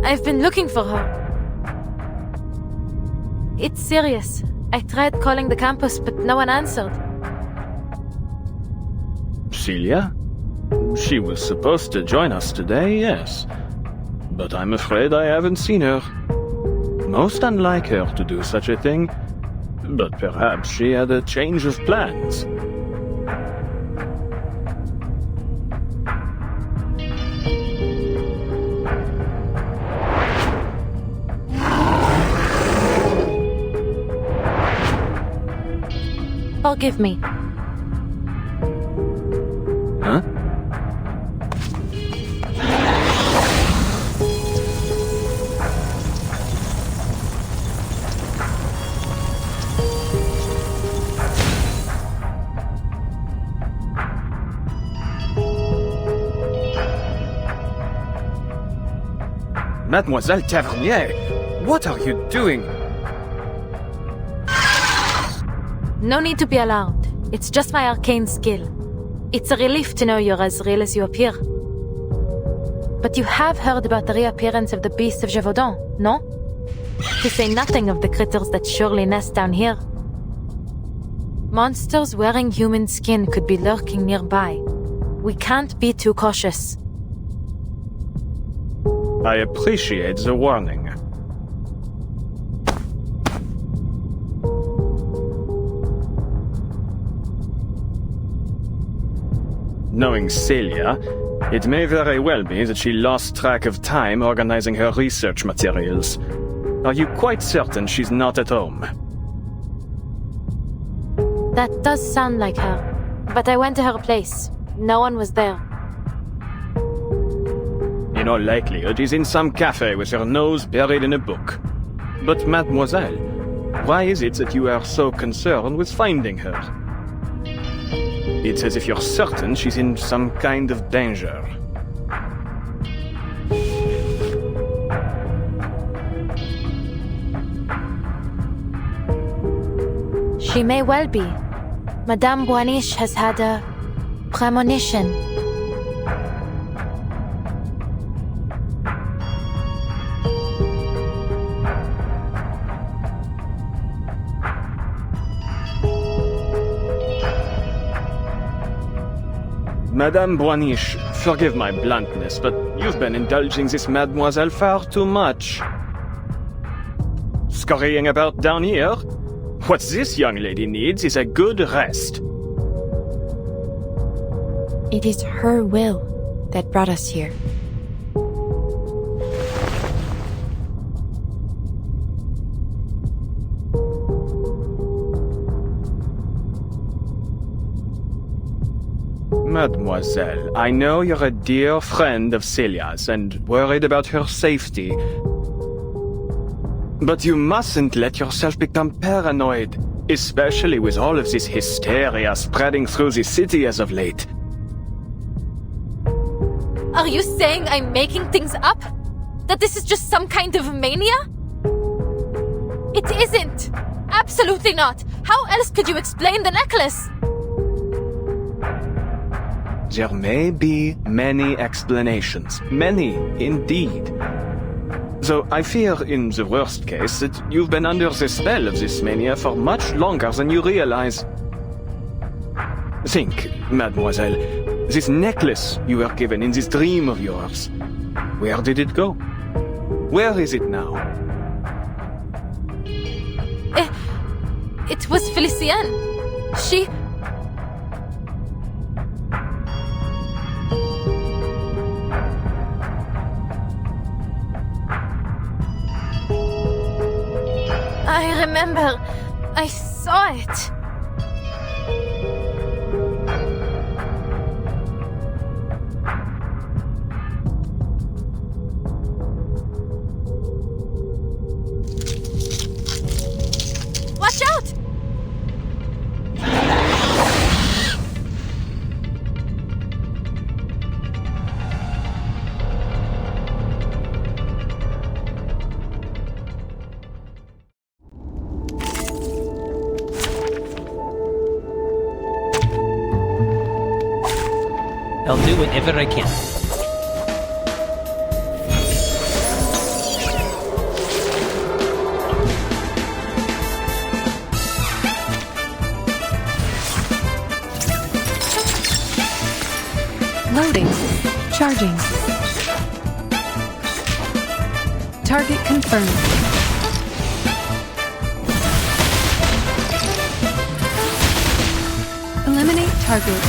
I've been looking for her. It's serious. I tried calling the campus, but no one answered. Celia? She was supposed to join us today, yes. But I'm afraid I haven't seen her. Most unlike her to do such a thing, but perhaps she had a change of plans. Forgive me. Huh? Mademoiselle Tavernier, what are you doing? No need to be alarmed. It's just my arcane skill. It's a relief to know you're as real as you appear. But you have heard about the reappearance of the beast of Gévaudan, no? To say nothing of the critters that surely nest down here. Monsters wearing human skin could be lurking nearby. We can't be too cautious. I appreciate the warning. Knowing Celia, it may very well be that she lost track of time organizing her research materials. Are you quite certain she's not at home? That does sound like her. But I went to her place. No one was there. In all likelihood, she's in some cafe with her nose buried in a book. But mademoiselle, why is it that you are so concerned with finding her? It's as if you're certain she's in some kind of danger. She may well be. Madame Boaniche has had a premonition. Madame Boaniche, forgive my bluntness, but you've been indulging this mademoiselle far too much. Scurrying about down here? What this young lady needs is a good rest. It is her will that brought us here. Mademoiselle, I know you're a dear friend of Celia's and worried about her safety. But you mustn't let yourself become paranoid, especially with all of this hysteria spreading through the city as of late. Are you saying I'm making things up? That this is just some kind of mania? It isn't! Absolutely not! How else could you explain the necklace? There may be many explanations. Many, indeed. Though I fear, in the worst case, that you've been under the spell of this mania for much longer than you realize. Think, mademoiselle, this necklace you were given in this dream of yours. Where did it go? Where is it now? It was Felicienne. She... I remember. I saw it. Watch out! I'll do whatever I can. Loading. Charging. Target confirmed. Eliminate target.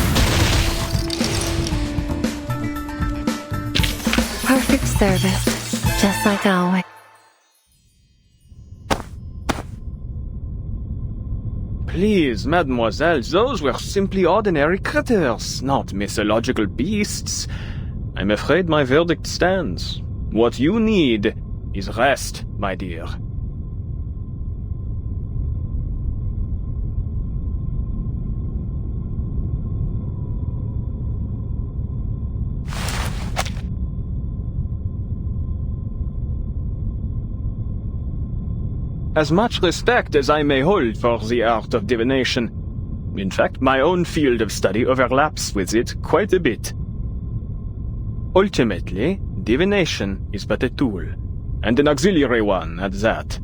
Perfect service, just like always. Please, mademoiselle, those were simply ordinary critters, not mythological beasts. I'm afraid my verdict stands. What you need is rest, my dear. As much respect as I may hold for the art of divination, in fact, my own field of study overlaps with it quite a bit. Ultimately, divination is but a tool, and an auxiliary one at that.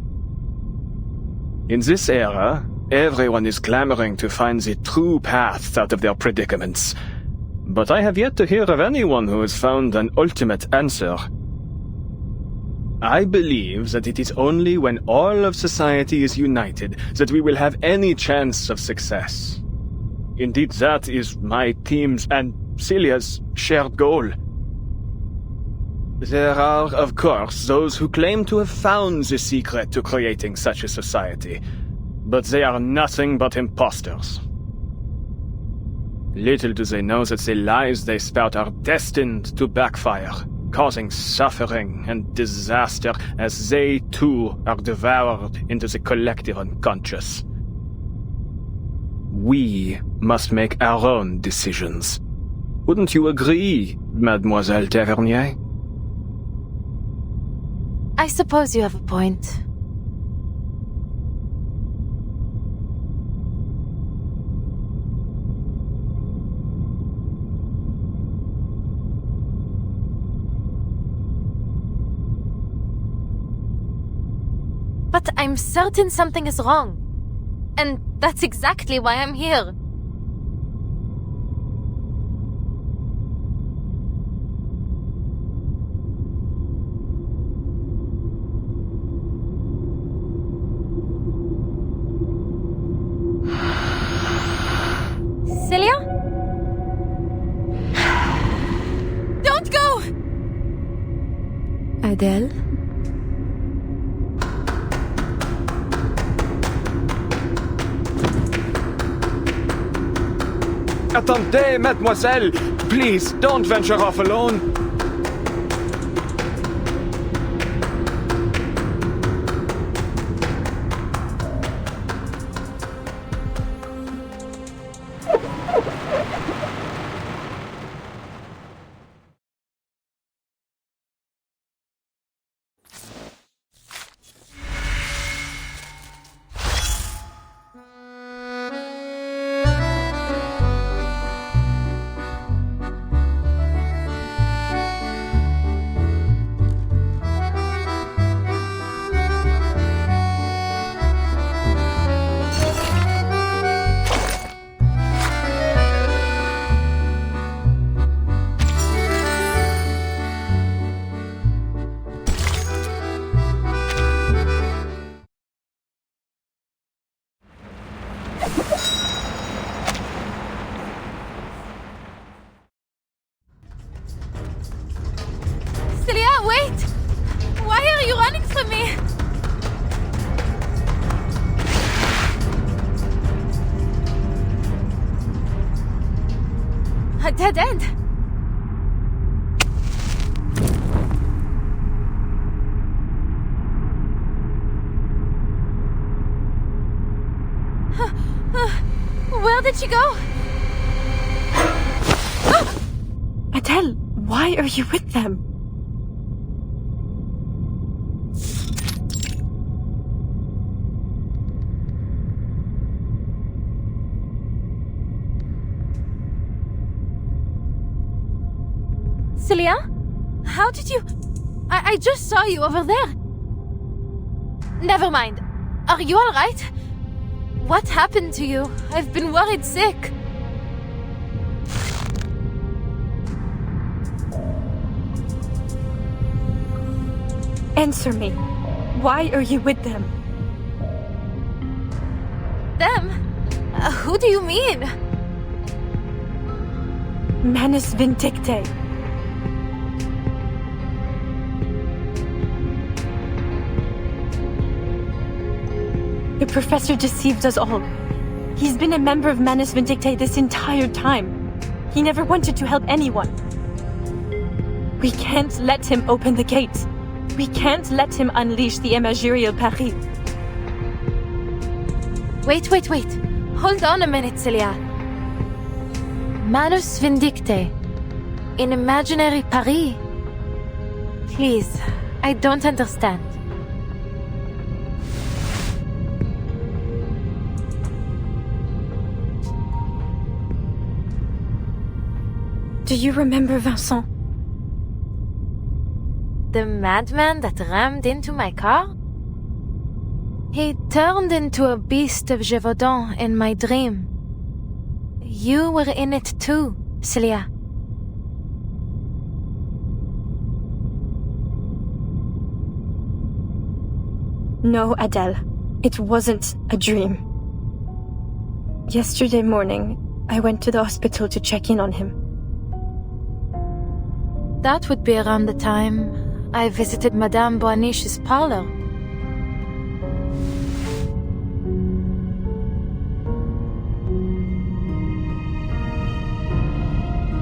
In this era, everyone is clamoring to find the true path out of their predicaments, but I have yet to hear of anyone who has found an ultimate answer. I believe that it is only when all of society is united that we will have any chance of success. Indeed, that is my team's and Celia's shared goal. There are, of course, those who claim to have found the secret to creating such a society, but they are nothing but imposters. Little do they know that the lies they spout are destined to backfire, causing suffering and disaster as they too are devoured into the collective unconscious. We must make our own decisions. Wouldn't you agree, Mademoiselle Tavernier? I suppose you have a point. But I'm certain something is wrong. And that's exactly why I'm here. Celia? Don't go! Adele? Attendez, mademoiselle! Please, don't venture off alone! Celia, wait! Why are you running from me? A dead end. Where did she go? Adele, why are you with them? Celia? How did you... I just saw you over there. Never mind. Are you alright? What happened to you? I've been worried sick. Answer me. Why are you with them? Them? Who do you mean? Manus Vindictae. The professor deceived us all. He's been a member of Manus Vindictae this entire time. He never wanted to help anyone. We can't let him open the gate. We can't let him unleash the Imagirial Paris. Wait. Hold on a minute, Celia. Manus Vindictae. In imaginary Paris. Please, I don't understand. Do you remember Vincent? The madman that rammed into my car? He turned into a beast of Gévaudan in my dream. You were in it too, Celia. No, Adele. It wasn't a dream. Yesterday morning, I went to the hospital to check in on him. That would be around the time I visited Madame Boaniche's parlor.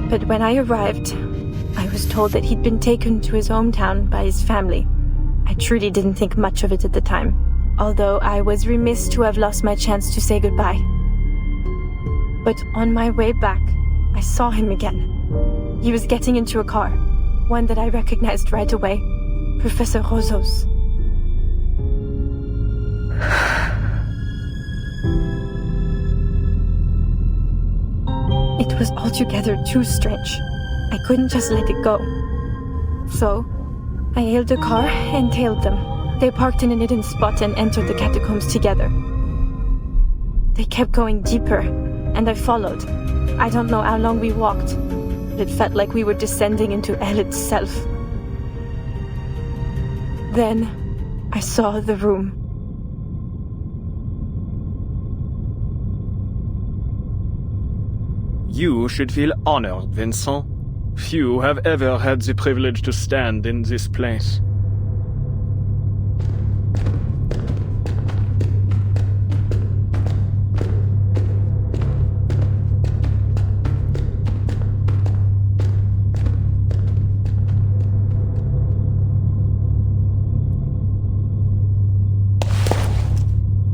But when I arrived, I was told that he'd been taken to his hometown by his family. I truly didn't think much of it at the time, although I was remiss to have lost my chance to say goodbye. But on my way back, I saw him again. He was getting into a car, one that I recognized right away, Professor Roso's. It was altogether too strange. I couldn't just let it go. So, I hailed a car and tailed them. They parked in a hidden spot and entered the catacombs together. They kept going deeper, and I followed. I don't know how long we walked, but it felt like we were descending into hell itself. Then, I saw the room. You should feel honored, Vincent. Few have ever had the privilege to stand in this place.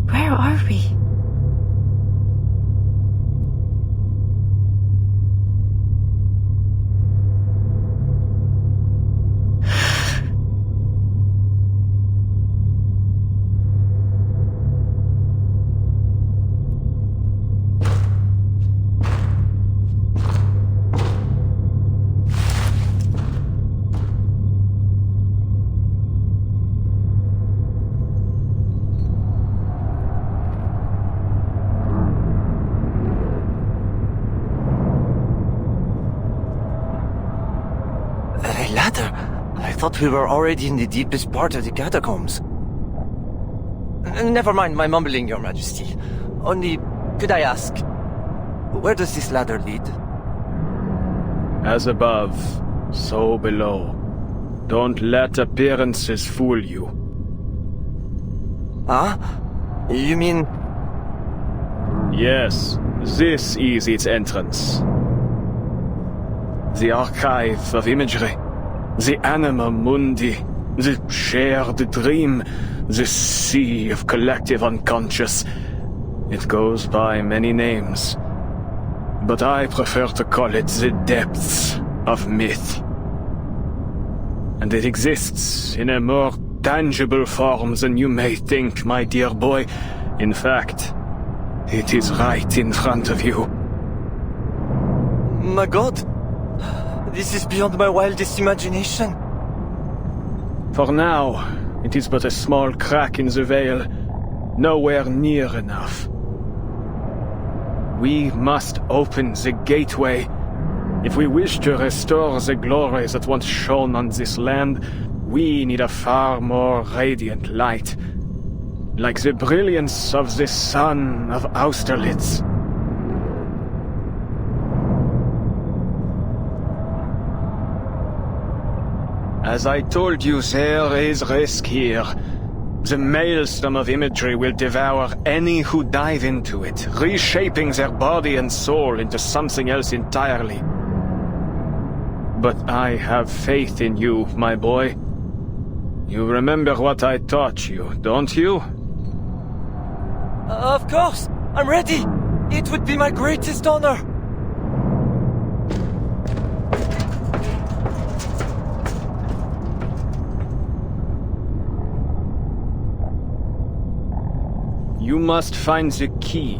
Where are we? I thought we were already in the deepest part of the catacombs. Never mind my mumbling, Your Majesty. Only, could I ask, where does this ladder lead? As above, so below. Don't let appearances fool you. Huh? You mean... Yes, this is its entrance. The archive of imagery. The anima mundi, the shared dream, the sea of collective unconscious. It goes by many names, but I prefer to call it the depths of myth. And it exists in a more tangible form than you may think, my dear boy. In fact, it is right in front of you. My God! This is beyond my wildest imagination. For now, it is but a small crack in the veil, nowhere near enough. We must open the gateway. If we wish to restore the glory that once shone on this land, We need a far more radiant light, like the brilliance of the sun of Austerlitz. As I told you, there is risk here. The maelstrom of imagery will devour any who dive into it, reshaping their body and soul into something else entirely. But I have faith in you, my boy. You remember what I taught you, don't you? Of course! I'm ready! It would be my greatest honor! You must find the key.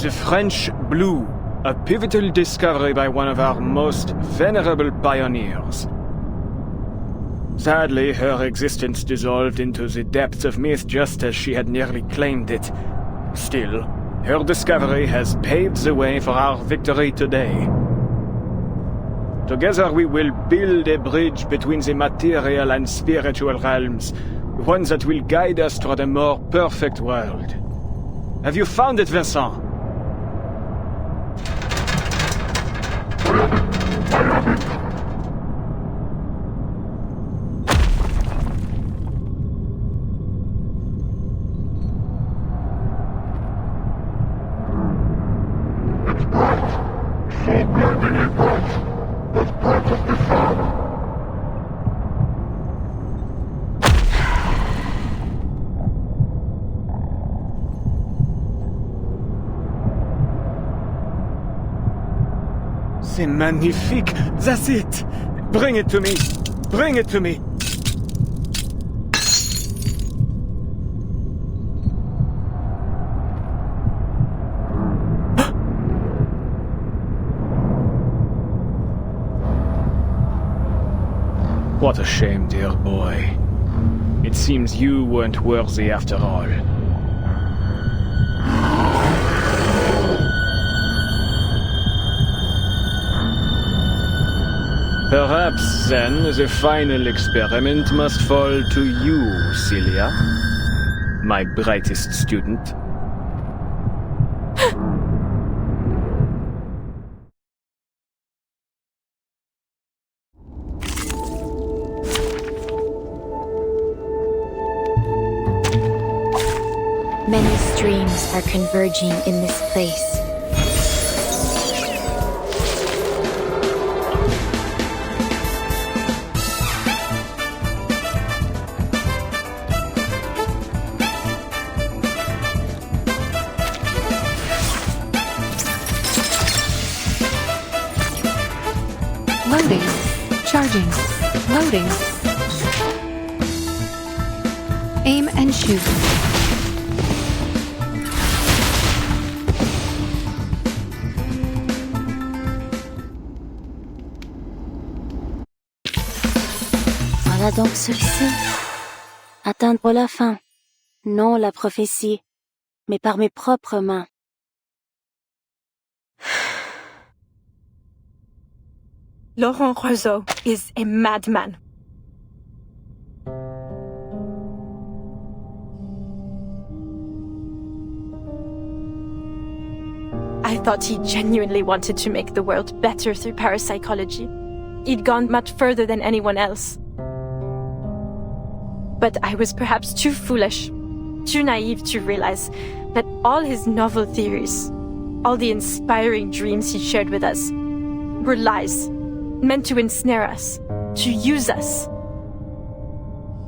The French blue, a pivotal discovery by one of our most venerable pioneers. Sadly, her existence dissolved into the depths of myth just as she had nearly claimed it. Still, her discovery has paved the way for our victory today. Together we will build a bridge between the material and spiritual realms, one that will guide us toward a more perfect world. Have you found it, Vincent? C'est magnifique! That's it! Bring it to me! Bring it to me! What a shame, dear boy. It seems you weren't worthy after all. Perhaps, then, the final experiment must fall to you, Celia, my brightest student. Many streams are converging in this place. Loading. Charging. Loading. Aim and shoot. Voilà donc celui-ci. Atteindre la fin. Non la prophétie, mais par mes propres mains. Laurent Rousseau is a madman. I thought he genuinely wanted to make the world better through parapsychology. He'd gone much further than anyone else. But I was perhaps too foolish, too naive to realize that all his novel theories, all the inspiring dreams he shared with us, were lies, meant to ensnare us, to use us.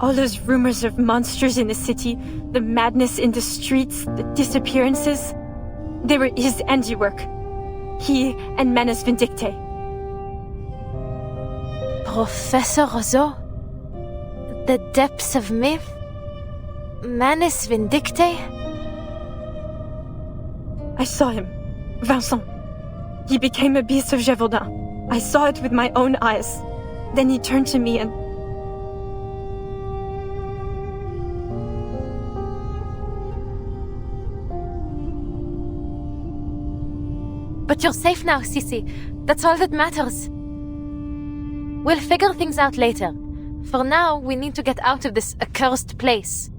All those rumors of monsters in the city, the madness in the streets, the disappearances, they were his handiwork. He and Manus Vindicte. Professor Rousseau? The depths of myth? Manus Vindicte? I saw him. Vincent. He became a beast of Gévaudan. I saw it with my own eyes. Then he turned to me and... But you're safe now, Sissy. That's all that matters. We'll figure things out later. For now, we need to get out of this accursed place.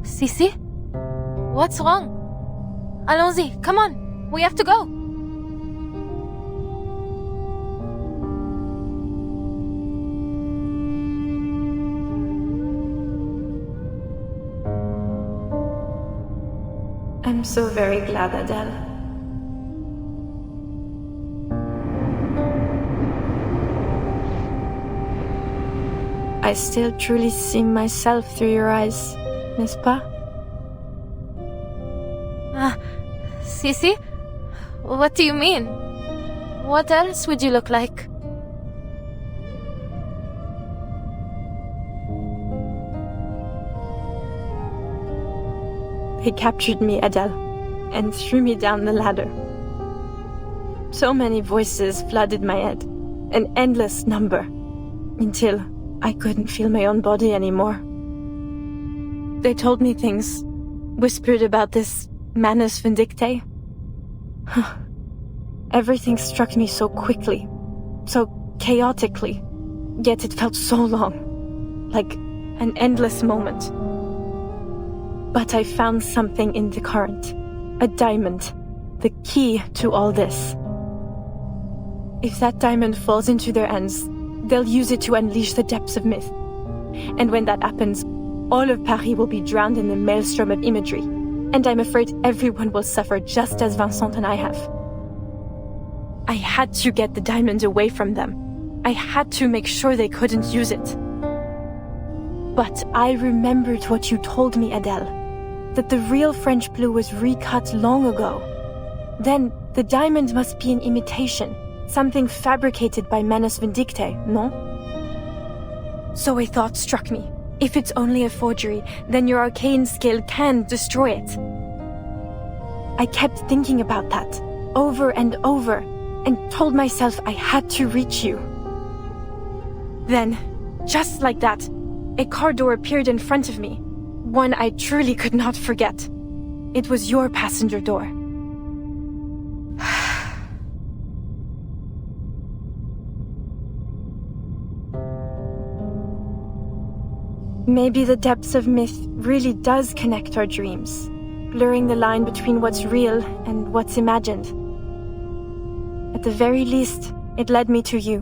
Sissi? What's wrong? Allons-y, come on, we have to go. I'm so very glad, Adele. I still truly see myself through your eyes, n'est-ce pas? Sissi? What do you mean? What else would you look like? They captured me, Adele, and threw me down the ladder. So many voices flooded my head, an endless number, until I couldn't feel my own body anymore. They told me things, whispered about this Manus Vindictae. Everything struck me so quickly, so chaotically, yet it felt so long, like an endless moment. But I found something in the current, a diamond, the key to all this. If that diamond falls into their hands, they'll use it to unleash the depths of myth. And when that happens, all of Paris will be drowned in the maelstrom of imagery, and I'm afraid everyone will suffer just as Vincent and I have. I had to get the diamond away from them. I had to make sure they couldn't use it. But I remembered what you told me, Adele, that the real French blue was recut long ago. Then the diamond must be an imitation, something fabricated by Manus Vindictae, no? So a thought struck me. If it's only a forgery, then your arcane skill can destroy it. I kept thinking about that, over and over, and told myself I had to reach you. Then, just like that, a car door appeared in front of me, one I truly could not forget. It was your passenger door. Maybe the depths of myth really does connect our dreams, blurring the line between what's real and what's imagined. At the very least, it led me to you.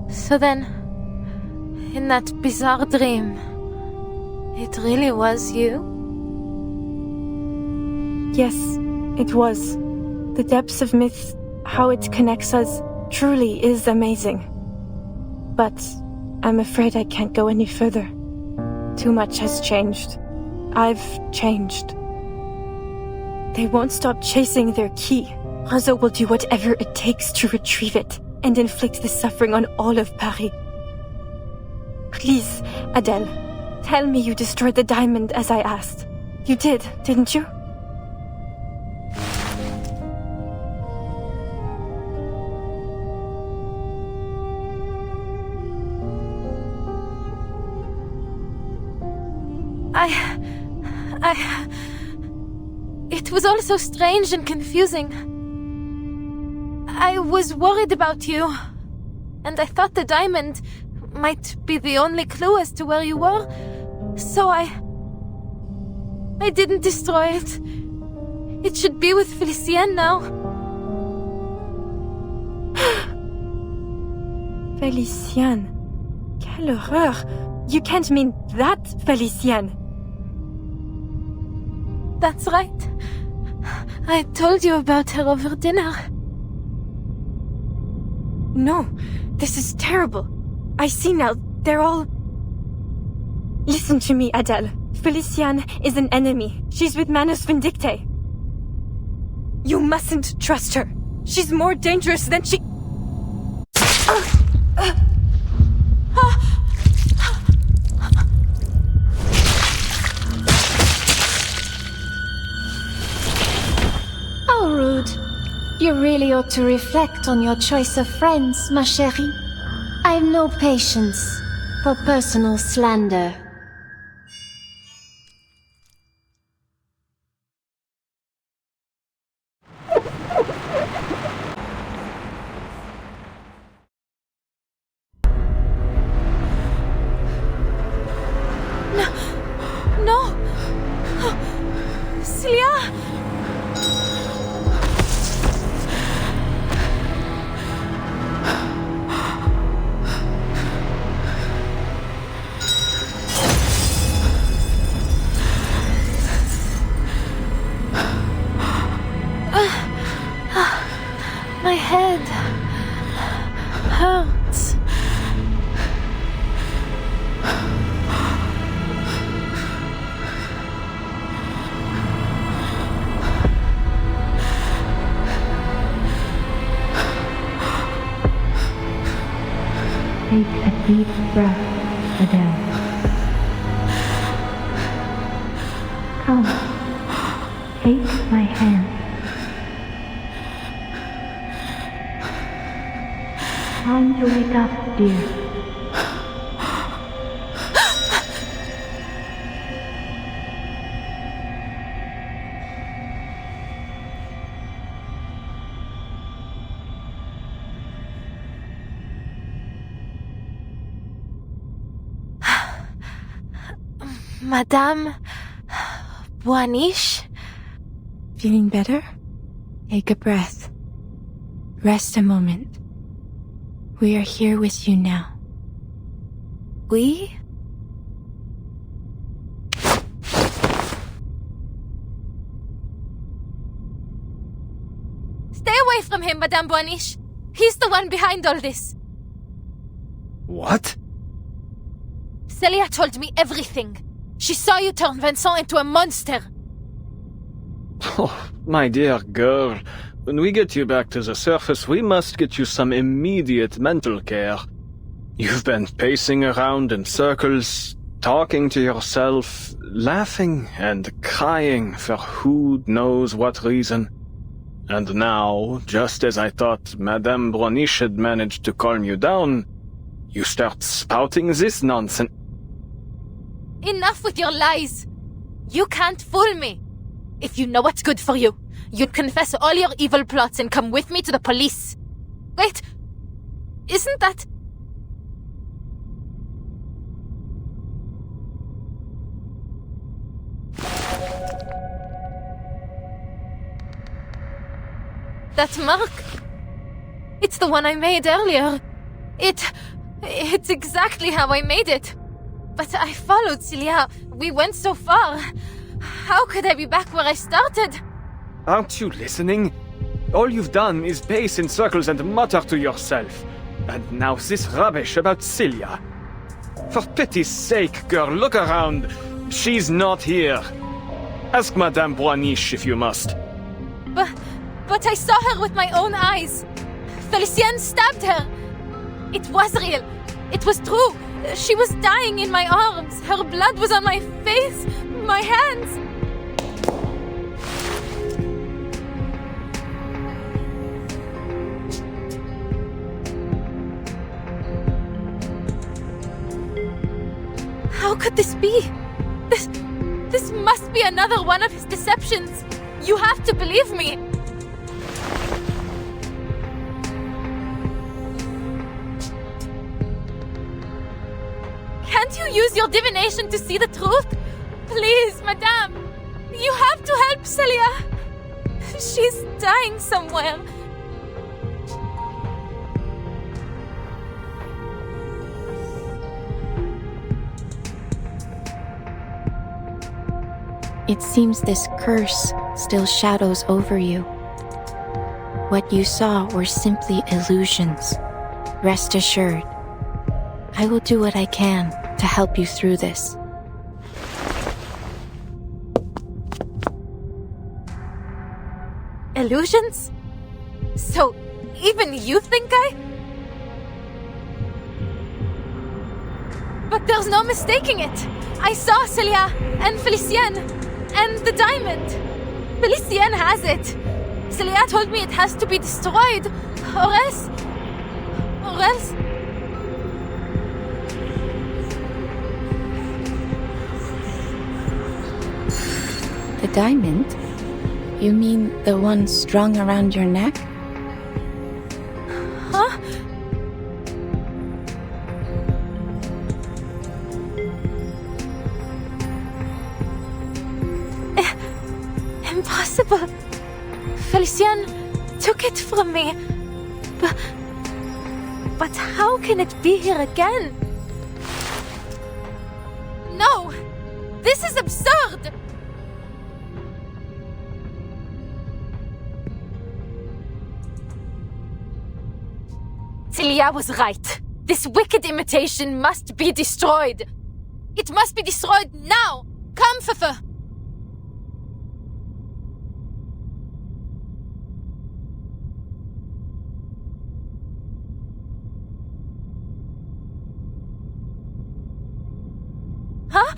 So then, in that bizarre dream, it really was you? Yes, it was. The depths of myth, how it connects us, truly is amazing. But I'm afraid I can't go any further. Too much has changed. I've changed. They won't stop chasing their key. Razo will do whatever it takes to retrieve it and inflict the suffering on all of Paris. Please, Adele, tell me you destroyed the diamond as I asked. You did, didn't you? It was all so strange and confusing. I was worried about you, and I thought the diamond might be the only clue as to where you were, so I didn't destroy it. It should be with Félicien now. Félicien? Quelle horreur! You can't mean that, Félicien! That's right. I told you about her over dinner. No, this is terrible. I see now, they're all... Listen to me, Adele. Félicien is an enemy. She's with Manus Vindictae. You mustn't trust her. She's more dangerous than she... How rude. You really ought to reflect on your choice of friends, ma chérie. I have no patience. for personal slander. No! Celia! My head hurts. Take a deep breath, Adele. Come, take my hand. Time to wake up, dear. Madame Boaniche? Feeling better? Take a breath. Rest a moment. We are here with you now. We? Stay away from him, Madame Boaniche. He's the one behind all this. What? Celia told me everything. She saw you turn Vincent into a monster. Oh, my dear girl. When we get you back to the surface, we must get you some immediate mental care. You've been pacing around in circles, talking to yourself, laughing and crying for who knows what reason. And now, just as I thought Madame Boaniche had managed to calm you down, you start spouting this nonsense. Enough with your lies! You can't fool me! If you know what's good for you, you'd confess all your evil plots and come with me to the police. Wait, isn't that... that mark? It's the one I made earlier. It's exactly how I made it. But I followed Celia. We went so far. How could I be back where I started? Aren't you listening? All you've done is pace in circles and mutter to yourself. And now this rubbish about Celia. For pity's sake, girl, look around. She's not here. Ask Madame Boaniche if you must. But I saw her with my own eyes. Felicien stabbed her. It was real. It was true. She was dying in my arms. Her blood was on my face, my hands. How could this be? This must be another one of his deceptions. You have to believe me. Can't you use your divination to see the truth? Please, Madame. You have to help Celia. She's dying somewhere. It seems this curse still shadows over you. What you saw were simply illusions. Rest assured, I will do what I can to help you through this. Illusions? So, even you think But there's no mistaking it. I saw Celia and Felicien and the diamond. Felicien has it. Celia told me it has to be destroyed, or else... diamond? You mean the one strung around your neck? Huh? Impossible. Felician took it from me. But how can it be here again? No! This is absurd! Celia was right. This wicked imitation must be destroyed. It must be destroyed now! Come, Fefe! Huh?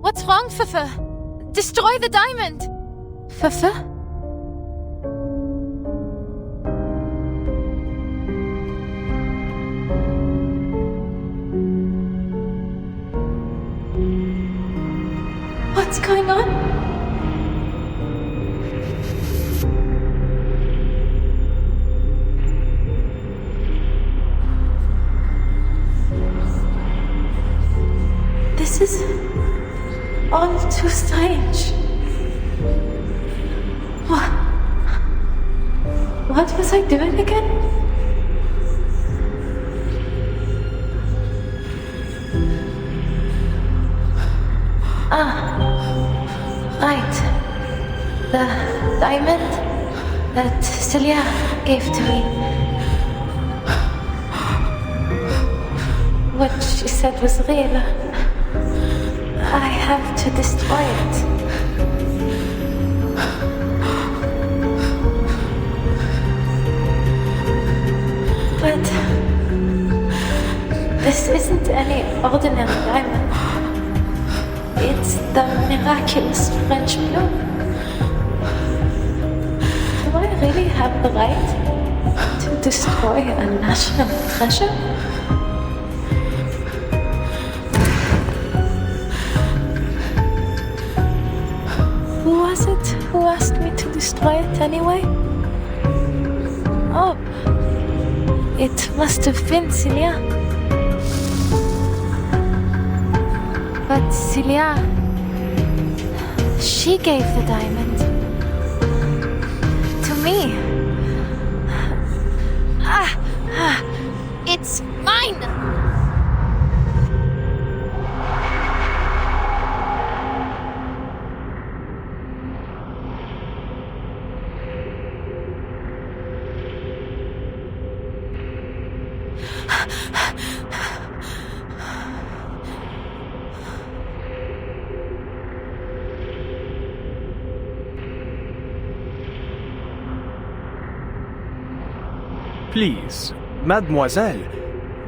What's wrong, Fefe? Destroy the diamond! Fefe? What's going on? This is all too strange. What was I doing again? Right. The diamond that Celia gave to me. What she said was real. I have to destroy it. But this isn't any ordinary diamond. It's the miraculous French blue. Do I really have the right to destroy a national treasure? Who was it who asked me to destroy it anyway? Oh, it must have been Celia. But Celia, she gave the diamond to me. It's mine! Please, mademoiselle,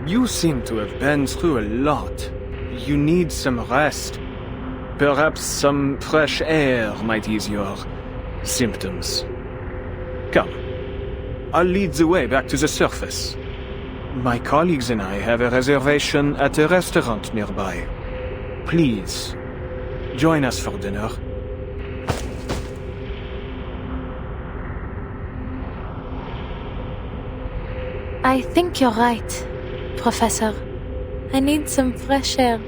you seem to have been through a lot. You need some rest. Perhaps some fresh air might ease your symptoms. Come, I'll lead the way back to the surface. My colleagues and I have a reservation at a restaurant nearby. Please, join us for dinner. I think you're right, Professor. I need some fresh air.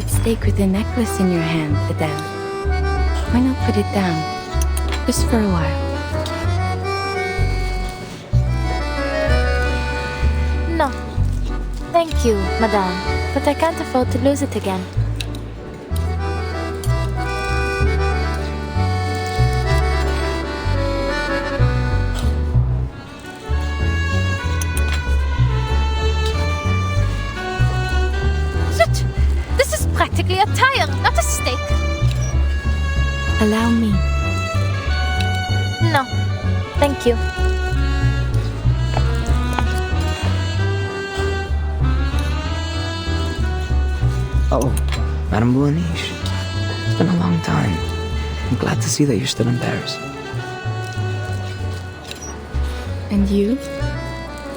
that steak with a necklace in your hand, Adele. Why not put it down? Just for a while. No. Thank you, madame, but I can't afford to lose it again. Zut! This is practically a tire, not a steak. Allow me. No. Thank you. Oh, Madame Bouaniche. It's been a long time. I'm glad to see that you're still in Paris. And you?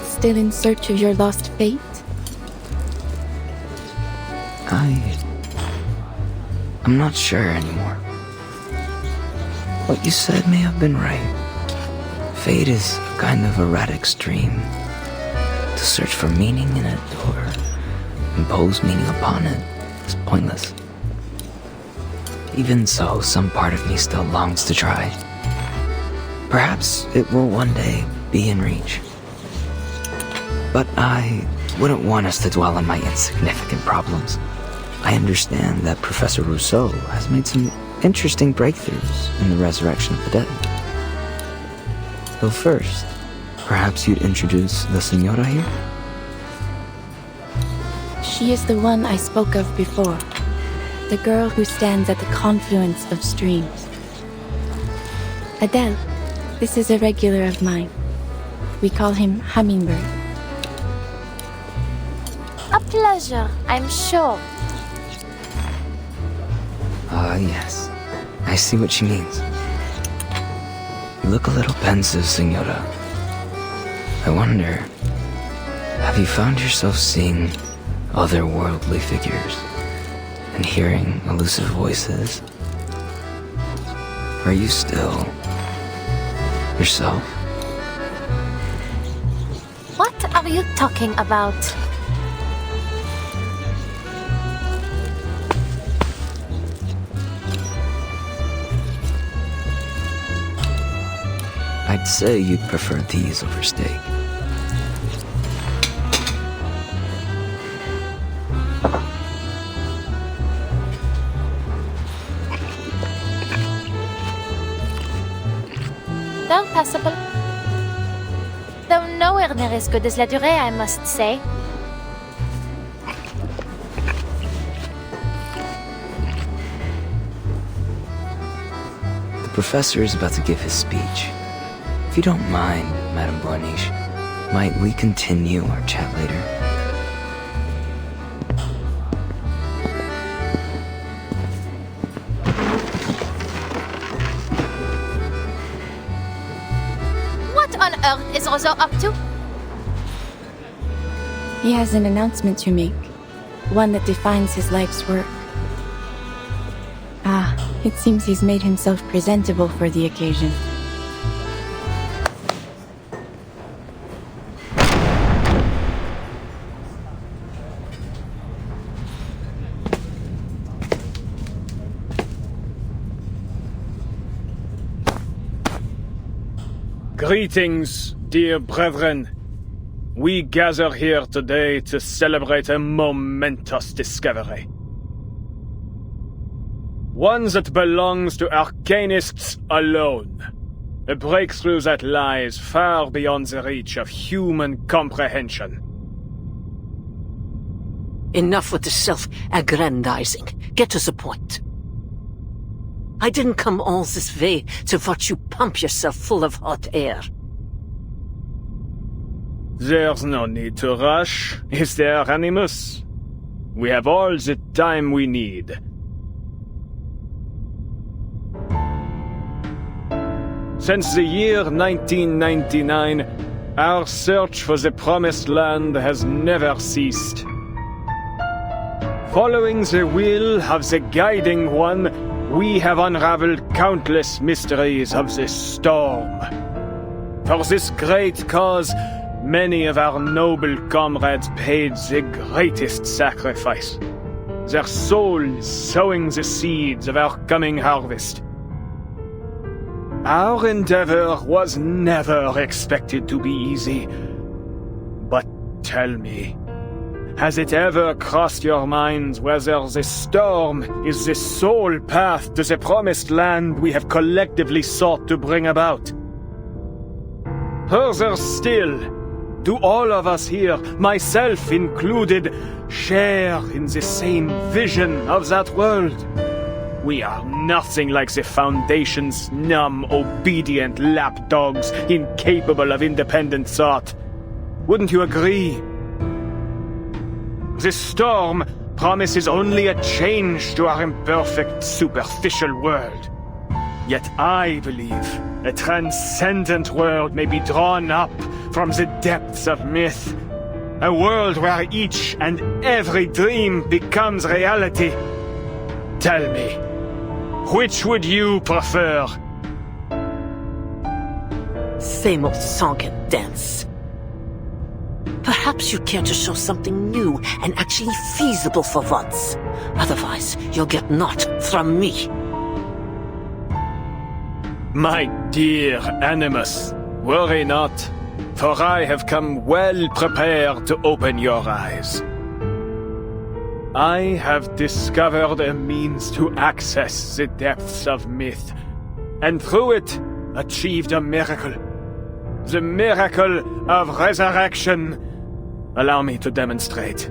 Still in search of your lost fate? I'm not sure anymore. What you said may have been right. Fate is a kind of erratic stream. To search for meaning in it or impose meaning upon it is pointless. Even so, some part of me still longs to try. Perhaps it will one day be in reach. But I wouldn't want us to dwell on my insignificant problems. I understand that Professor Rousseau has made some interesting breakthroughs in the resurrection of the dead. So first, perhaps you'd introduce the Senora here? She is the one I spoke of before. The girl who stands at the confluence of streams. Adele, this is a regular of mine. We call him Hummingbird. A pleasure, I'm sure. Ah, yes. I see what she means. You look a little pensive, Senora. I wonder, have you found yourself seeing otherworldly figures and hearing elusive voices? Are you still yourself? What are you talking about? I'd say you'd prefer these over steak. They're passable. Though nowhere near as good as La Durée, I must say. The professor is about to give his speech. If you don't mind, Madame Bouaniche, might we continue our chat later? What on earth is Rousseau up to? He has an announcement to make. One that defines his life's work. Ah, it seems he's made himself presentable for the occasion. Greetings, dear brethren. We gather here today to celebrate a momentous discovery. One that belongs to arcanists alone. A breakthrough that lies far beyond the reach of human comprehension. Enough with the self-aggrandizing. Get to the point. I didn't come all this way to watch you pump yourself full of hot air. There's no need to rush, is there, Animus? We have all the time we need. Since the year 1999, our search for the Promised Land has never ceased. Following the will of the Guiding One, we have unraveled countless mysteries of this storm. For this great cause, many of our noble comrades paid the greatest sacrifice. their souls sowing the seeds of our coming harvest. Our endeavor was never expected to be easy. But tell me, has it ever crossed your minds whether this storm is the sole path to the promised land we have collectively sought to bring about? Further still, do all of us here, myself included, share in the same vision of that world? We are nothing like the Foundation's numb, obedient lapdogs, incapable of independent thought. Wouldn't you agree? This storm promises only a change to our imperfect, superficial world. Yet I believe a transcendent world may be drawn up from the depths of myth. A world where each and every dream becomes reality. Tell me, which would you prefer? Same old song and dance. Perhaps you care to show something new and actually feasible for once. Otherwise, you'll get naught from me. My dear Animus, worry not, for I have come well prepared to open your eyes. I have discovered a means to access the depths of myth, and through it achieved a miracle. The miracle of resurrection. Allow me to demonstrate.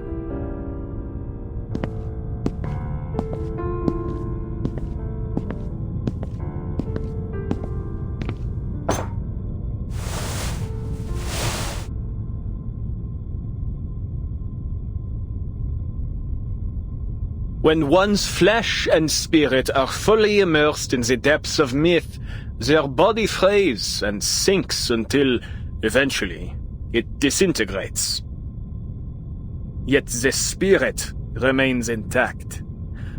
When one's flesh and spirit are fully immersed in the depths of myth, their body frays and sinks until, eventually, it disintegrates. Yet the spirit remains intact.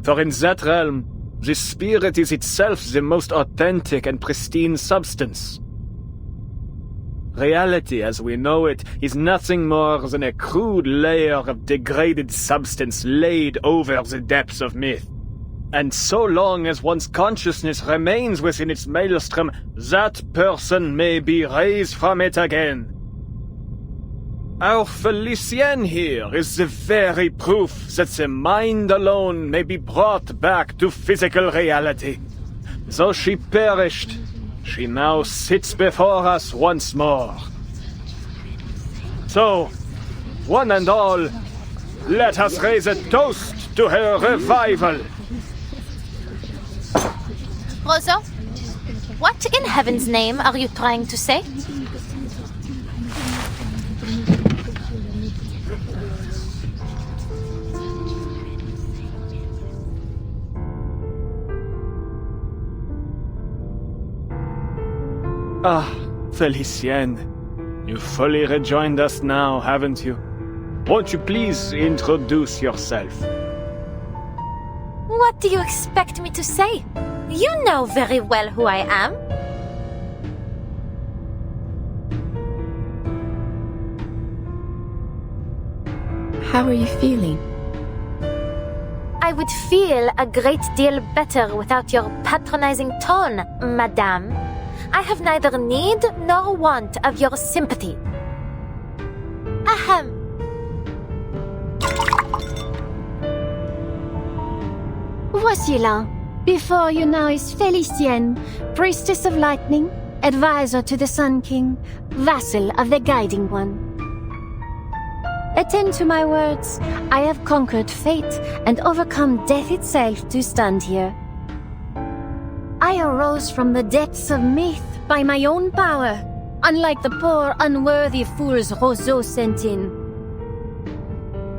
For in that realm, the spirit is itself the most authentic and pristine substance. Reality as we know it is nothing more than a crude layer of degraded substance laid over the depths of myth. And so long as one's consciousness remains within its maelstrom, that person may be raised from it again. Our Felicienne here is the very proof that the mind alone may be brought back to physical reality. Though she perished, she now sits before us once more. So, one and all, let us raise a toast to her revival. Roseau, what in heaven's name are you trying to say? Ah, Felicienne, you've fully rejoined us now, haven't you? Won't you please introduce yourself? What do you expect me to say? You know very well who I am. How are you feeling? I would feel a great deal better without your patronizing tone, madame. I have neither need nor want of your sympathy. Ahem. Voici là. Before you now is Felicienne, priestess of lightning, advisor to the Sun King, vassal of the Guiding One. Attend to my words. I have conquered fate and overcome death itself to stand here. I arose from the depths of myth by my own power, unlike the poor, unworthy fools Roseau sent in.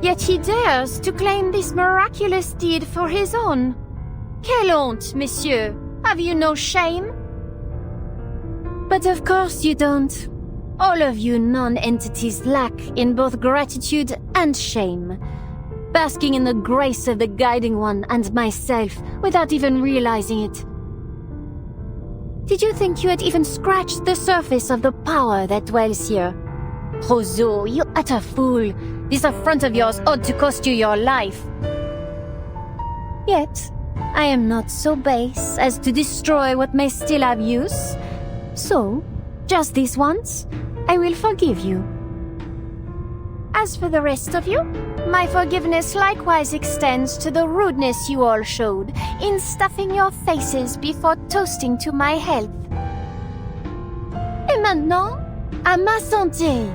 Yet he dares to claim this miraculous deed for his own. Quelle honte, monsieur! Have you no shame? But of course you don't. All of you non-entities lack in both gratitude and shame, basking in the grace of the Guiding One and myself without even realizing it. Did you think you had even scratched the surface of the power that dwells here? Roseau, you utter fool! This affront of yours ought to cost you your life. Yet, I am not so base as to destroy what may still have use. So, just this once, I will forgive you. As for the rest of you, my forgiveness likewise extends to the rudeness you all showed in stuffing your faces before toasting to my health. Et maintenant, à ma santé!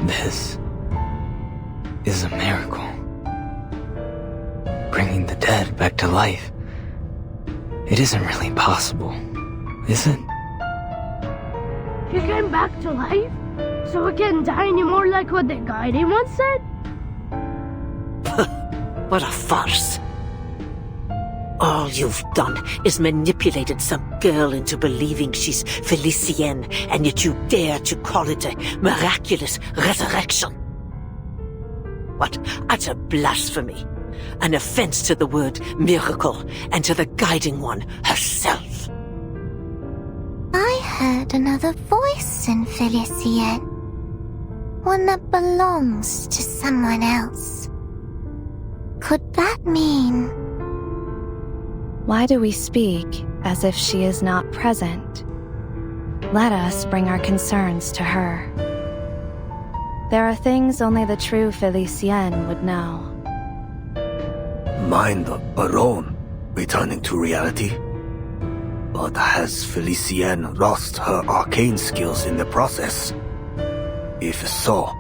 This is a miracle. Bringing the dead back to life. It isn't really possible, is it? You came back to life? So we can't die anymore like what the guardian once said? What a farce. All you've done is manipulated some girl into believing she's Felicienne, and yet you dare to call it a miraculous resurrection. What utter blasphemy! An offense to the word miracle and to the guiding one herself. I heard another voice in Felicienne. One that belongs to someone else. Could that mean... Why do we speak as if she is not present? Let us bring our concerns to her. There are things only the true Felicienne would know. Mind alone, returning to reality? But has Felicienne lost her arcane skills in the process? If so,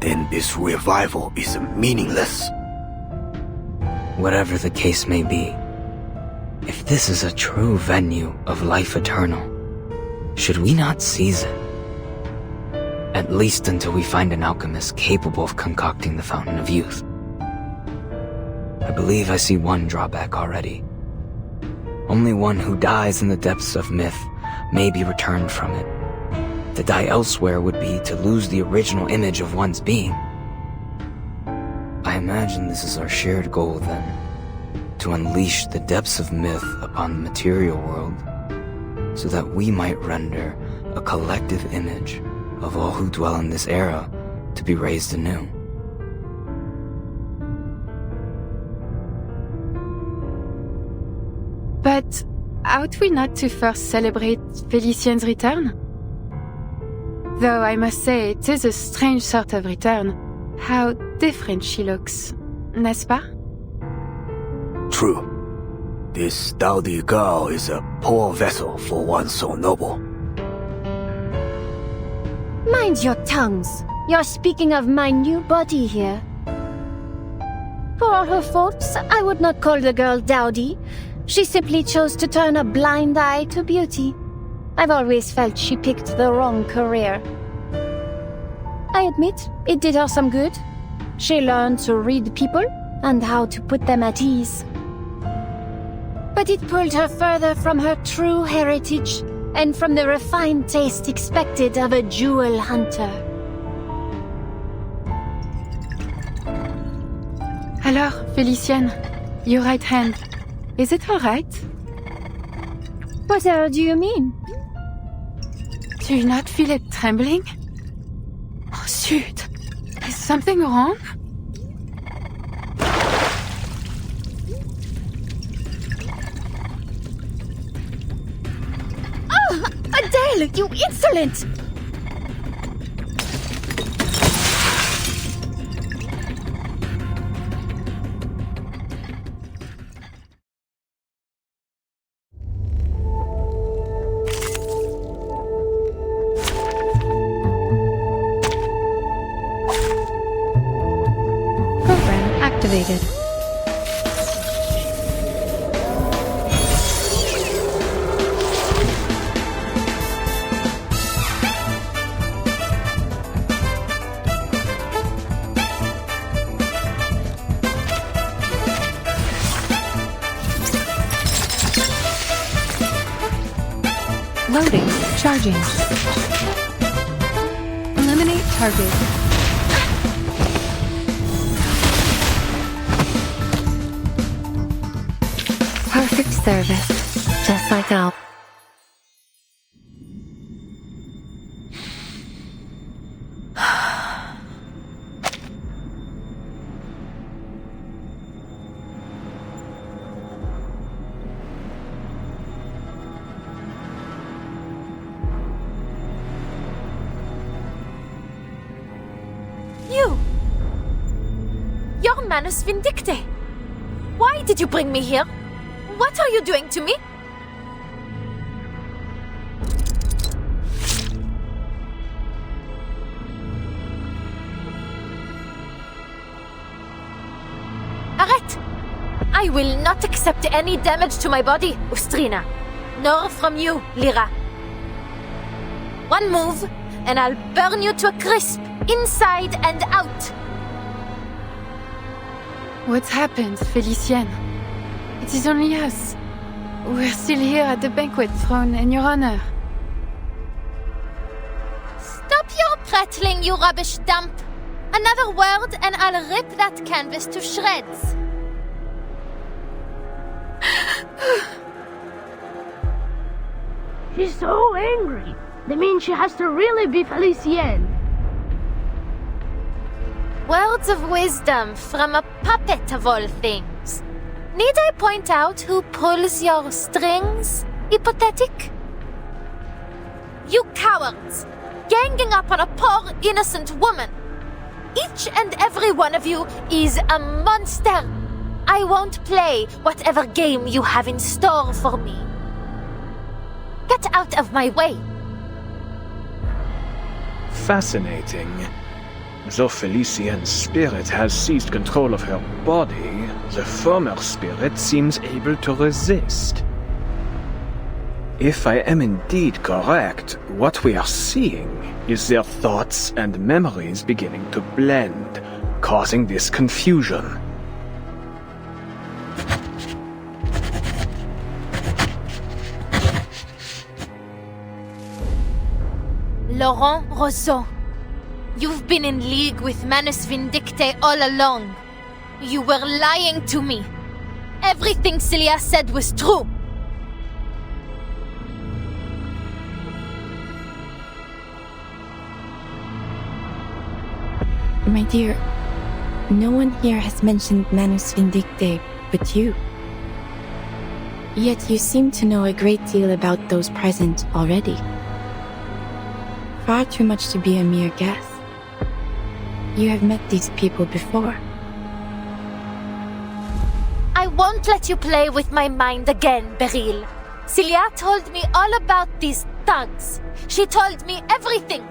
then this revival is meaningless. Whatever the case may be, if this is a true venue of life eternal, should we not seize it? At least until we find an alchemist capable of concocting the Fountain of Youth. I believe I see one drawback already. Only one who dies in the depths of myth may be returned from it. To die elsewhere would be to lose the original image of one's being. I imagine this is our shared goal then. To unleash the depths of myth upon the material world, so that we might render a collective image of all who dwell in this era to be raised anew. But ought we not to first celebrate Felicienne's return? Though I must say it is a strange sort of return. How different she looks, n'est-ce pas? True. This dowdy girl is a poor vessel for one so noble. Mind your tongues. You're speaking of my new body here. For all her faults, I would not call the girl dowdy. She simply chose to turn a blind eye to beauty. I've always felt she picked the wrong career. I admit, it did her some good. She learned to read people and how to put them at ease. But it pulled her further from her true heritage and from the refined taste expected of a jewel hunter. Alors, Felicienne, your right hand. Is it all right? What do you mean? Do you not feel it trembling? Oh, shoot. Is something wrong? Oh, Adele, you insolent! Activated. Loading. Charging. Eliminate target. Perfect service, just like ours. Manus Vindicte? Why did you bring me here? What are you doing to me? Arrête! I will not accept any damage to my body, Ustrina. Nor from you, Lyra. One move, and I'll burn you to a crisp, inside and out. What's happened, Felicienne? It is only us. We're still here at the banquet thrown in your honor. Stop your prattling, you rubbish dump. Another word and I'll rip that canvas to shreds. She's so angry. That means she has to really be Felicienne. Words of wisdom from a puppet of all things. Need I point out who pulls your strings, hypothetic? You cowards! Ganging up on a poor, innocent woman! Each and every one of you is a monster! I won't play whatever game you have in store for me. Get out of my way! Fascinating. Though Felicienne's spirit has seized control of her body, the former spirit seems able to resist. If I am indeed correct, what we are seeing is their thoughts and memories beginning to blend, causing this confusion. Laurent Rousseau, you've been in league with Manus Vindicte all along. You were lying to me. Everything Celia said was true. My dear, no one here has mentioned Manus Vindicte but you. Yet you seem to know a great deal about those present already. Far too much to be a mere guess. You have met these people before. I won't let you play with my mind again, Beryl. Celia told me all about these thugs. She told me everything.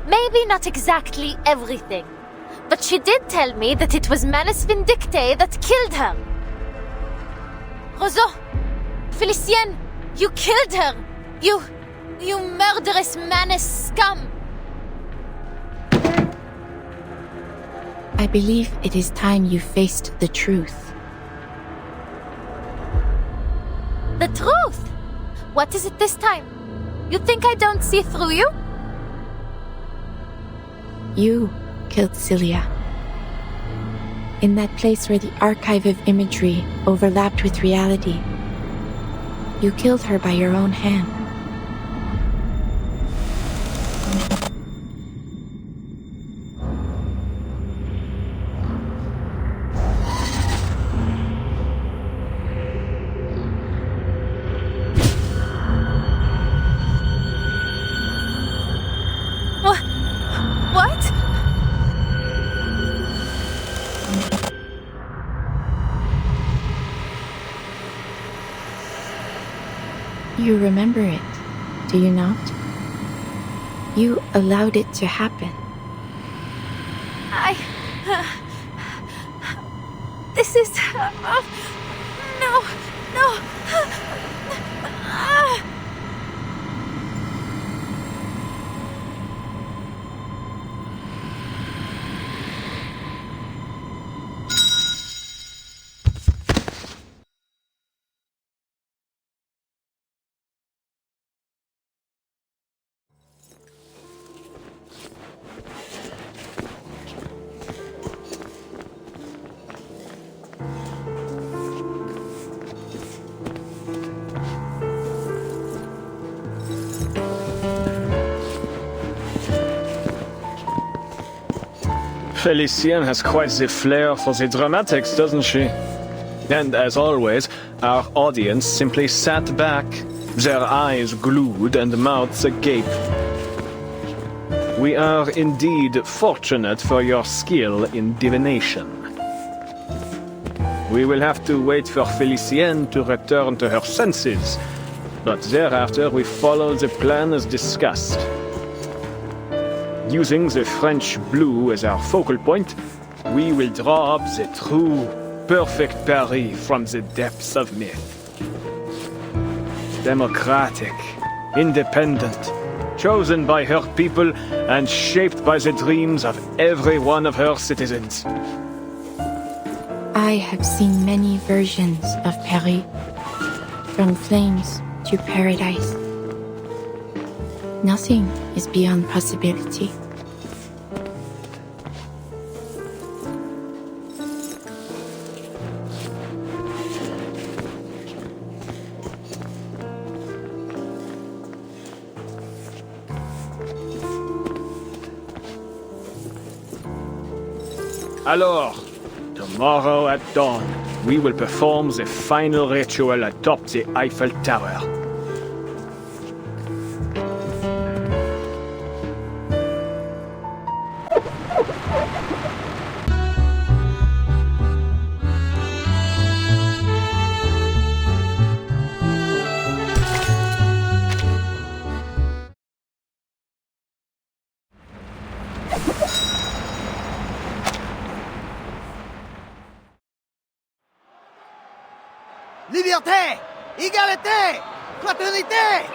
Maybe not exactly everything, but she did tell me that it was Manus Vindicte that killed her. Rousseau! Felicienne! You killed her! You murderous Manus scum! I believe it is time you faced the truth. The truth? What is it this time? You think I don't see through you? You killed Celia. In that place where the archive of imagery overlapped with reality. You killed her by your own hand. What? You remember it, do you not? You allowed it to happen. This is... no. Felicienne has quite the flair for the dramatics, doesn't she? And as always, our audience simply sat back, their eyes glued and mouths agape. We are indeed fortunate for your skill in divination. We will have to wait for Felicienne to return to her senses, but thereafter we follow the plan as discussed. Using the French blue as our focal point, we will draw up the true, perfect Paris from the depths of myth. Democratic, independent, chosen by her people and shaped by the dreams of every one of her citizens. I have seen many versions of Paris, from flames to paradise. Nothing is beyond possibility. Alors, tomorrow at dawn, we will perform the final ritual atop the Eiffel Tower. Liberté! Égalité! Fraternité!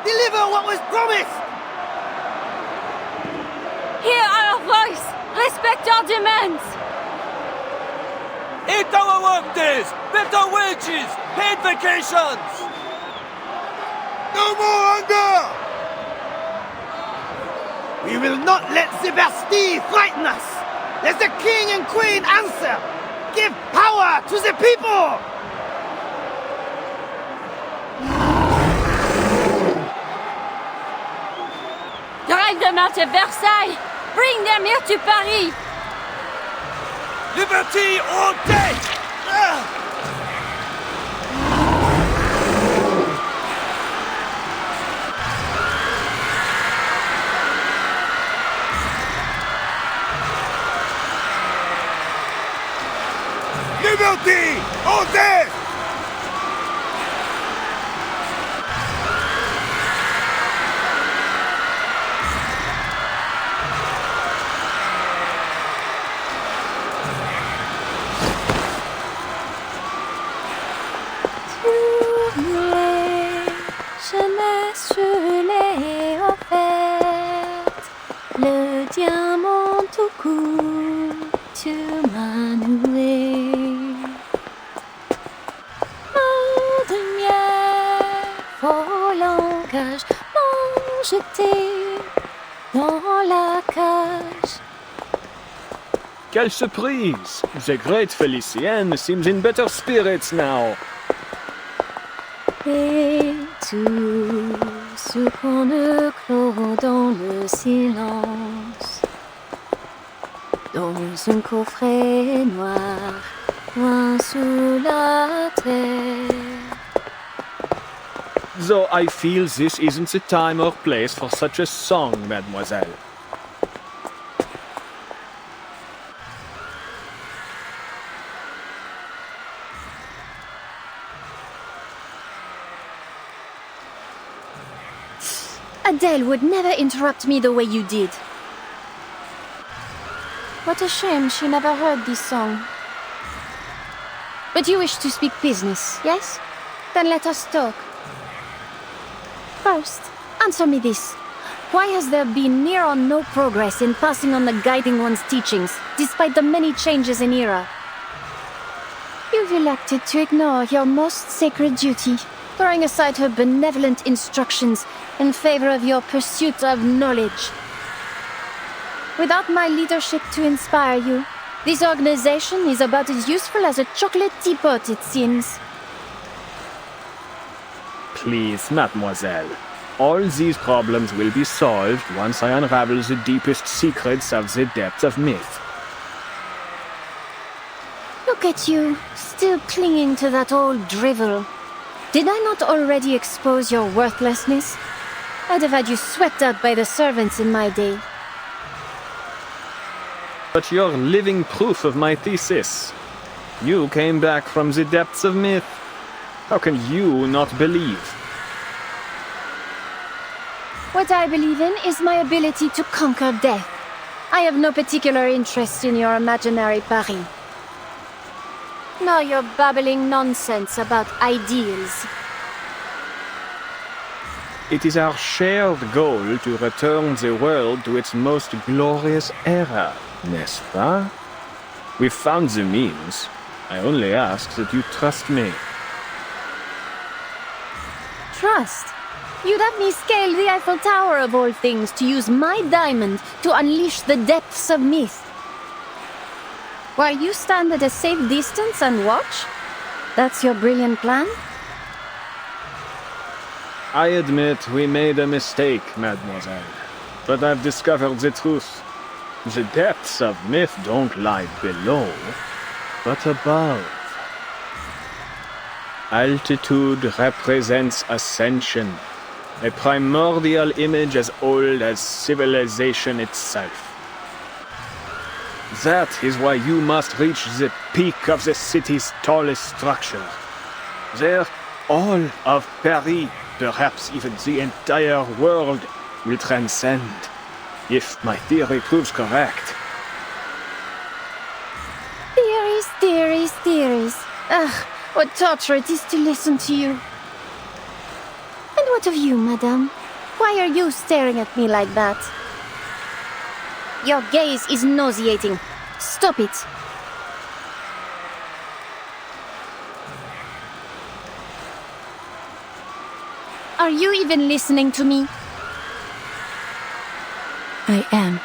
Deliver what was promised! Hear our voice! Respect our demands! Eat our work days! Better wages! Paid vacations! No more hunger! We will not let the Bastille frighten us! Let the King and Queen answer! Give power to the people! Drive them out of Versailles! Bring them here to Paris! Liberty or death! Liberty or death! Le diamant tout court, tu m'as noué. Mort de miel, faux langage, m'ont jeté dans la cage. Quelle surprise! The great Felicienne seems in better spirits now. Et tout ce qu'on ne clôt dans le silence, dans un coffret noir, loin sous la terre. Though I feel this isn't the time or place for such a song, mademoiselle. Adele would never interrupt me the way you did. What a shame she never heard this song. But you wish to speak business, yes? Then let us talk. First, answer me this. Why has there been near or no progress in passing on the Guiding One's teachings, despite the many changes in era? You've elected to ignore your most sacred duty, throwing aside her benevolent instructions in favor of your pursuit of knowledge. Without my leadership to inspire you, this organization is about as useful as a chocolate teapot, it seems. Please, mademoiselle. All these problems will be solved once I unravel the deepest secrets of the depths of myth. Look at you, still clinging to that old drivel. Did I not already expose your worthlessness? I'd have had you swept out by the servants in my day. But you're living proof of my thesis. You came back from the depths of myth. How can you not believe? What I believe in is my ability to conquer death. I have no particular interest in your imaginary Paris. Nor your babbling nonsense about ideals. It is our shared goal to return the world to its most glorious era, n'est-ce pas? We've found the means. I only ask that you trust me. Trust? You'd have me scale the Eiffel Tower of all things to use my diamond to unleash the depths of myth. While you stand at a safe distance and watch? That's your brilliant plan? I admit we made a mistake, mademoiselle. But I've discovered the truth. The depths of myth don't lie below, but above. Altitude represents ascension, a primordial image as old as civilization itself. That is why you must reach the peak of the city's tallest structure. There, all of Paris, perhaps even the entire world, will transcend, if my theory proves correct. Theories, theories, theories. Ugh, what torture it is to listen to you. And what of you, madame? Why are you staring at me like that? Your gaze is nauseating. Stop it. Are you even listening to me? I am.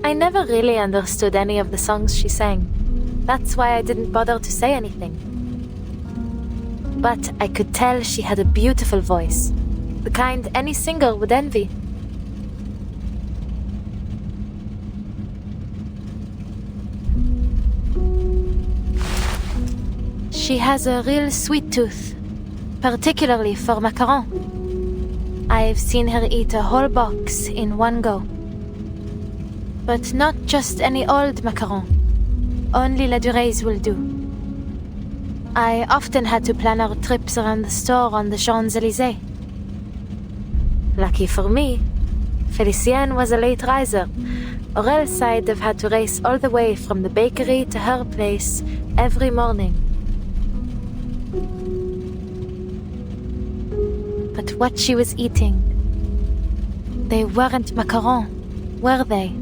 I never really understood any of the songs she sang. That's why I didn't bother to say anything. But I could tell she had a beautiful voice, the kind any singer would envy. She has a real sweet tooth, particularly for macaron. I've seen her eat a whole box in one go. But not just any old macaron. Only La Dure's will do. I often had to plan our trips around the store on the Champs-Élysées. Lucky for me, Felicienne was a late riser, or else I'd have had to race all the way from the bakery to her place every morning. But what she was eating, they weren't macaron, were they?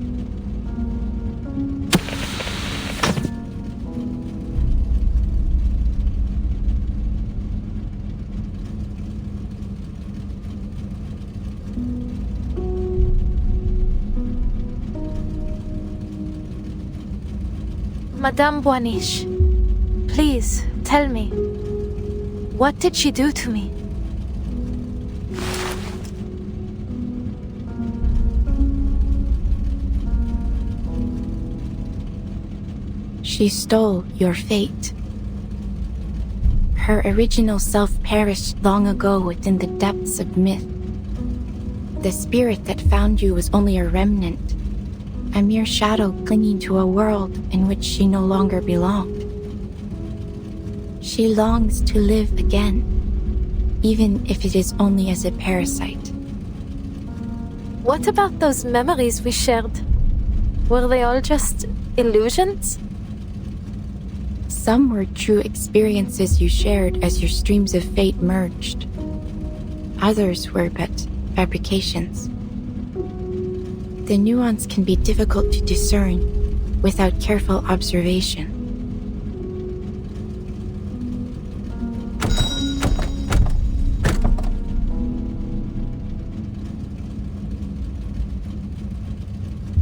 Madame Boaniche, please tell me, what did she do to me? She stole your fate. Her original self perished long ago within the depths of myth. The spirit that found you was only a remnant, a mere shadow clinging to a world in which she no longer belonged. She longs to live again, even if it is only as a parasite. What about those memories we shared? Were they all just illusions? Some were true experiences you shared as your streams of fate merged. Others were but fabrications. The nuance can be difficult to discern, without careful observation.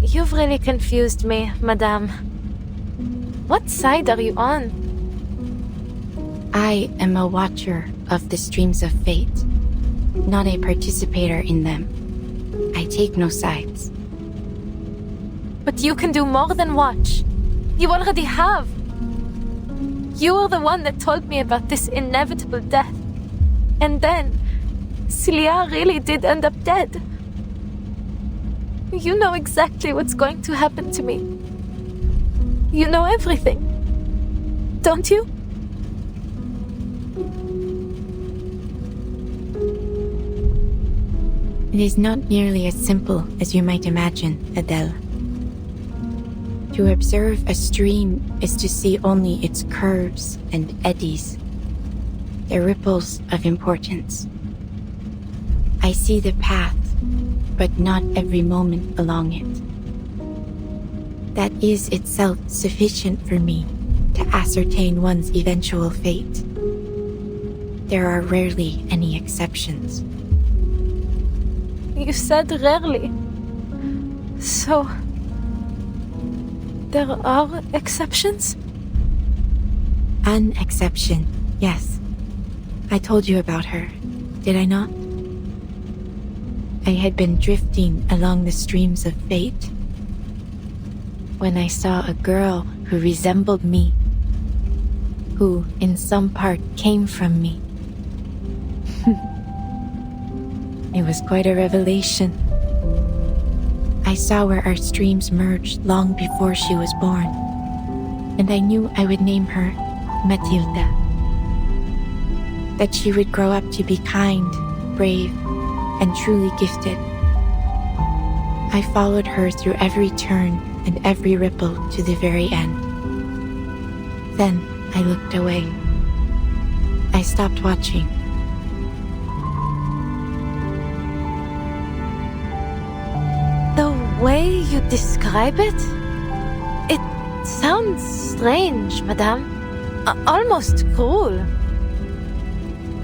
You've really confused me, Madame. What side are you on? I am a watcher of the streams of fate, not a participator in them. I take no sides. But you can do more than watch. You already have. You were the one that told me about this inevitable death. And then, Celia really did end up dead. You know exactly what's going to happen to me. You know everything. Don't you? It is not nearly as simple as you might imagine, Adele. To observe a stream is to see only its curves and eddies, the ripples of importance. I see the path, but not every moment along it. That is itself sufficient for me to ascertain one's eventual fate. There are rarely any exceptions. You said rarely. So, there are exceptions? An exception, yes. I told you about her, did I not? I had been drifting along the streams of fate when I saw a girl who resembled me, who in some part came from me. It was quite a revelation. I saw where our streams merged long before she was born, and I knew I would name her Matilda. That she would grow up to be kind, brave, and truly gifted. I followed her through every turn and every ripple to the very end. Then I looked away. I stopped watching. The way you describe it? It sounds strange, Madame. Almost cruel.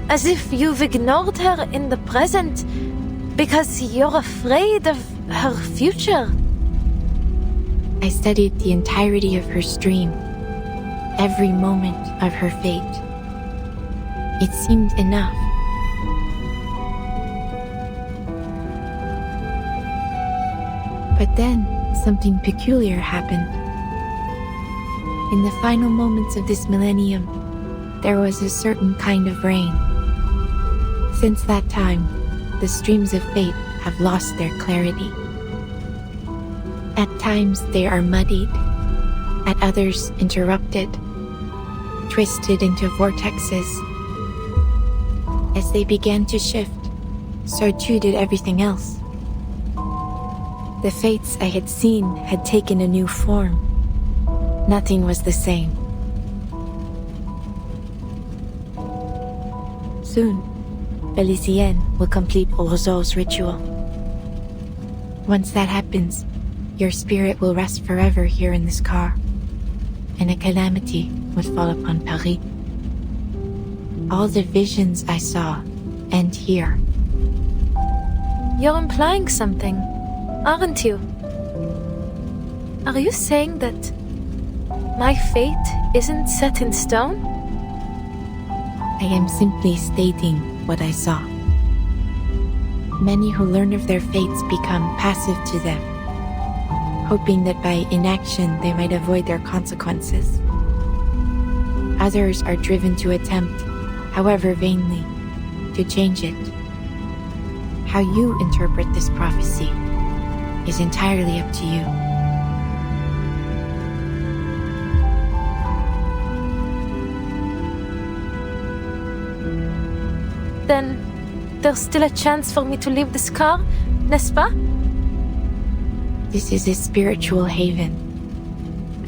As if you've ignored her in the present because you're afraid of her future. I studied the entirety of her stream, every moment of her fate. It seemed enough. But then something peculiar happened. In the final moments of this millennium, there was a certain kind of rain. Since that time, the streams of fate have lost their clarity. At times they are muddied, at others interrupted, twisted into vortexes. As they began to shift, so too did everything else. The fates I had seen had taken a new form. Nothing was the same. Soon, Felicienne will complete Roseau's ritual. Once that happens, your spirit will rest forever here in this car, and a calamity would fall upon Paris. All the visions I saw end here. You're implying something, aren't you? Are you saying that my fate isn't set in stone? I am simply stating what I saw. Many who learn of their fates become passive to them, hoping that by inaction they might avoid their consequences. Others are driven to attempt, however vainly, to change it. How you interpret this prophecy is entirely up to you. Then there's still a chance for me to leave this car, n'est-ce pas? This is a spiritual haven,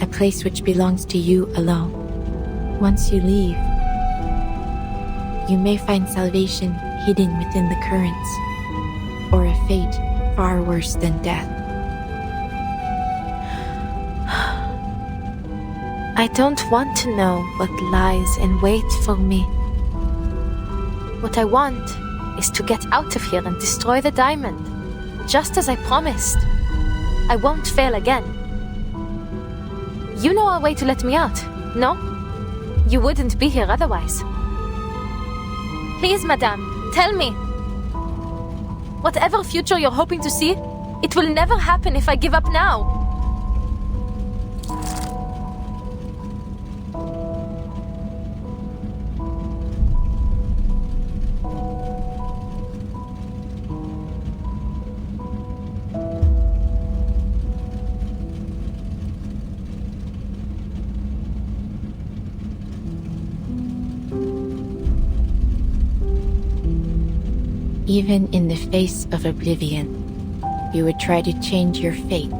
a place which belongs to you alone. Once you leave, you may find salvation hidden within the currents, or a fate far worse than death. I don't want to know what lies in wait for me. What I want is to get out of here and destroy the diamond, just as I promised. I won't fail again. You know a way to let me out, no? You wouldn't be here otherwise. Please, madame, tell me. Whatever future you're hoping to see, it will never happen if I give up now. Even in the face of oblivion, you would try to change your fate.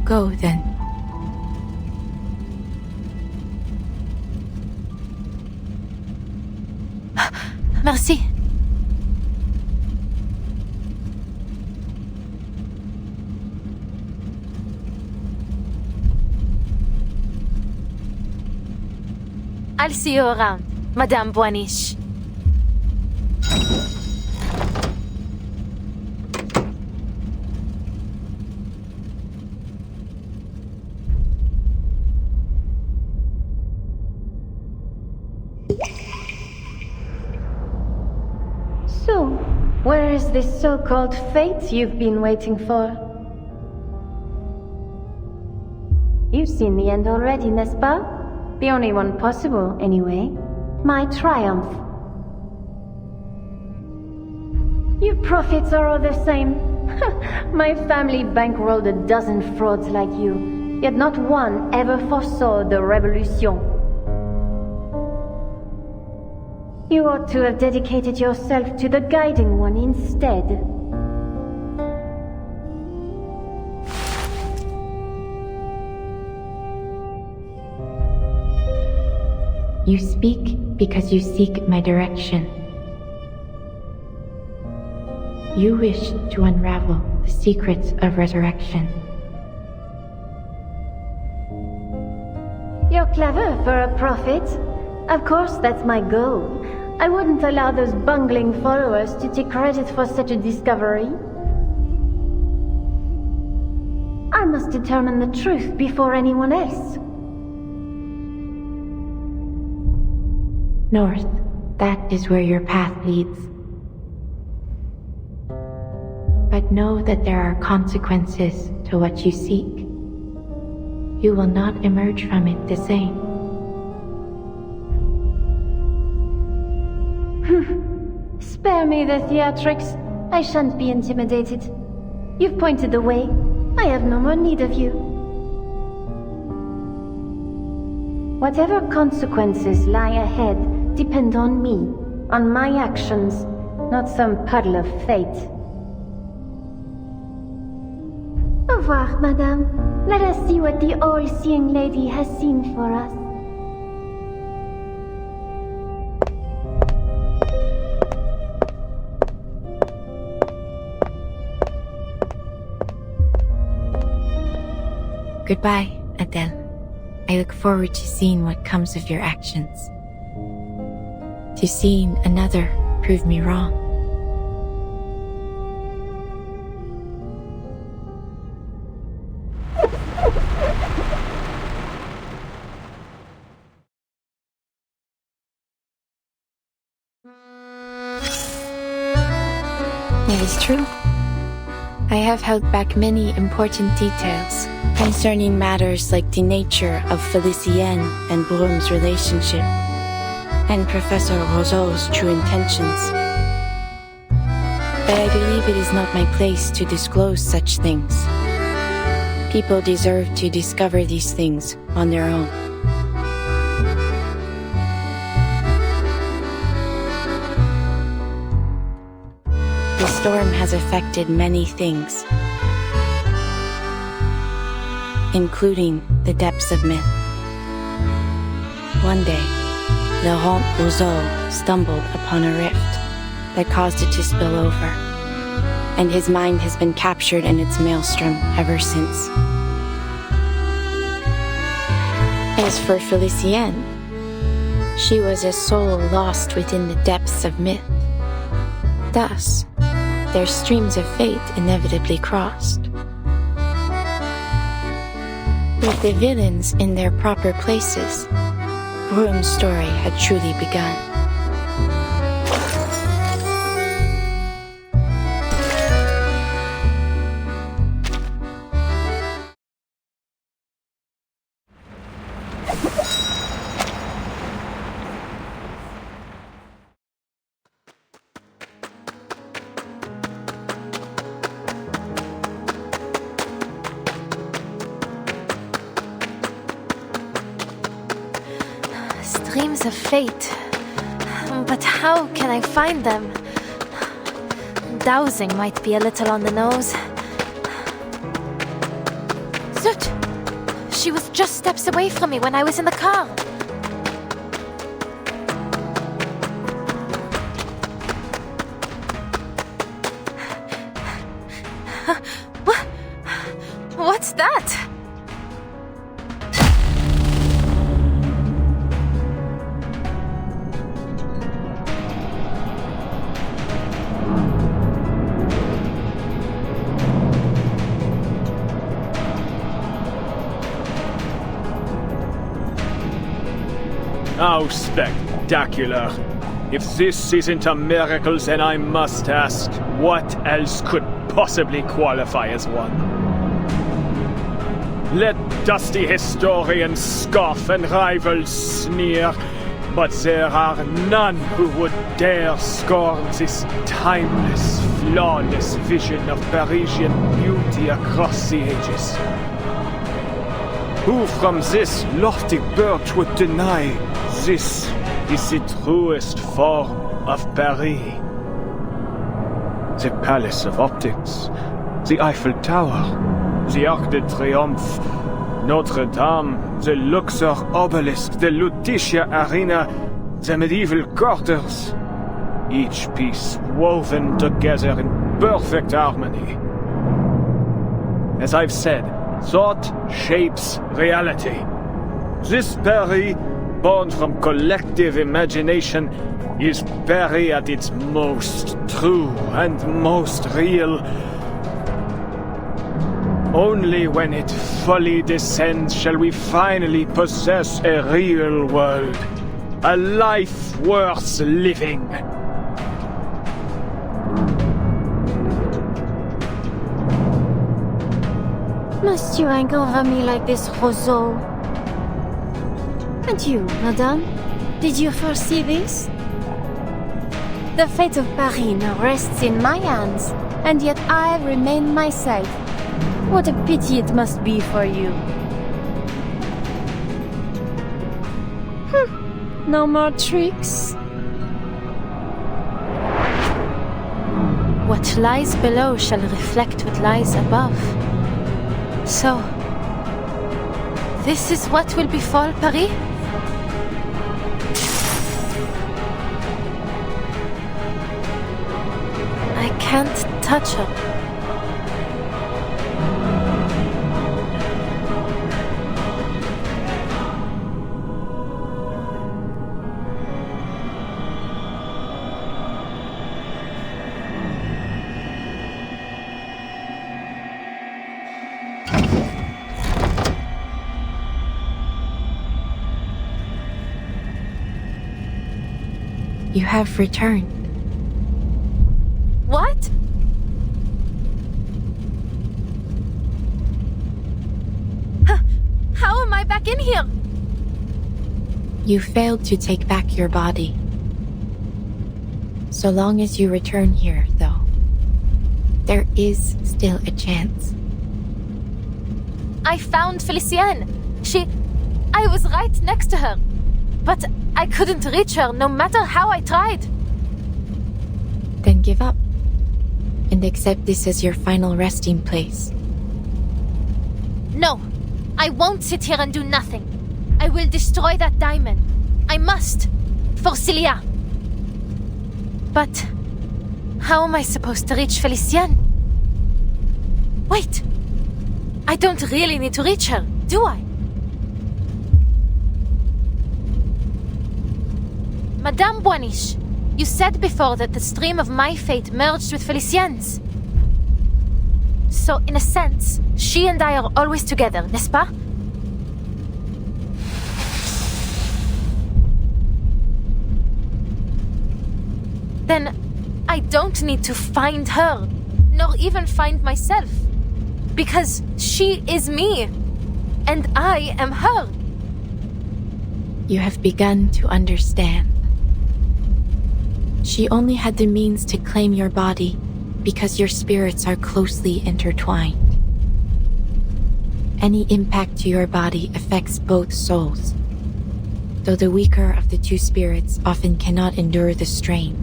Go then. Merci. I'll see you around, Madame Boiniche. So, where is this so-called fate you've been waiting for? You've seen the end already, n'est-ce pas? The only one possible, anyway. My triumph. You prophets are all the same. My family bankrolled a dozen frauds like you, yet not one ever foresaw the revolution. You ought to have dedicated yourself to the guiding one instead. You speak because you seek my direction. You wish to unravel the secrets of resurrection. You're clever for a prophet. Of course, that's my goal. I wouldn't allow those bungling followers to take credit for such a discovery. I must determine the truth before anyone else. North, that is where your path leads. But know that there are consequences to what you seek. You will not emerge from it the same. Spare me the theatrics. I shan't be intimidated. You've pointed the way. I have no more need of you. Whatever consequences lie ahead depend on me, on my actions, not some puddle of fate. Au revoir, madame. Let us see what the all-seeing lady has seen for us. Goodbye, Adele. I look forward to seeing what comes of your actions. To seeing another prove me wrong. It is true. I have held back many important details concerning matters like the nature of Felicienne and Brum's relationship, and Professor Roseau's true intentions. But I believe it is not my place to disclose such things. People deserve to discover these things on their own. The storm has affected many things, including the depths of myth. One day, Laurent Roseau stumbled upon a rift that caused it to spill over. and his mind has been captured in its maelstrom ever since. As for Felicienne, she was a soul lost within the depths of myth. Thus, their streams of fate inevitably crossed. With the villains in their proper places, Groom's story had truly begun. Streams of fate. But how can I find them? Dowsing might be a little on the nose. Zut! She was just steps away from me when I was in the car. What's that? How spectacular. If this isn't a miracle, then I must ask, what else could possibly qualify as one? Let dusty historians scoff and rivals sneer, but there are none who would dare scorn this timeless, flawless vision of Parisian beauty across the ages. Who from this lofty birch would deny this is the truest form of Paris? The Palace of Optics, the Eiffel Tower, the Arc de Triomphe, Notre Dame, the Luxor Obelisk, the Lutetia Arena, the medieval quarters, each piece woven together in perfect harmony. As I've said, thought shapes reality. This Paris, born from collective imagination, is Paris at its most true and most real. Only when it fully descends shall we finally possess a real world, a life worth living. Must you hang over me like this, Roseau? And you, madame? Did you foresee this? The fate of Paris now rests in my hands, and yet I remain myself. What a pity it must be for you. No more tricks? What lies below shall reflect what lies above. So, this is what will befall Paris? I can't touch her. You have returned. What? How am I back in here? You failed to take back your body. So long as you return here, though, there is still a chance. I found Felicienne. I was right next to her. But I couldn't reach her no matter how I tried. Then give up. And accept this as your final resting place. No, I won't sit here and do nothing. I will destroy that diamond. I must. For Celia. But how am I supposed to reach Felicienne? Wait! I don't really need to reach her, do I? Madame Boinish, you said before that the stream of my fate merged with Felicienne's. So, in a sense, she and I are always together, n'est-ce pas? Then, I don't need to find her, nor even find myself. Because she is me, and I am her. You have begun to understand. She only had the means to claim your body because your spirits are closely intertwined. Any impact to your body affects both souls, though the weaker of the two spirits often cannot endure the strain.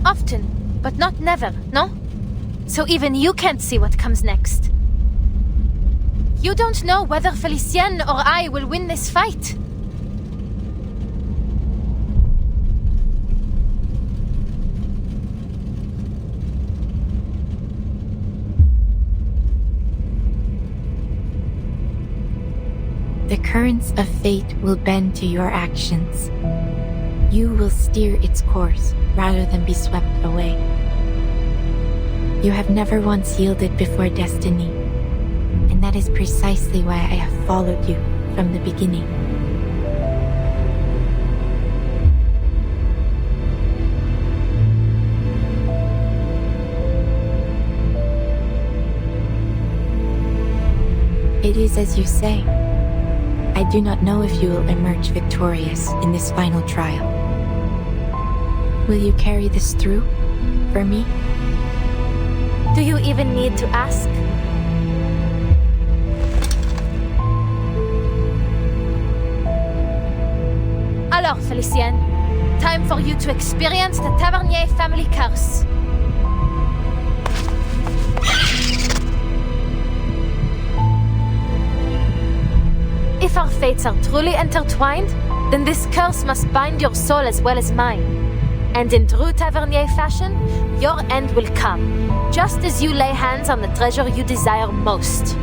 Often, but not never, no? So even you can't see what comes next. You don't know whether Felicienne or I will win this fight. The currents of fate will bend to your actions. You will steer its course rather than be swept away. You have never once yielded before destiny, and that is precisely why I have followed you from the beginning. It is as you say. I do not know if you will emerge victorious in this final trial. Will you carry this through for me? Do you even need to ask? Alors, Felicienne, time for you to experience the Tavernier family curse. If our fates are truly intertwined, then this curse must bind your soul as well as mine. And in true Tavernier fashion, your end will come, just as you lay hands on the treasure you desire most.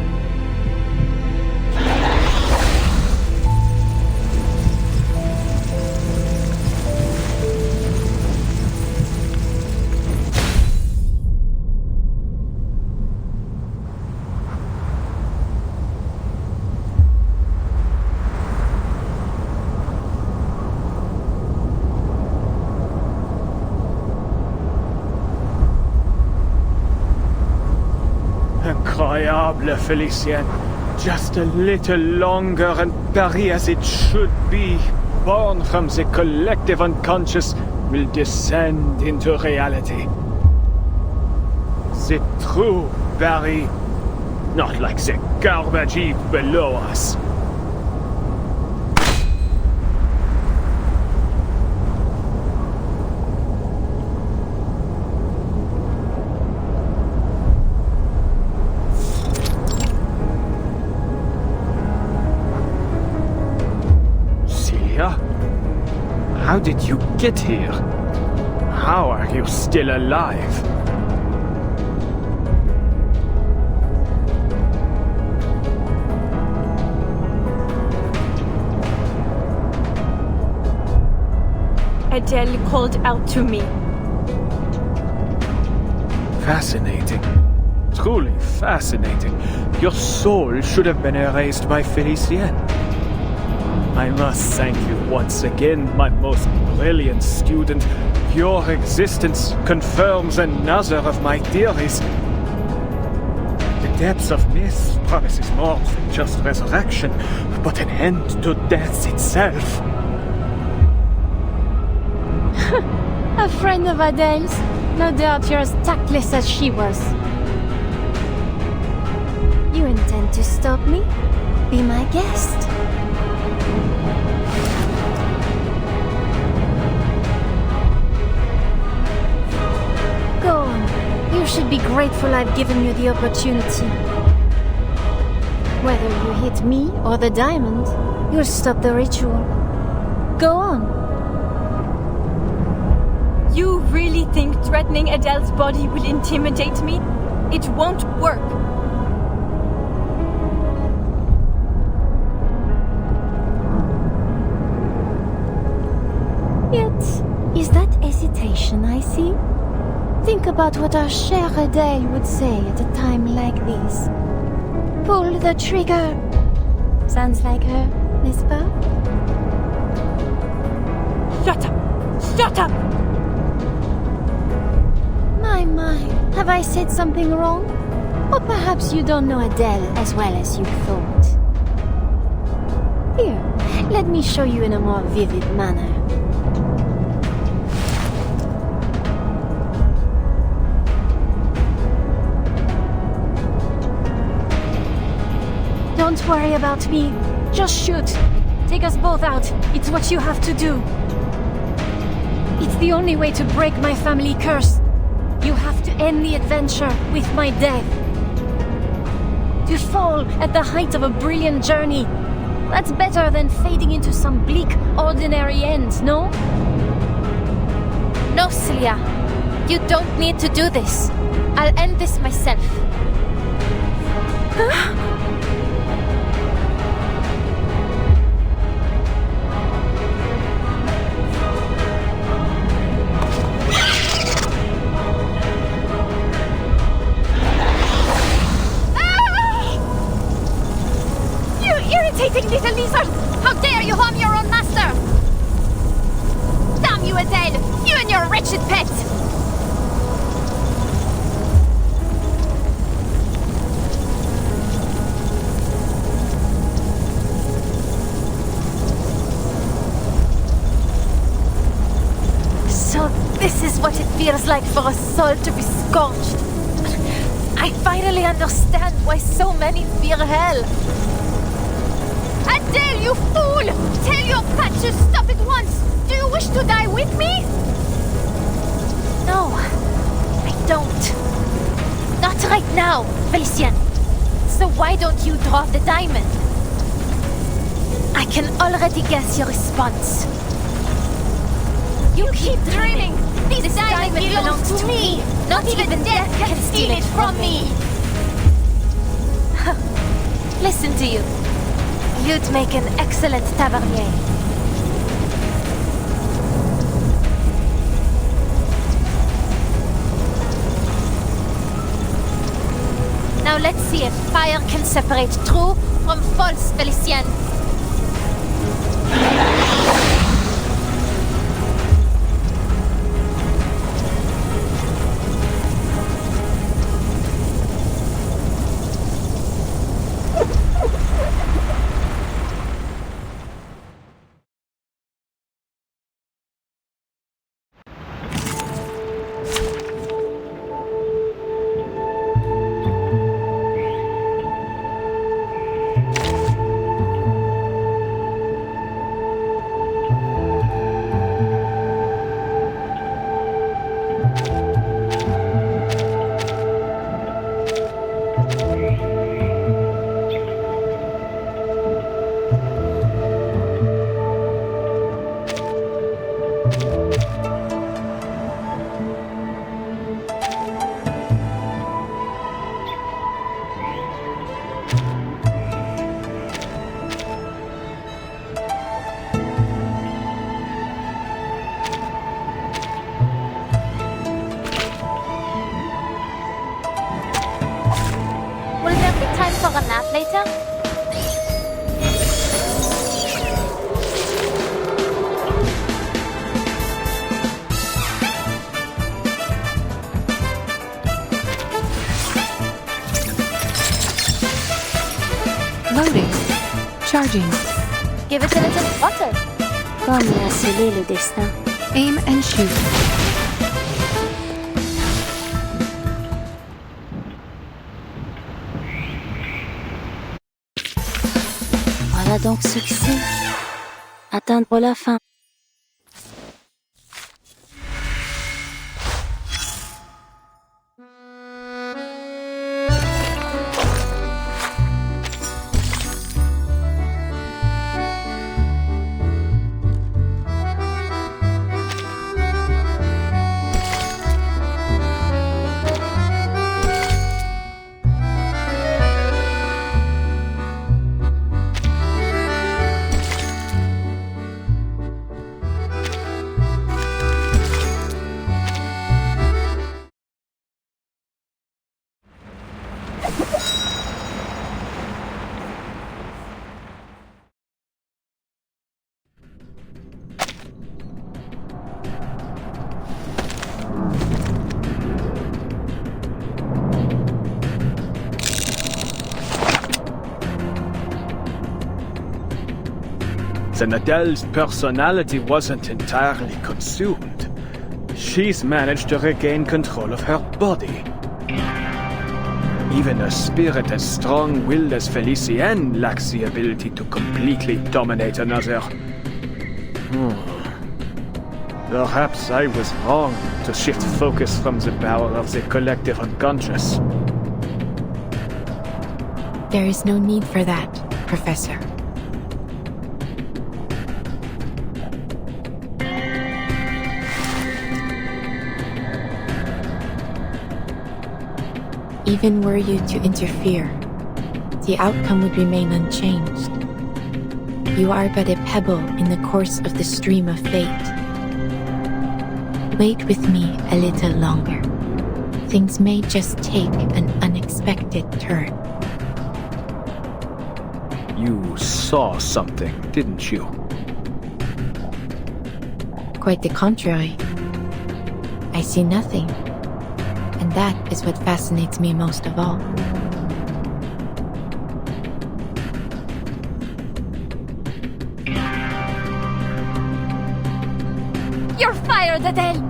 Incroyable, Felicienne. Just a little longer and Paris as it should be, born from the collective unconscious, will descend into reality. The true Paris, not like the garbage heap below us. How did you get here? How are you still alive? Adele called out to me. Fascinating. Truly fascinating. Your soul should have been erased by Felicienne. I must thank you once again, my most brilliant student. Your existence confirms another of my theories. The depths of myth promises more than just resurrection, but an end to death itself. A friend of Adele's? No doubt you're as tactless as she was. You intend to stop me? Be my guest. Go on. You should be grateful I've given you the opportunity. Whether you hit me or the diamond, you'll stop the ritual. Go on. You really think threatening Adele's body will intimidate me? It won't work. Yet, is that hesitation I see? Think about what our cher Adele would say at a time like this. Pull the trigger. Sounds like her, n'est-ce pas? Shut up! Shut up! My, have I said something wrong? Or perhaps you don't know Adele as well as you thought. Here, let me show you in a more vivid manner. Don't worry about me. Just shoot. Take us both out. It's what you have to do. It's the only way to break my family curse. You have to end the adventure with my death. To fall at the height of a brilliant journey. That's better than fading into some bleak, ordinary end, no? No, Celia. You don't need to do this. I'll end this myself. Irritating little lizard! How dare you harm your own master! Damn you, Adele! You and your wretched pet! So this is what it feels like for a soul to be scorched. I finally understand why so many fear hell. Adele, you fool! Tell your pet to stop at once! Do you wish to die with me? No, I don't. Not right now, Felicien. So why don't you draw the diamond? I can already guess your response. You keep dreaming! This diamond belongs to me! Not even death can steal it from me! Listen to you. You'd make an excellent tavernier. Now let's see if fire can separate true from false, Felicien. For a nap later? Loading. Charging. Give it a little throttle. Comme l'a scellé le destin. Aim and shoot. Voilà donc ce que c'est. Atteindre la fin. then Adele's personality wasn't entirely consumed. She's managed to regain control of her body. Even a spirit as strong-willed as Felicienne lacks the ability to completely dominate another. Perhaps I was wrong to shift focus from the power of the collective unconscious. There is no need for that, Professor. Even were you to interfere, the outcome would remain unchanged. You are but a pebble in the course of the stream of fate. Wait with me a little longer. Things may just take an unexpected turn. You saw something, didn't you? Quite the contrary. I see nothing. And that is what fascinates me most of all. You're fired, Adele!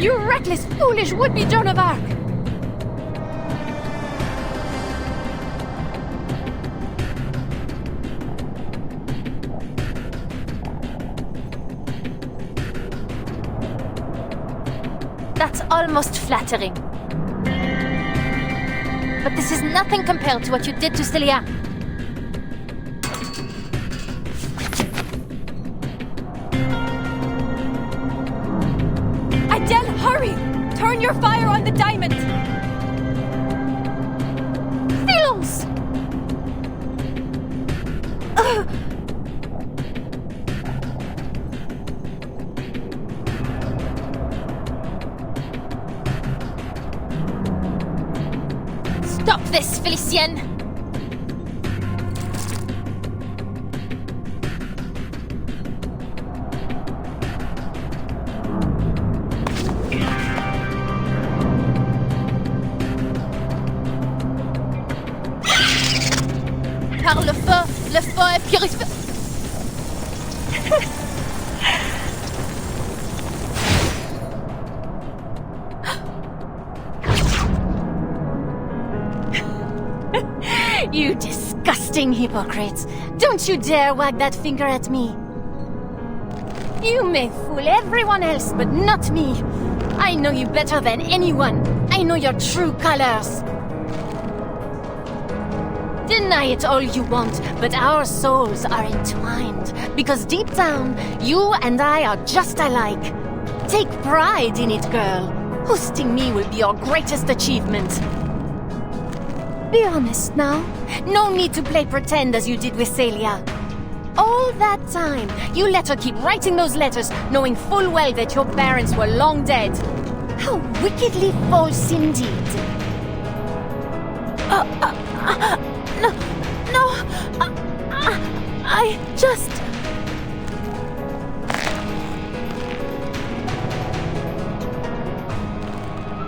You reckless, foolish would-be Joan of Arc! That's almost flattering. But this is nothing compared to what you did to Celia. Adele, hurry! Turn your fire on the diamond! Films! Stop this, Felicienne! Par le feu est purifié. You disgusting hypocrites! Don't you dare wag that finger at me! You may fool everyone else, but not me! I know you better than anyone! I know your true colors! Deny it all you want, but our souls are entwined, because deep down, you and I are just alike. Take pride in it, girl. Hosting me will be your greatest achievement. Be honest now. No need to play pretend as you did with Celia. All that time, you let her keep writing those letters, knowing full well that your parents were long dead. How wickedly false indeed. No, I just...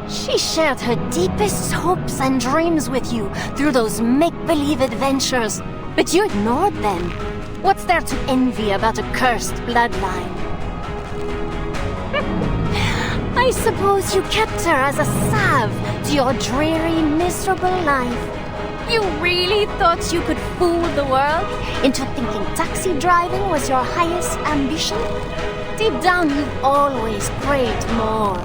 She shared her deepest hopes and dreams with you through those make-believe adventures, but you ignored them. What's there to envy about a cursed bloodline? I suppose you kept her as a salve to your dreary, miserable life. You really thought you could fool the world into thinking taxi driving was your highest ambition? Deep down, you've always craved more.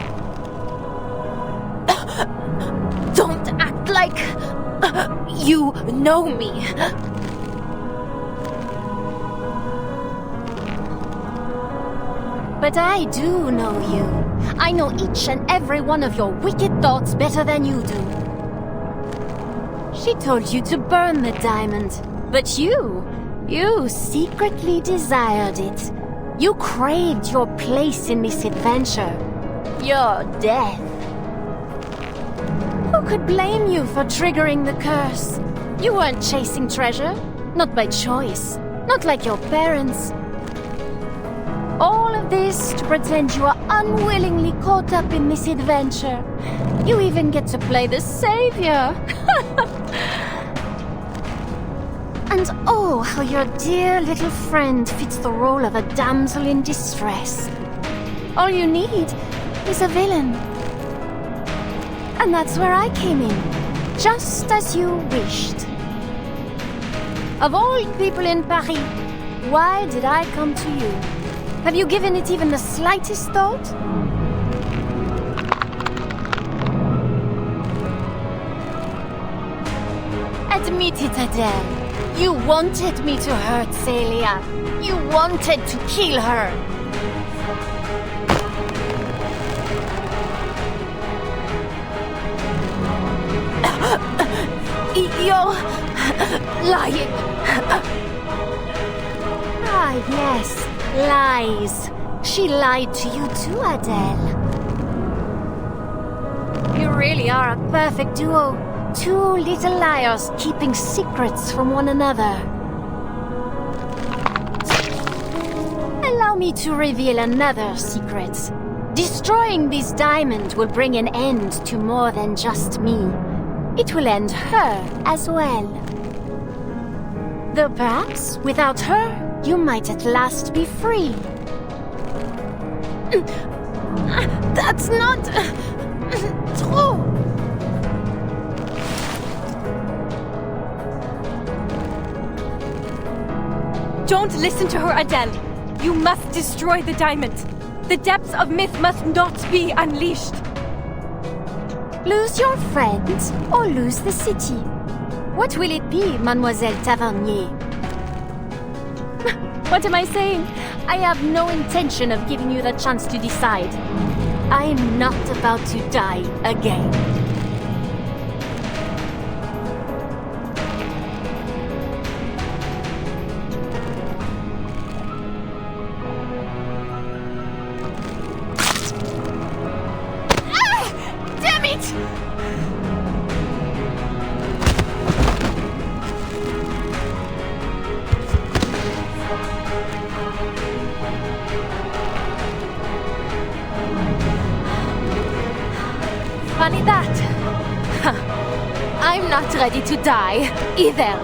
Don't act like you know me. But I do know you. I know each and every one of your wicked thoughts better than you do. She told you to burn the diamond, but you secretly desired it. You craved your place in this adventure. Your death. Who could blame you for triggering the curse? You weren't chasing treasure, not by choice, not like your parents. All of this to pretend you are unwillingly caught up in this adventure. You even get to play the savior. And oh, how your dear little friend fits the role of a damsel in distress. All you need is a villain. And that's where I came in, just as you wished. Of all people in Paris, why did I come to you? Have you given it even the slightest thought? Admit it, Adele. You wanted me to hurt Celia. You wanted to kill her. You're lying. Ah, yes, lies. She lied to you too, Adele. You really are a perfect duo. Two little liars keeping secrets from one another. Allow me to reveal another secret. Destroying this diamond will bring an end to more than just me. It will end her as well. Though perhaps, without her, you might at last be free. That's not... true. Don't listen to her, Adele. You must destroy the diamond. The depths of myth must not be unleashed. Lose your friends or lose the city. What will it be, Mademoiselle Tavernier? What am I saying? I have no intention of giving you the chance to decide. I am not about to die again. Funny that. I'm not ready to die, either.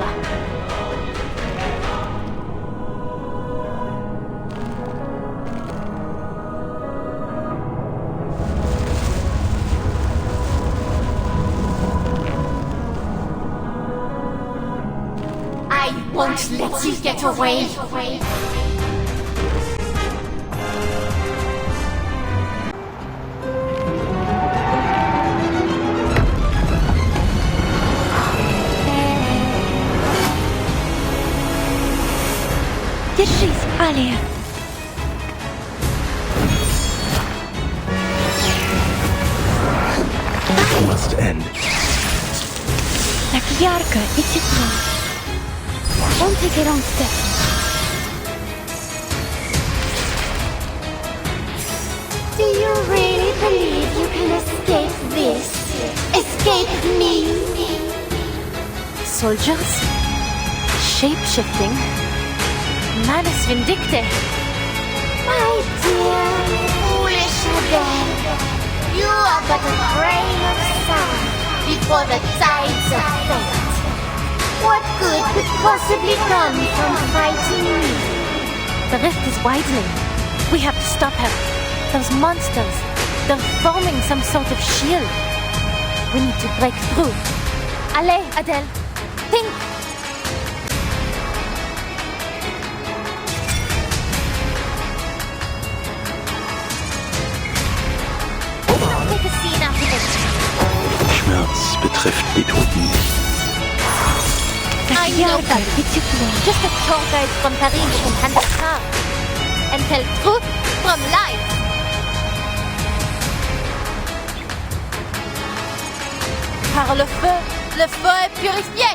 I won't let you get away. Держись, Алия. It must end. Так ярко и тепло. Won't take a wrong step. Do you really believe you can escape this? Escape me? Soldiers? Shape-shifting? Manus Vindicte! My dear, foolish Adele, you are but a grain of sand before the tides of fate. What good could possibly come from fighting me? The rift is widening. We have to stop her. Those monsters, they're forming some sort of shield. We need to break through. Allez, Adele, think! Make a scene out of it. Schmerz betrifft die Toten nicht. I know that. Just a tour guide from Paris can handle her and tell truth from lies. Par le feu est purifié.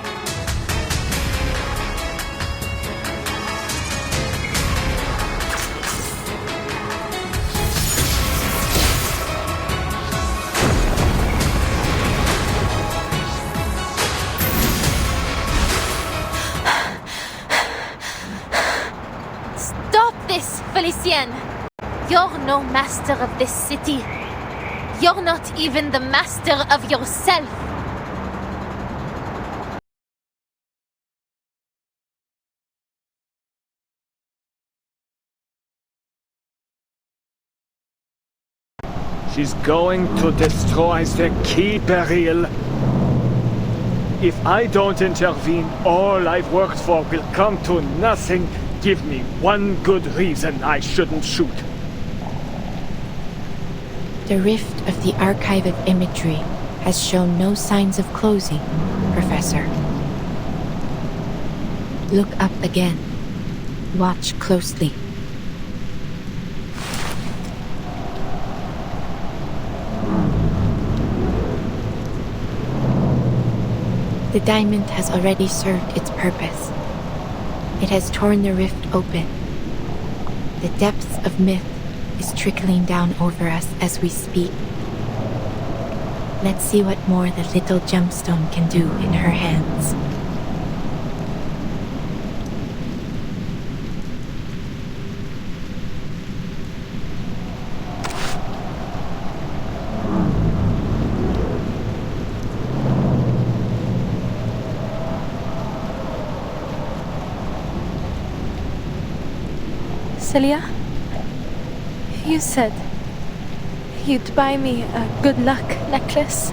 Felicienne, you're no master of this city. You're not even the master of yourself. She's going to destroy the key, Beryl. If I don't intervene, all I've worked for will come to nothing. Give me one good reason I shouldn't shoot. The rift of the archive of imagery has shown no signs of closing, Professor. Look up again. Watch closely. The diamond has already served its purpose. It has torn the rift open. The depths of myth is trickling down over us as we speak. Let's see what more the little gemstone can do in her hands. Celia, you said you'd buy me a good luck necklace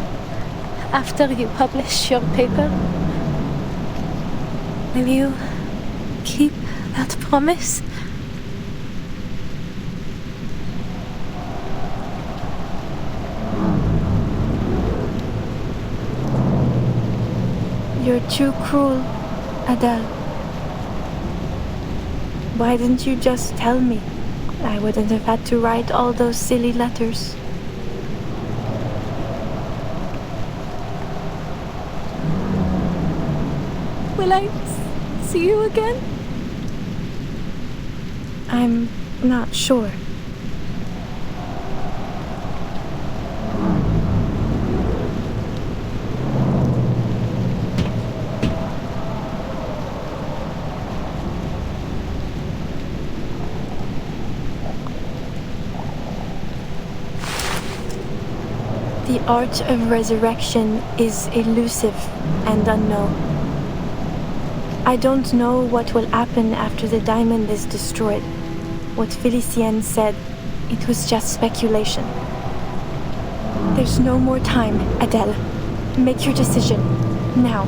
after you publish your paper. Will you keep that promise? You're too cruel, Adele. Why didn't you just tell me? I wouldn't have had to write all those silly letters. Will I see you again? I'm not sure. The art of resurrection is elusive and unknown. I don't know what will happen after the diamond is destroyed. What Felicienne said, it was just speculation. There's no more time, Adele. Make your decision, now.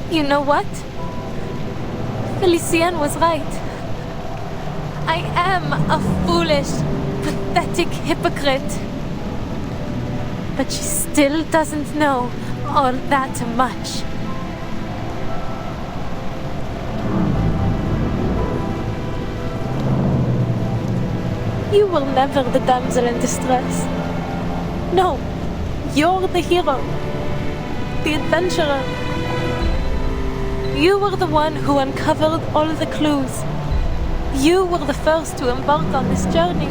You know what? Felicienne was right. I am a foolish, pathetic hypocrite. But she still doesn't know all that much. You were never the damsel in distress. No, you're the hero, the adventurer. You were the one who uncovered all the clues. You were the first to embark on this journey.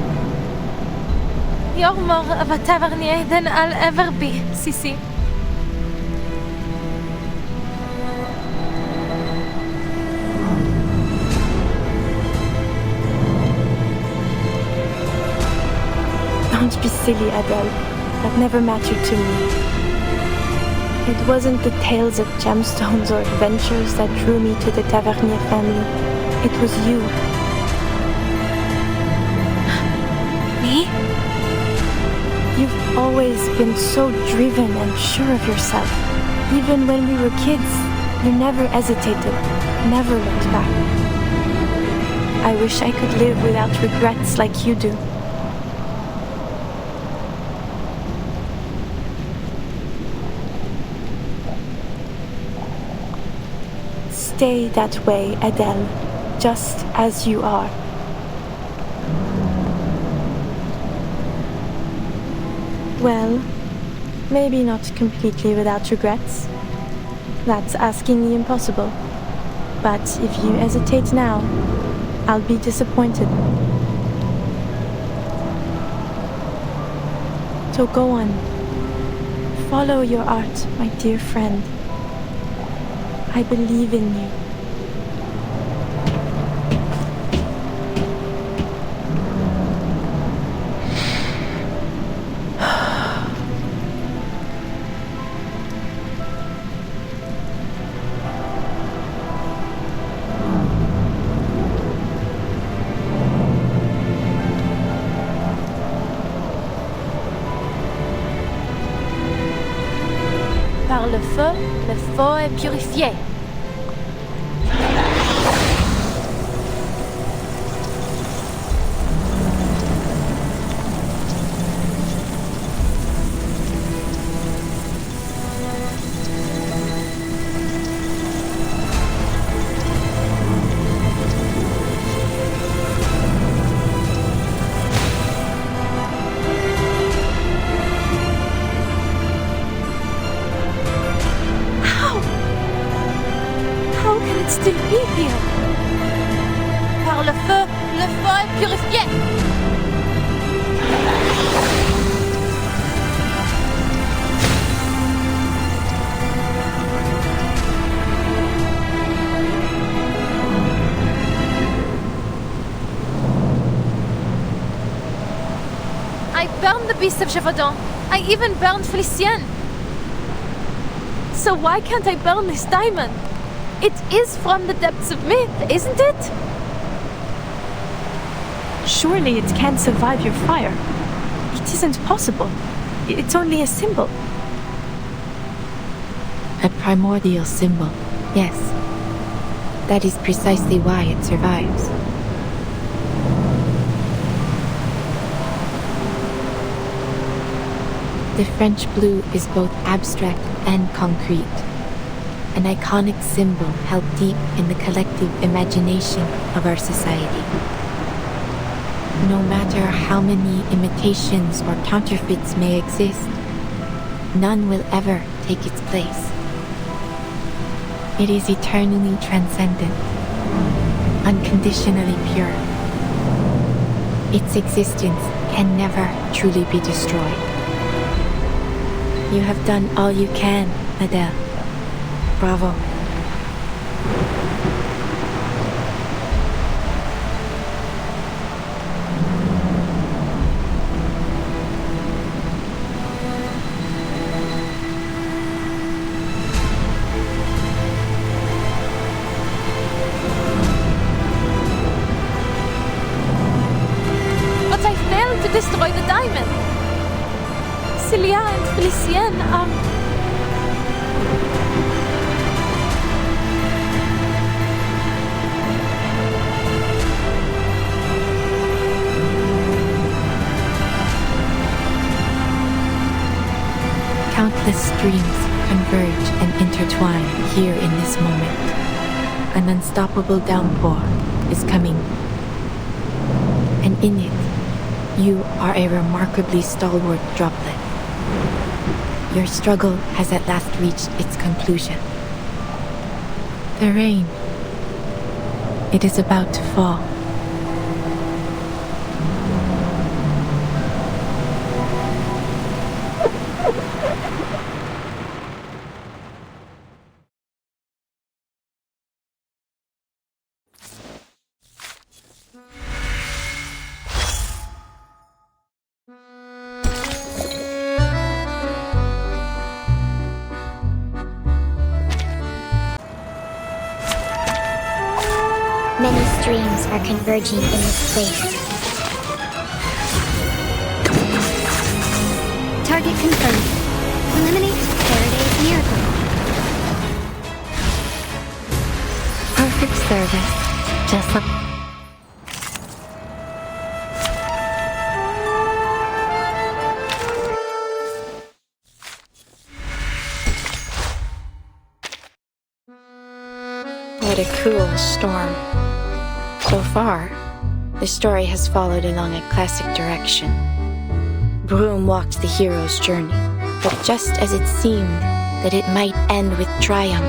You're more of a tavernier than I'll ever be, Sissi. Don't be silly, Adele. That never mattered to me. It wasn't the tales of gemstones or adventures that drew me to the Tavernier family. It was you. Me? You've always been so driven and sure of yourself. Even when we were kids, you never hesitated, never looked back. I wish I could live without regrets like you do. Stay that way, Adele, just as you are. Well, maybe not completely without regrets. That's asking the impossible. But if you hesitate now, I'll be disappointed. So go on. Follow your art, my dear friend. I believe in you. Par le feu est purifié. Still be here. Par le feu est purifié. I burned the beast of Gévaudan. I even burned Felicienne. So why can't I burn this diamond? It is from the depths of myth, isn't it? Surely it can't survive your fire. It isn't possible. It's only a symbol. A primordial symbol, yes. That is precisely why it survives. The French blue is both abstract and concrete. An iconic symbol held deep in the collective imagination of our society. No matter how many imitations or counterfeits may exist, none will ever take its place. It is eternally transcendent, unconditionally pure. Its existence can never truly be destroyed. You have done all you can, Adele. Bravo. But I failed to destroy the diamond. Celia and Felicienne are... Countless streams converge and intertwine here in this moment. An unstoppable downpour is coming. And in it, you are a remarkably stalwart droplet. Your struggle has at last reached its conclusion. The rain. It is about to fall. Many streams are converging in this place. Target confirmed. Eliminate Faraday's miracle. Perfect service. Just like... What a cruel storm. So far, the story has followed along a classic direction. Broom walked the hero's journey, but just as it seemed that it might end with triumph,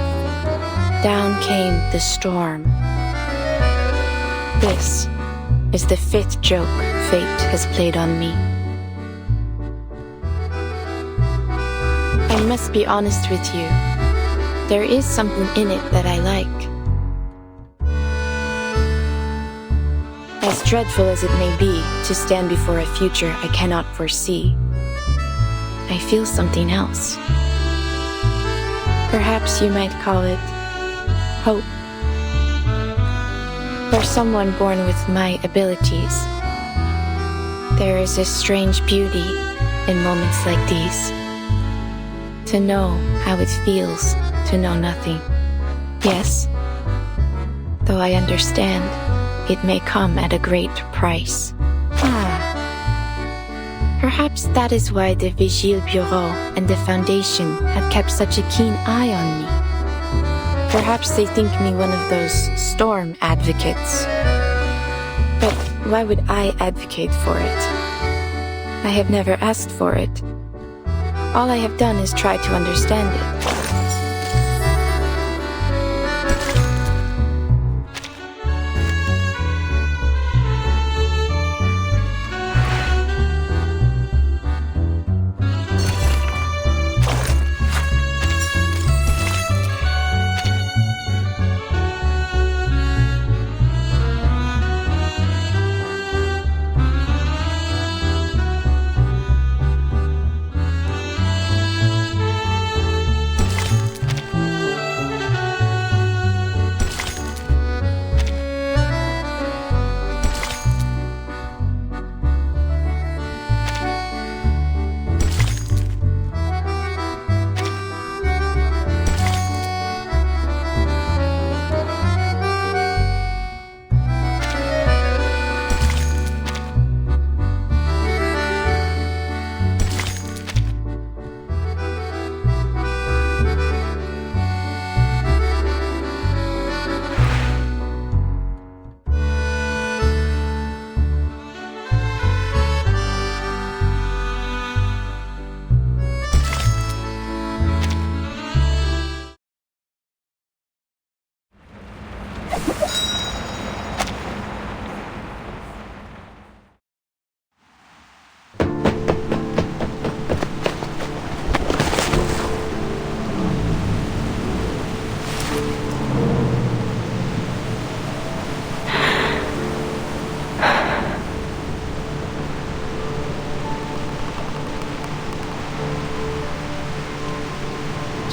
down came the storm. This is the 5th joke fate has played on me. I must be honest with you. There is something in it that I like. As dreadful as it may be to stand before a future I cannot foresee, I feel something else. Perhaps you might call it hope. For someone born with my abilities, there is a strange beauty in moments like these. To know how it feels to know nothing. Yes, though I understand it may come at a great price. Perhaps that is why the Vigile Bureau and the Foundation have kept such a keen eye on me. Perhaps they think me one of those storm advocates. But why would I advocate for it? I have never asked for it. All I have done is try to understand it.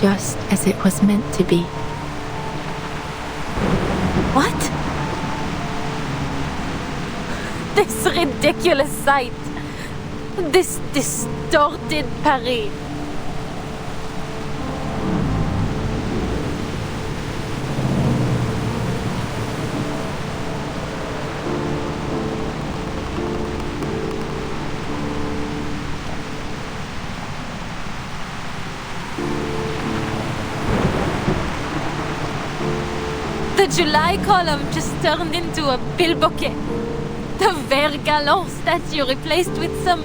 Just as it was meant to be. What? This ridiculous sight. This distorted Paris. The July column just turned into a bilboquet. The Vert Galant statue replaced with some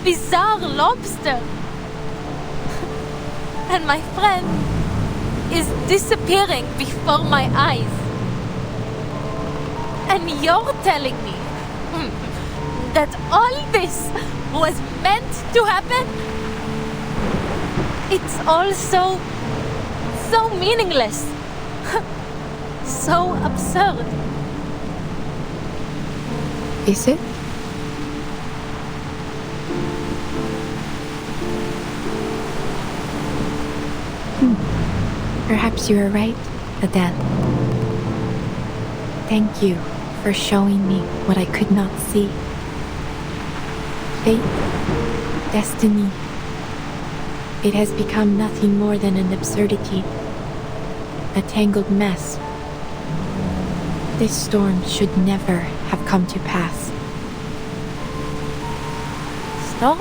bizarre lobster. And my friend is disappearing before my eyes. And you're telling me that all this was meant to happen? It's all so meaningless. So absurd. Is it? Perhaps you are right, Adele. Thank you for showing me what I could not see. Fate, destiny. It has become nothing more than an absurdity, a tangled mess. This storm should never have come to pass. Storm?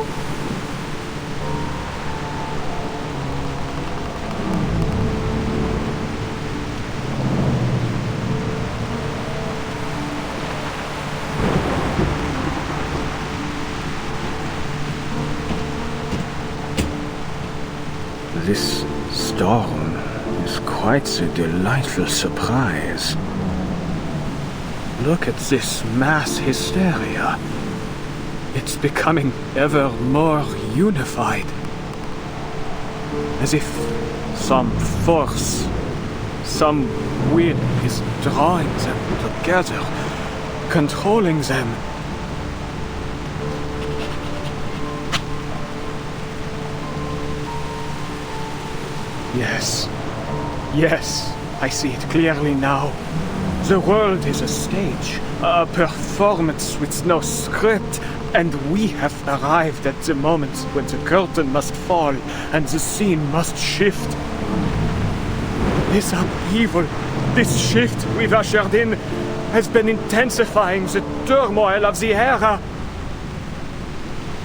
This storm is quite a delightful surprise. Look at this mass hysteria. It's becoming ever more unified. As if some force, some will is drawing them together, controlling them. Yes, I see it clearly now. The world is a stage, a performance with no script, And we have arrived at the moment when the curtain must fall and the scene must shift. This upheaval, this shift we've ushered in, has been intensifying the turmoil of the era.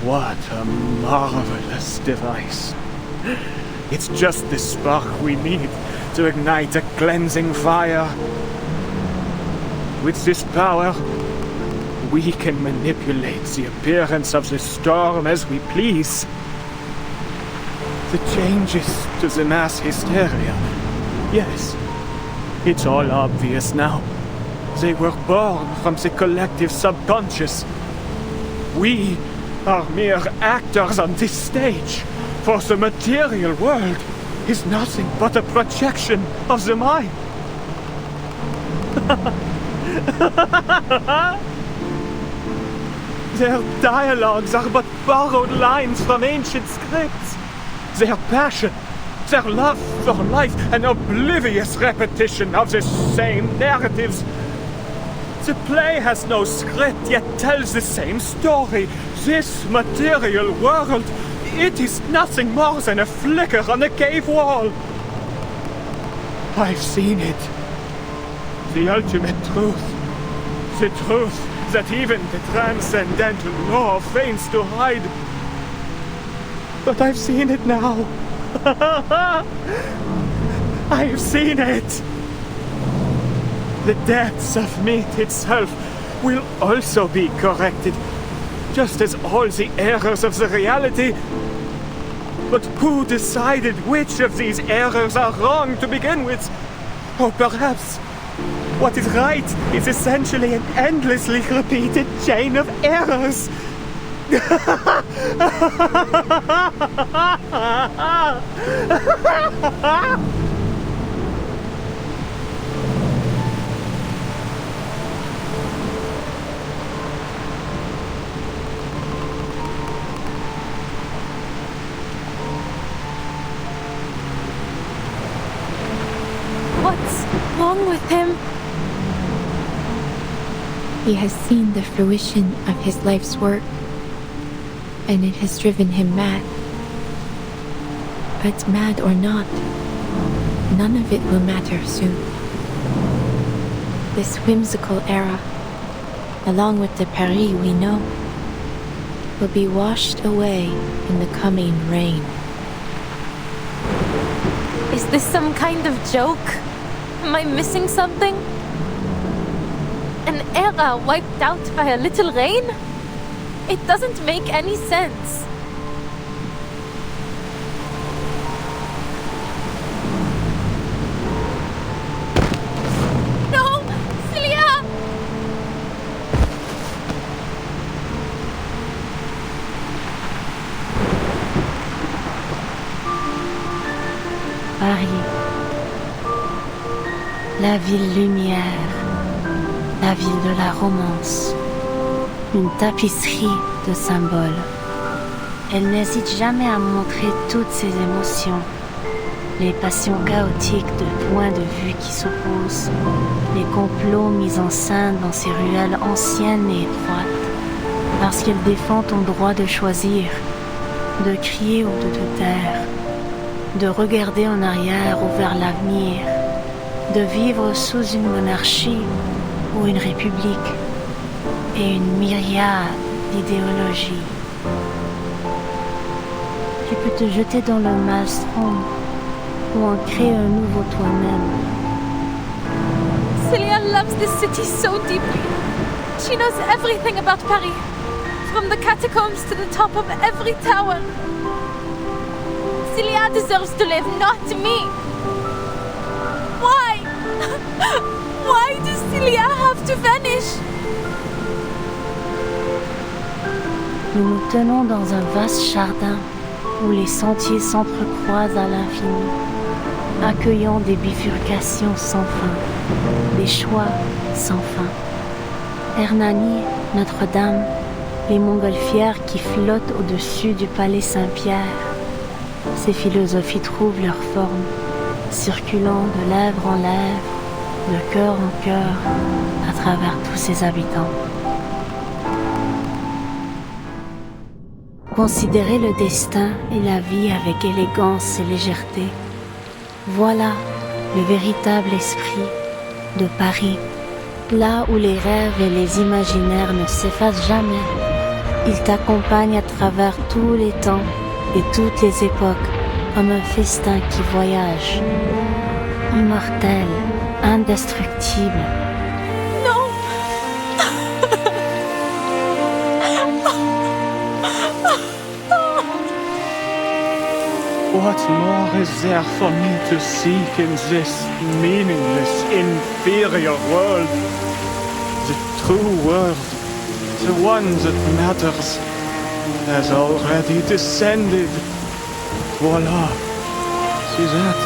What a marvelous device. It's just the spark we need to ignite a cleansing fire. With this power, we can manipulate the appearance of the storm as we please. The changes to the mass hysteria, yes, it's all obvious now. They were born from the collective subconscious. We are mere actors on this stage, for the material world is nothing but a projection of the mind. Their dialogues are but borrowed lines from ancient scripts. Their passion, their love for life, an oblivious repetition of the same narratives. The play has no script, yet tells the same story. This material world, it is nothing more than a flicker on a cave wall. I've seen it. The ultimate truth. The truth that even the transcendental law feigns to hide. But I've seen it now. I've seen it. The depths of meat itself will also be corrected, just as all the errors of the reality. But who decided which of these errors are wrong to begin with? Or perhaps what is right is essentially an endlessly repeated chain of errors. What's wrong with him? He has seen the fruition of his life's work, and it has driven him mad. But mad or not, none of it will matter soon. This whimsical era, along with the Paris we know, will be washed away in the coming rain. Is this some kind of joke? Am I missing something? An era wiped out by a little rain? It doesn't make any sense. No! Celia! Paris. La ville lumière. La ville de la romance. Une tapisserie de symboles. Elle n'hésite jamais à montrer toutes ses émotions. Les passions chaotiques de points de vue qui s'opposent. Les complots mis en scène dans ces ruelles anciennes et étroites. Parce qu'elle défend ton droit de choisir, de crier ou de te taire, de regarder en arrière ou vers l'avenir, de vivre sous une monarchie ou une république, et une myriade d'idéologies. Tu peux te jeter dans le maelstrom ou en créer un nouveau toi-même. Celia loves this city so deeply. She knows everything about Paris, from the catacombs to the top of every tower. Celia deserves to live, not me. Why? Why does Celia have to vanish? Nous nous tenons dans un vaste jardin où les sentiers s'entrecroisent à l'infini, accueillant des bifurcations sans fin, des choix sans fin. Hernani, Notre-Dame, les montgolfières qui flottent au-dessus du palais Saint-Pierre. Ces philosophies trouvent leur forme, circulant de lèvre en lèvre, de cœur en cœur, à travers tous ses habitants. Considérez le destin et la vie avec élégance et légèreté. Voilà le véritable esprit de Paris, là où les rêves et les imaginaires ne s'effacent jamais. Il t'accompagne à travers tous les temps et toutes les époques, comme un festin qui voyage. Immortel, indestructible. Non! What more is there for me to seek in this meaningless, inferior world? The true world, the one that matters, has already descended. Voila! See that?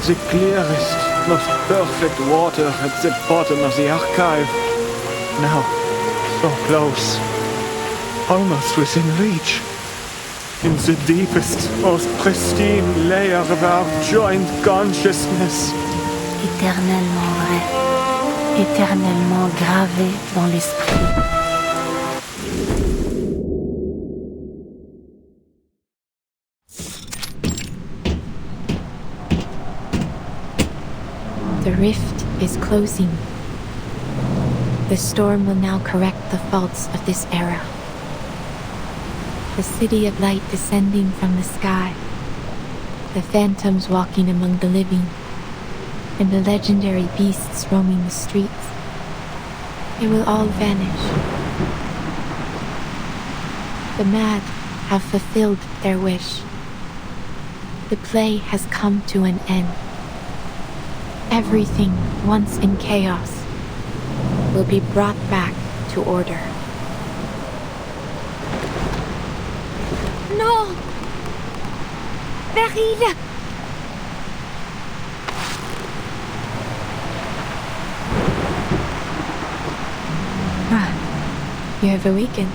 The clearest, most perfect water at the bottom of the archive. Now, so close. Almost within reach. In the deepest, most pristine layer of our joint consciousness. Éternellement vrai, éternellement gravé dans l'esprit. The rift is closing. The storm will now correct the faults of this era. The city of light descending from the sky, the phantoms walking among the living, and the legendary beasts roaming the streets. They will all vanish. The mad have fulfilled their wish. The play has come to an end. Everything once in chaos will be brought back to order. No! Beryl! You have awakened.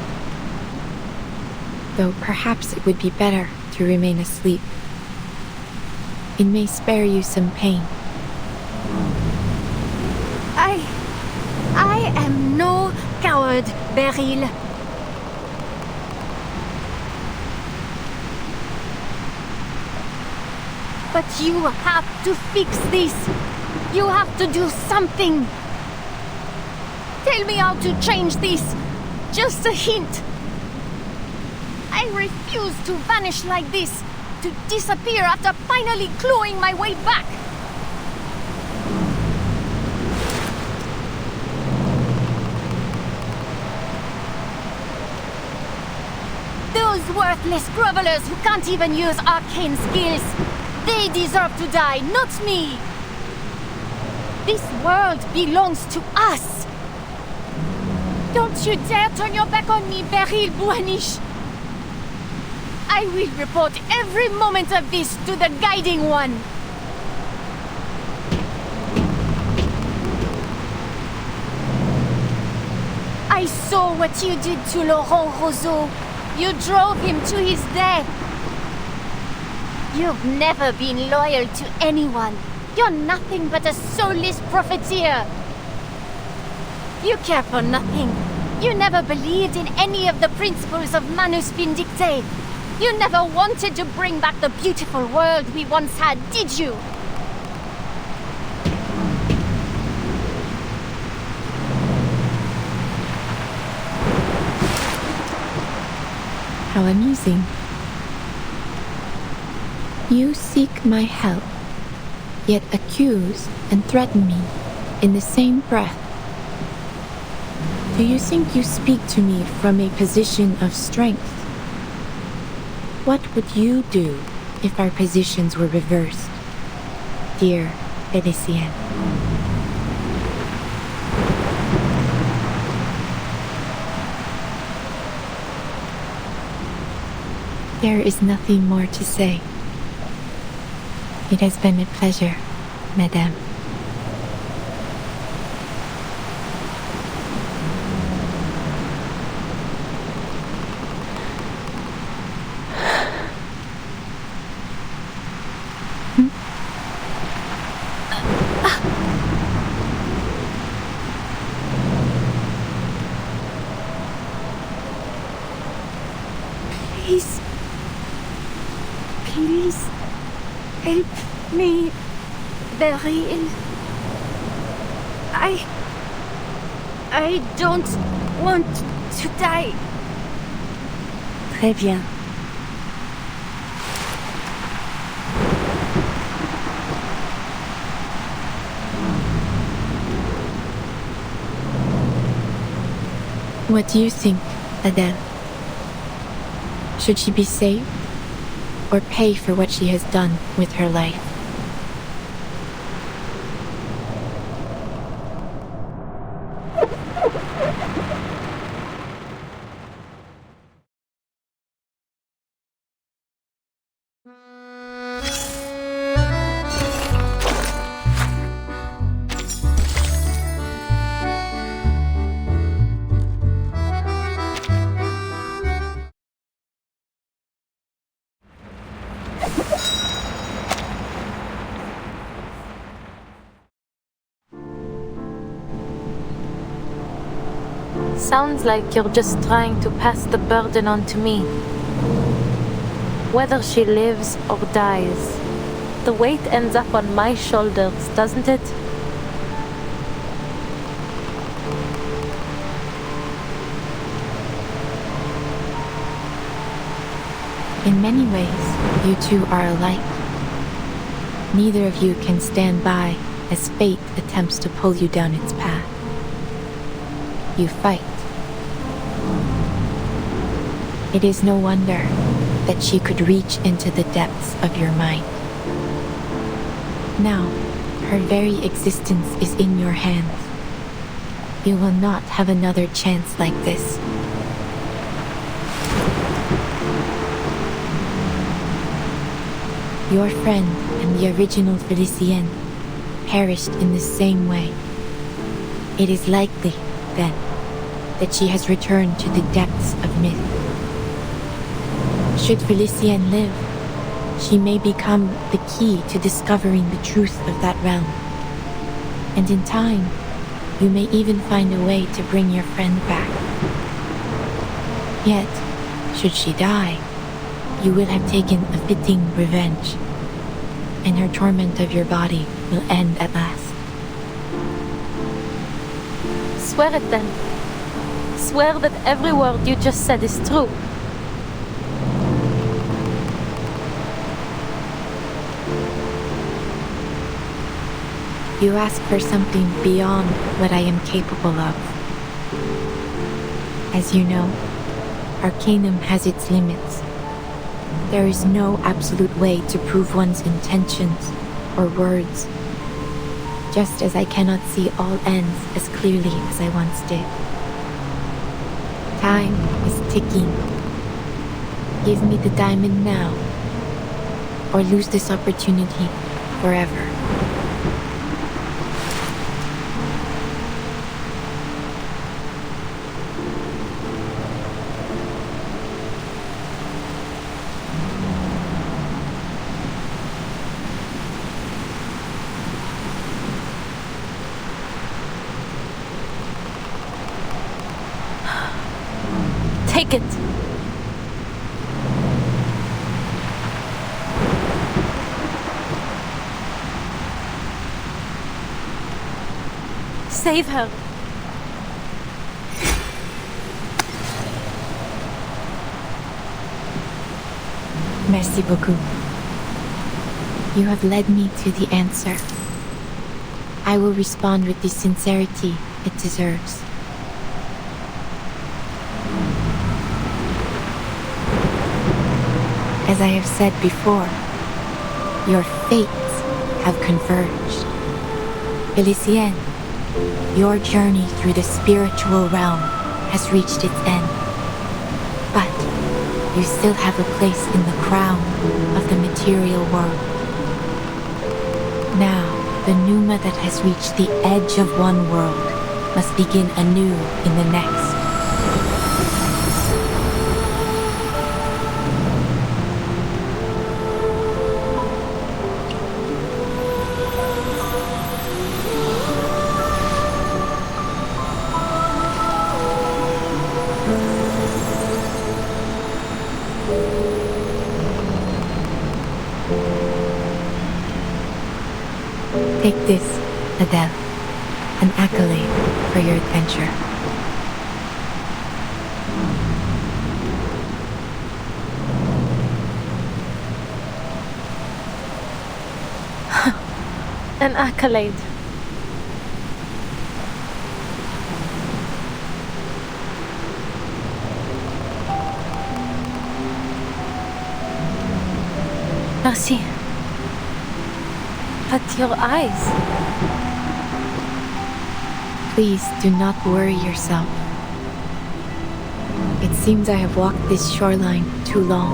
Though perhaps it would be better to remain asleep. It may spare you some pain. I am no coward, Beryl. But you have to fix this. You have to do something. Tell me how to change this. Just a hint. I refuse to vanish like this, to disappear after finally clawing my way back. Those worthless grovelers who can't even use arcane skills, they deserve to die, not me. This world belongs to us. Don't you dare turn your back on me, Beryl Buanish. I will report every moment of this to the Guiding One. I saw what you did to Laurent Roseau. You drove him to his death. You've never been loyal to anyone. You're nothing but a soulless profiteer. You care for nothing. You never believed in any of the principles of Manus Vindicte. You never wanted to bring back the beautiful world we once had, did you? How amusing. You seek my help, yet accuse and threaten me in the same breath. Do you think you speak to me from a position of strength? What would you do if our positions were reversed, dear Félicien? There is nothing more to say. It has been a pleasure, Madame. Please, help me, Beryl. I don't want to die. Très bien. What do you think, Adele? Should she be saved or pay for what she has done with her life? Sounds like you're just trying to pass the burden on to me. Whether she lives or dies, the weight ends up on my shoulders, doesn't it? In many ways, you two are alike. Neither of you can stand by as fate attempts to pull you down its path. You fight. It is no wonder that she could reach into the depths of your mind. Now, her very existence is in your hands. You will not have another chance like this. Your friend and the original Felicienne perished in the same way. It is likely, then, that she has returned to the depths of myth. Should Felicienne live, she may become the key to discovering the truth of that realm. And in time, you may even find a way to bring your friend back. Yet, should she die, you will have taken a fitting revenge, and her torment of your body will end at last. Swear it then. Swear that every word you just said is true. You ask for something beyond what I am capable of. As you know, Arcanum has its limits. There is no absolute way to prove one's intentions or words, just as I cannot see all ends as clearly as I once did. Time is ticking. Give me the diamond now, or lose this opportunity forever. Take it! Save her! Merci beaucoup. You have led me to the answer. I will respond with the sincerity it deserves. As I have said before, your fates have converged. Felicienne, your journey through the spiritual realm has reached its end. But you still have a place in the crown of the material world. Now, the Pneuma that has reached the edge of one world must begin anew in the next. Take this, Adele, an accolade for your adventure. An accolade. Merci. But your eyes. Please do not worry yourself. It seems I have walked this shoreline too long.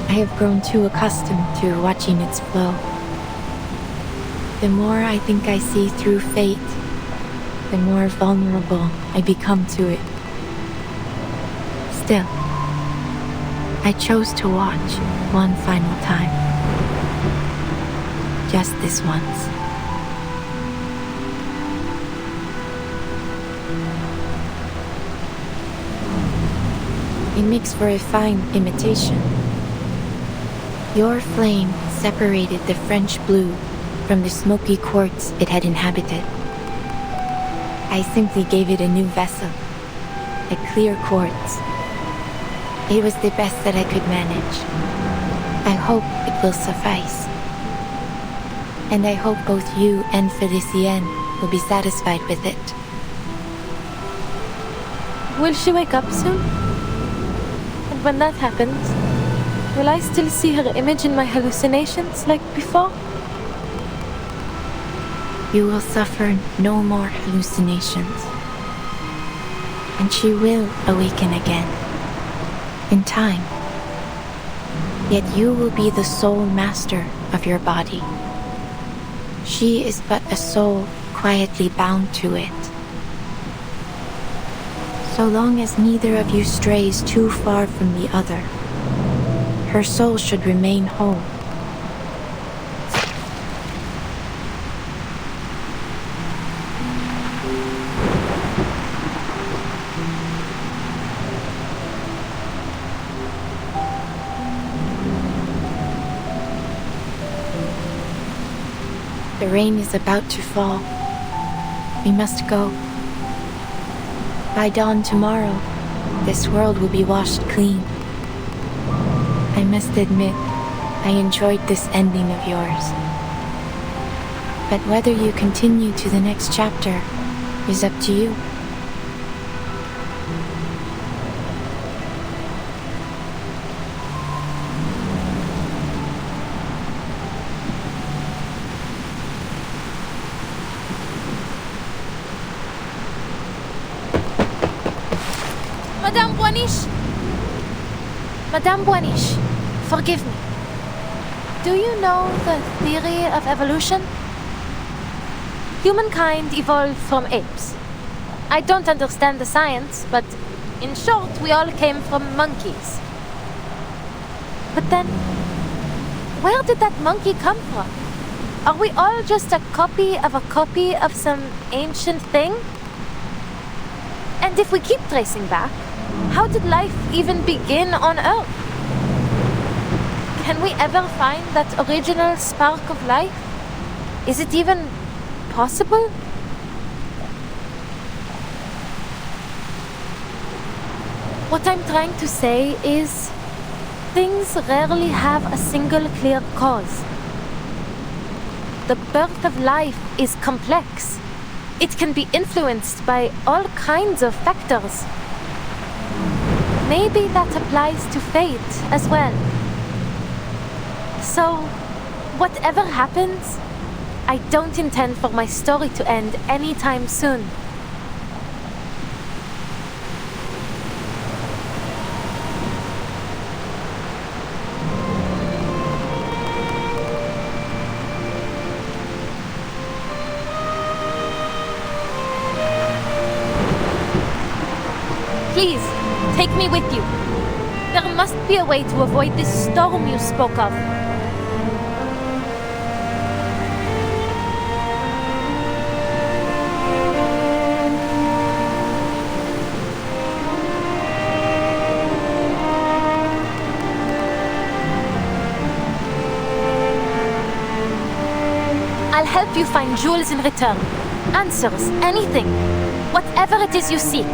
I have grown too accustomed to watching its flow. The more I think I see through fate, the more vulnerable I become to it. Still, I chose to watch one final time. Just this once. It makes for a fine imitation. Your flame separated the French blue from the smoky quartz it had inhabited. I simply gave it a new vessel, a clear quartz. It was the best that I could manage. I hope it will suffice. And I hope both you and Felicienne will be satisfied with it. Will she wake up soon? And when that happens, will I still see her image in my hallucinations like before? You will suffer no more hallucinations. And she will awaken again, in time. Yet you will be the sole master of your body. She is but a soul quietly bound to it. So long as neither of you strays too far from the other, her soul should remain whole. The rain is about to fall. We must go. By dawn tomorrow, this world will be washed clean. I must admit, I enjoyed this ending of yours. But whether you continue to the next chapter is up to you. Madame Boiniche, forgive me. Do you know the theory of evolution? Humankind evolved from apes. I don't understand the science, but in short, we all came from monkeys. But then, where did that monkey come from? Are we all just a copy of some ancient thing? And if we keep tracing back, how did life even begin on Earth? Can we ever find that original spark of life? Is it even possible? What I'm trying to say is, things rarely have a single clear cause. The birth of life is complex. It can be influenced by all kinds of factors. Maybe that applies to fate as well. So, whatever happens, I don't intend for my story to end anytime soon. Please, take me with you. There must be a way to avoid this storm you spoke of. I'll help you find jewels in return. Answers, anything. Whatever it is you seek.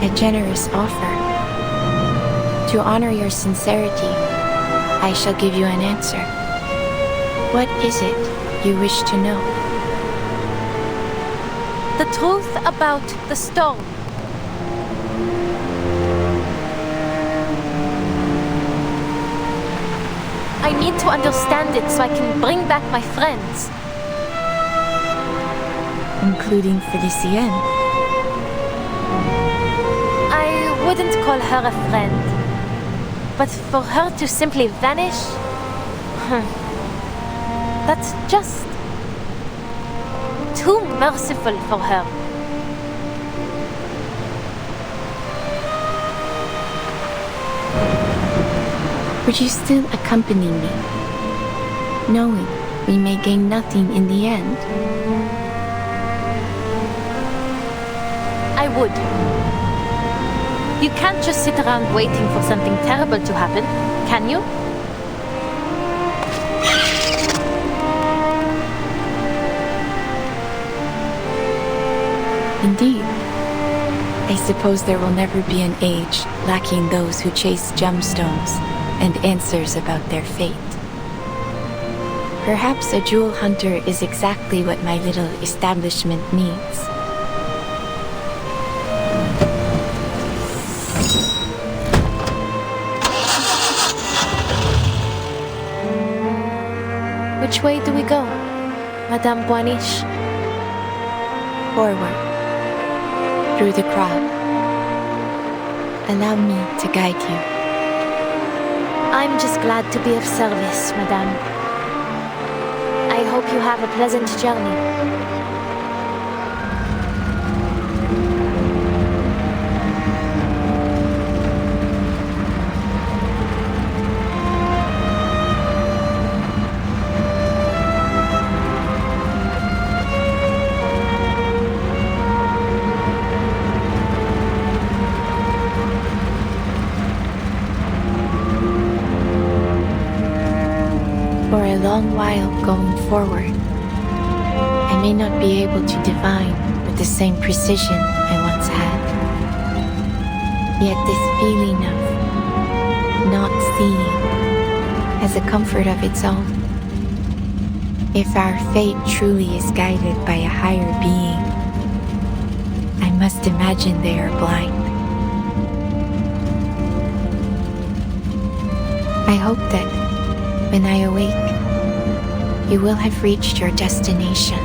A generous offer. To honor your sincerity, I shall give you an answer. What is it you wish to know? The truth about the storm. I need to understand it so I can bring back my friends. Including Felicienne. I wouldn't call her a friend. But for her to simply vanish... that's just... too merciful for her. Would you still accompany me, knowing we may gain nothing in the end? I would. You can't just sit around waiting for something terrible to happen, can you? Indeed. I suppose there will never be an age lacking those who chase gemstones and answers about their fate. Perhaps a jewel hunter is exactly what my little establishment needs. Which way do we go, Madame Boiniche? Forward. Through the crowd. Allow me to guide you. I'm just glad to be of service, Madame. I hope you have a pleasant journey. For a long while going forward, I may not be able to divine with the same precision I once had. Yet this feeling of not seeing has a comfort of its own. If our fate truly is guided by a higher being, I must imagine they are blind. I hope that when I awake, you will have reached your destination.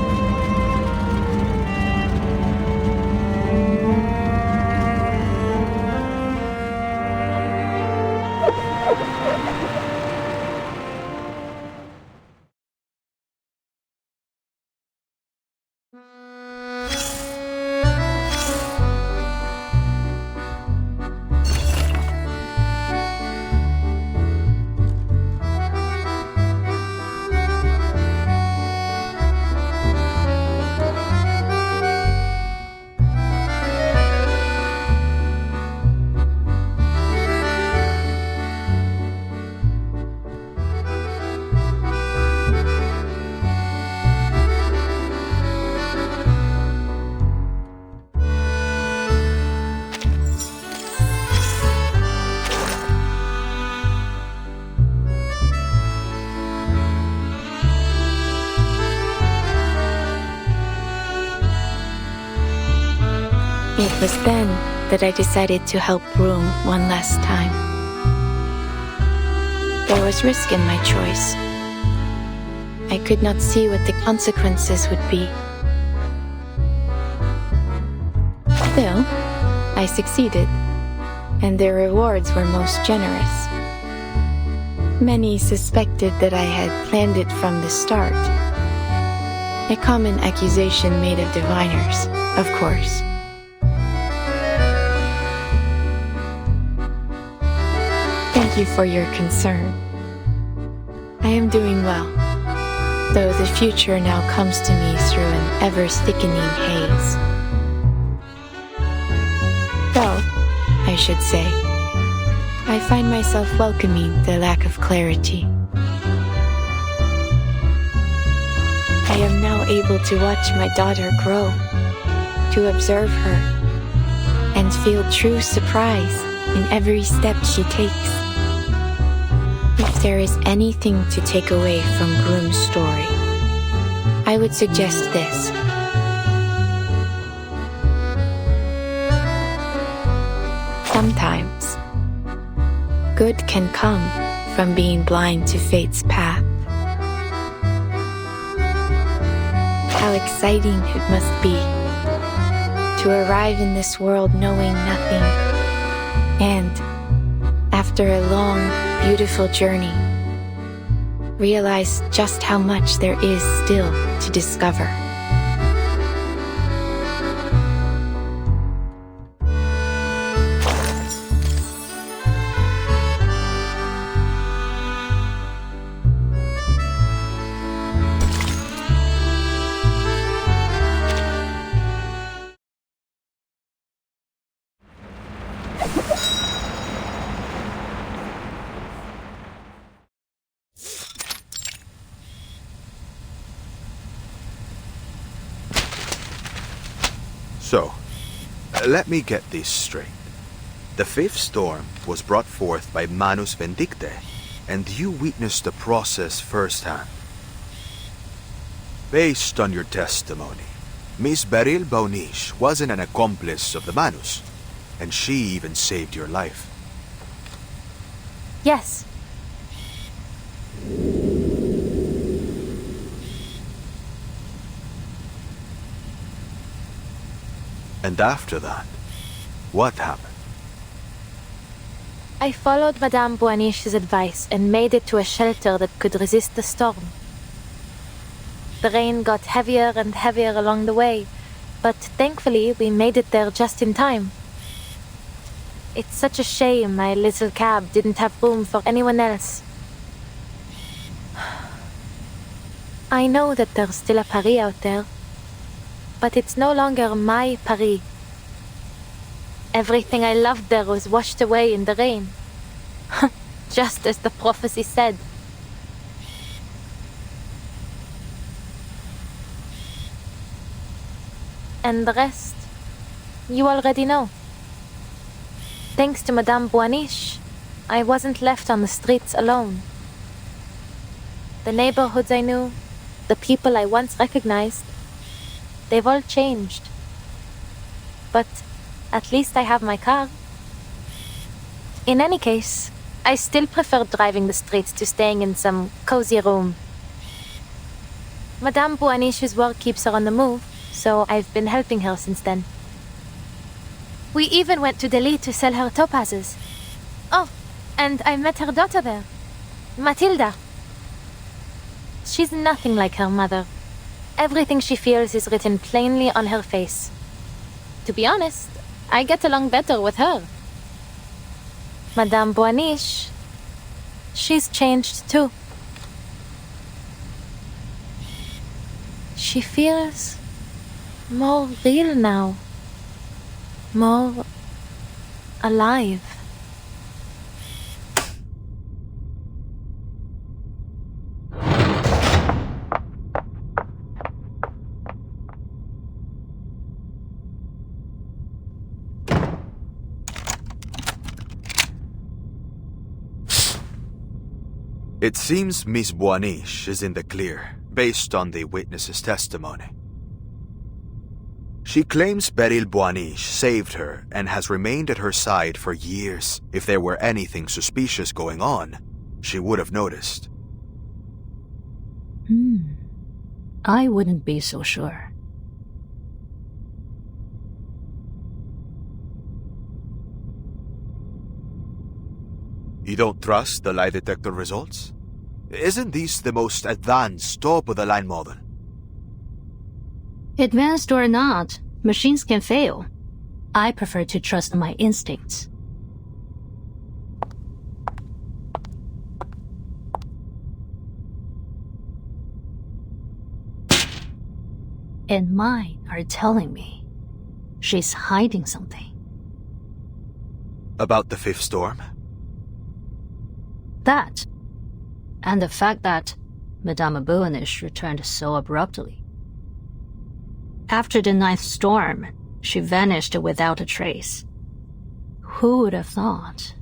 It was then that I decided to help Broom one last time. There was risk in my choice. I could not see what the consequences would be. Still, I succeeded, and the rewards were most generous. Many suspected that I had planned it from the start. A common accusation made of diviners, of course. Thank you for your concern. I am doing well, though the future now comes to me through an ever-thickening haze. Though, I should say, I find myself welcoming the lack of clarity. I am now able to watch my daughter grow, to observe her, and feel true surprise in every step she takes. If there is anything to take away from Groom's story, I would suggest this. Sometimes, good can come from being blind to fate's path. How exciting it must be to arrive in this world knowing nothing, and, after a long, beautiful journey, realize just how much there is still to discover. So, let me get this straight. The fifth storm was brought forth by Manus Vindicte, and you witnessed the process firsthand. Based on your testimony, Miss Beryl Baunish wasn't an accomplice of the Manus, and she even saved your life. Yes. And after that, what happened? I followed Madame Boanish's advice and made it to a shelter that could resist the storm. The rain got heavier and heavier along the way, but thankfully we made it there just in time. It's such a shame my little cab didn't have room for anyone else. I know that there's still a Paris out there, but it's no longer my Paris. Everything I loved there was washed away in the rain. Just as the prophecy said. And the rest, you already know. Thanks to Madame Boanish, I wasn't left on the streets alone. The neighborhoods I knew, the people I once recognized, they've all changed. But at least I have my car. In any case, I still prefer driving the streets to staying in some cozy room. Madame Boanish's work keeps her on the move, so I've been helping her since then. We even went to Delhi to sell her topazes. Oh, and I met her daughter there, Matilda. She's nothing like her mother. Everything she feels is written plainly on her face. To be honest, I get along better with her. Madame Boanish, she's changed too. She feels more real now. More alive. It seems Miss Boanish is in the clear, based on the witness's testimony. She claims Beryl Boanish saved her and has remained at her side for years. If there were anything suspicious going on, she would have noticed. I wouldn't be so sure. You don't trust the lie detector results? Isn't this the most advanced top-of-the-line model? Advanced or not, machines can fail. I prefer to trust my instincts. And mine are telling me she's hiding something. About the fifth storm? That, and the fact that Madame Boanish returned so abruptly. After the 9th storm, she vanished without a trace. Who would have thought?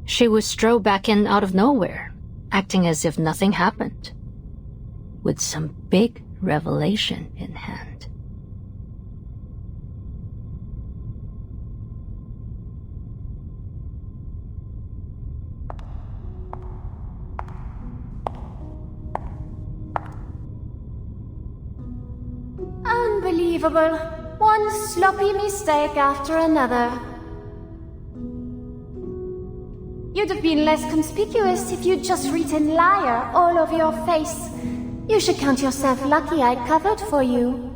She would stroll back in out of nowhere, acting as if nothing happened, with some big revelation in hand. Unbelievable. One sloppy mistake after another. You'd have been less conspicuous if you'd just written liar all over your face. You should count yourself lucky I covered for you.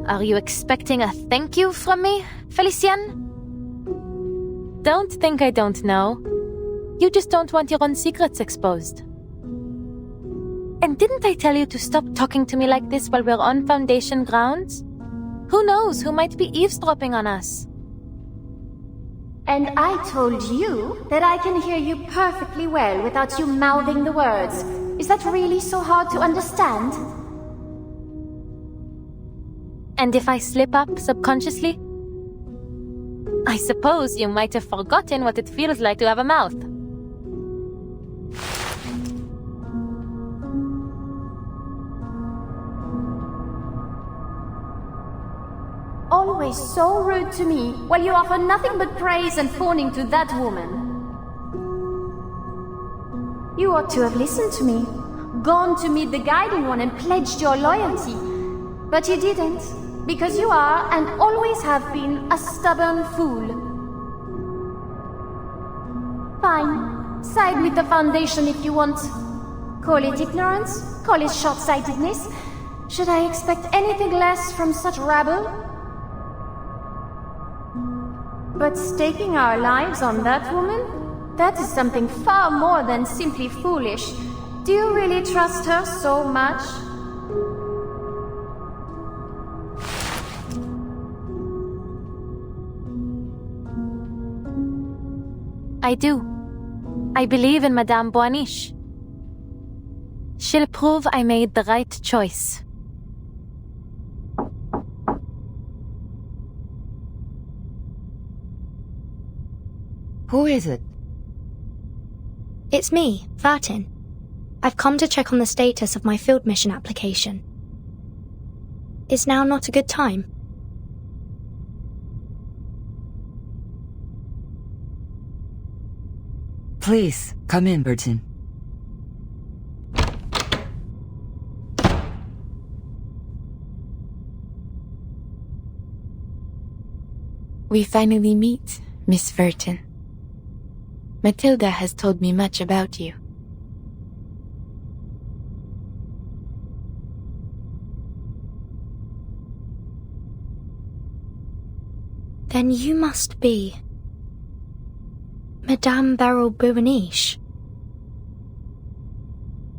Are you expecting a thank you from me, Felicienne? Don't think I don't know. You just don't want your own secrets exposed. And didn't I tell you to stop talking to me like this while we're on Foundation grounds? Who knows who might be eavesdropping on us? And I told you that I can hear you perfectly well without you mouthing the words. Is that really so hard to understand? And if I slip up subconsciously? I suppose you might have forgotten what it feels like to have a mouth. Always so rude to me, while you offer nothing but praise and fawning to that woman. You ought to have listened to me, gone to meet the Guiding One and pledged your loyalty. But you didn't, because you are, and always have been, a stubborn fool. Fine, side with the Foundation if you want. Call it ignorance, call it short-sightedness. Should I expect anything less from such rabble? But staking our lives on that woman? That is something far more than simply foolish. Do you really trust her so much? I do. I believe in Madame Boanish. She'll prove I made the right choice. Who is it? It's me, Vartin. I've come to check on the status of my field mission application. Is now not a good time? Please, come in, Burton. We finally meet, Miss Verton. Matilda has told me much about you. Then you must be Madame Beryl Boanish.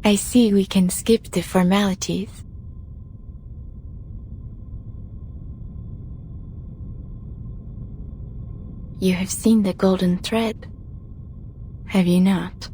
I see we can skip the formalities. You have seen the golden thread, have you not?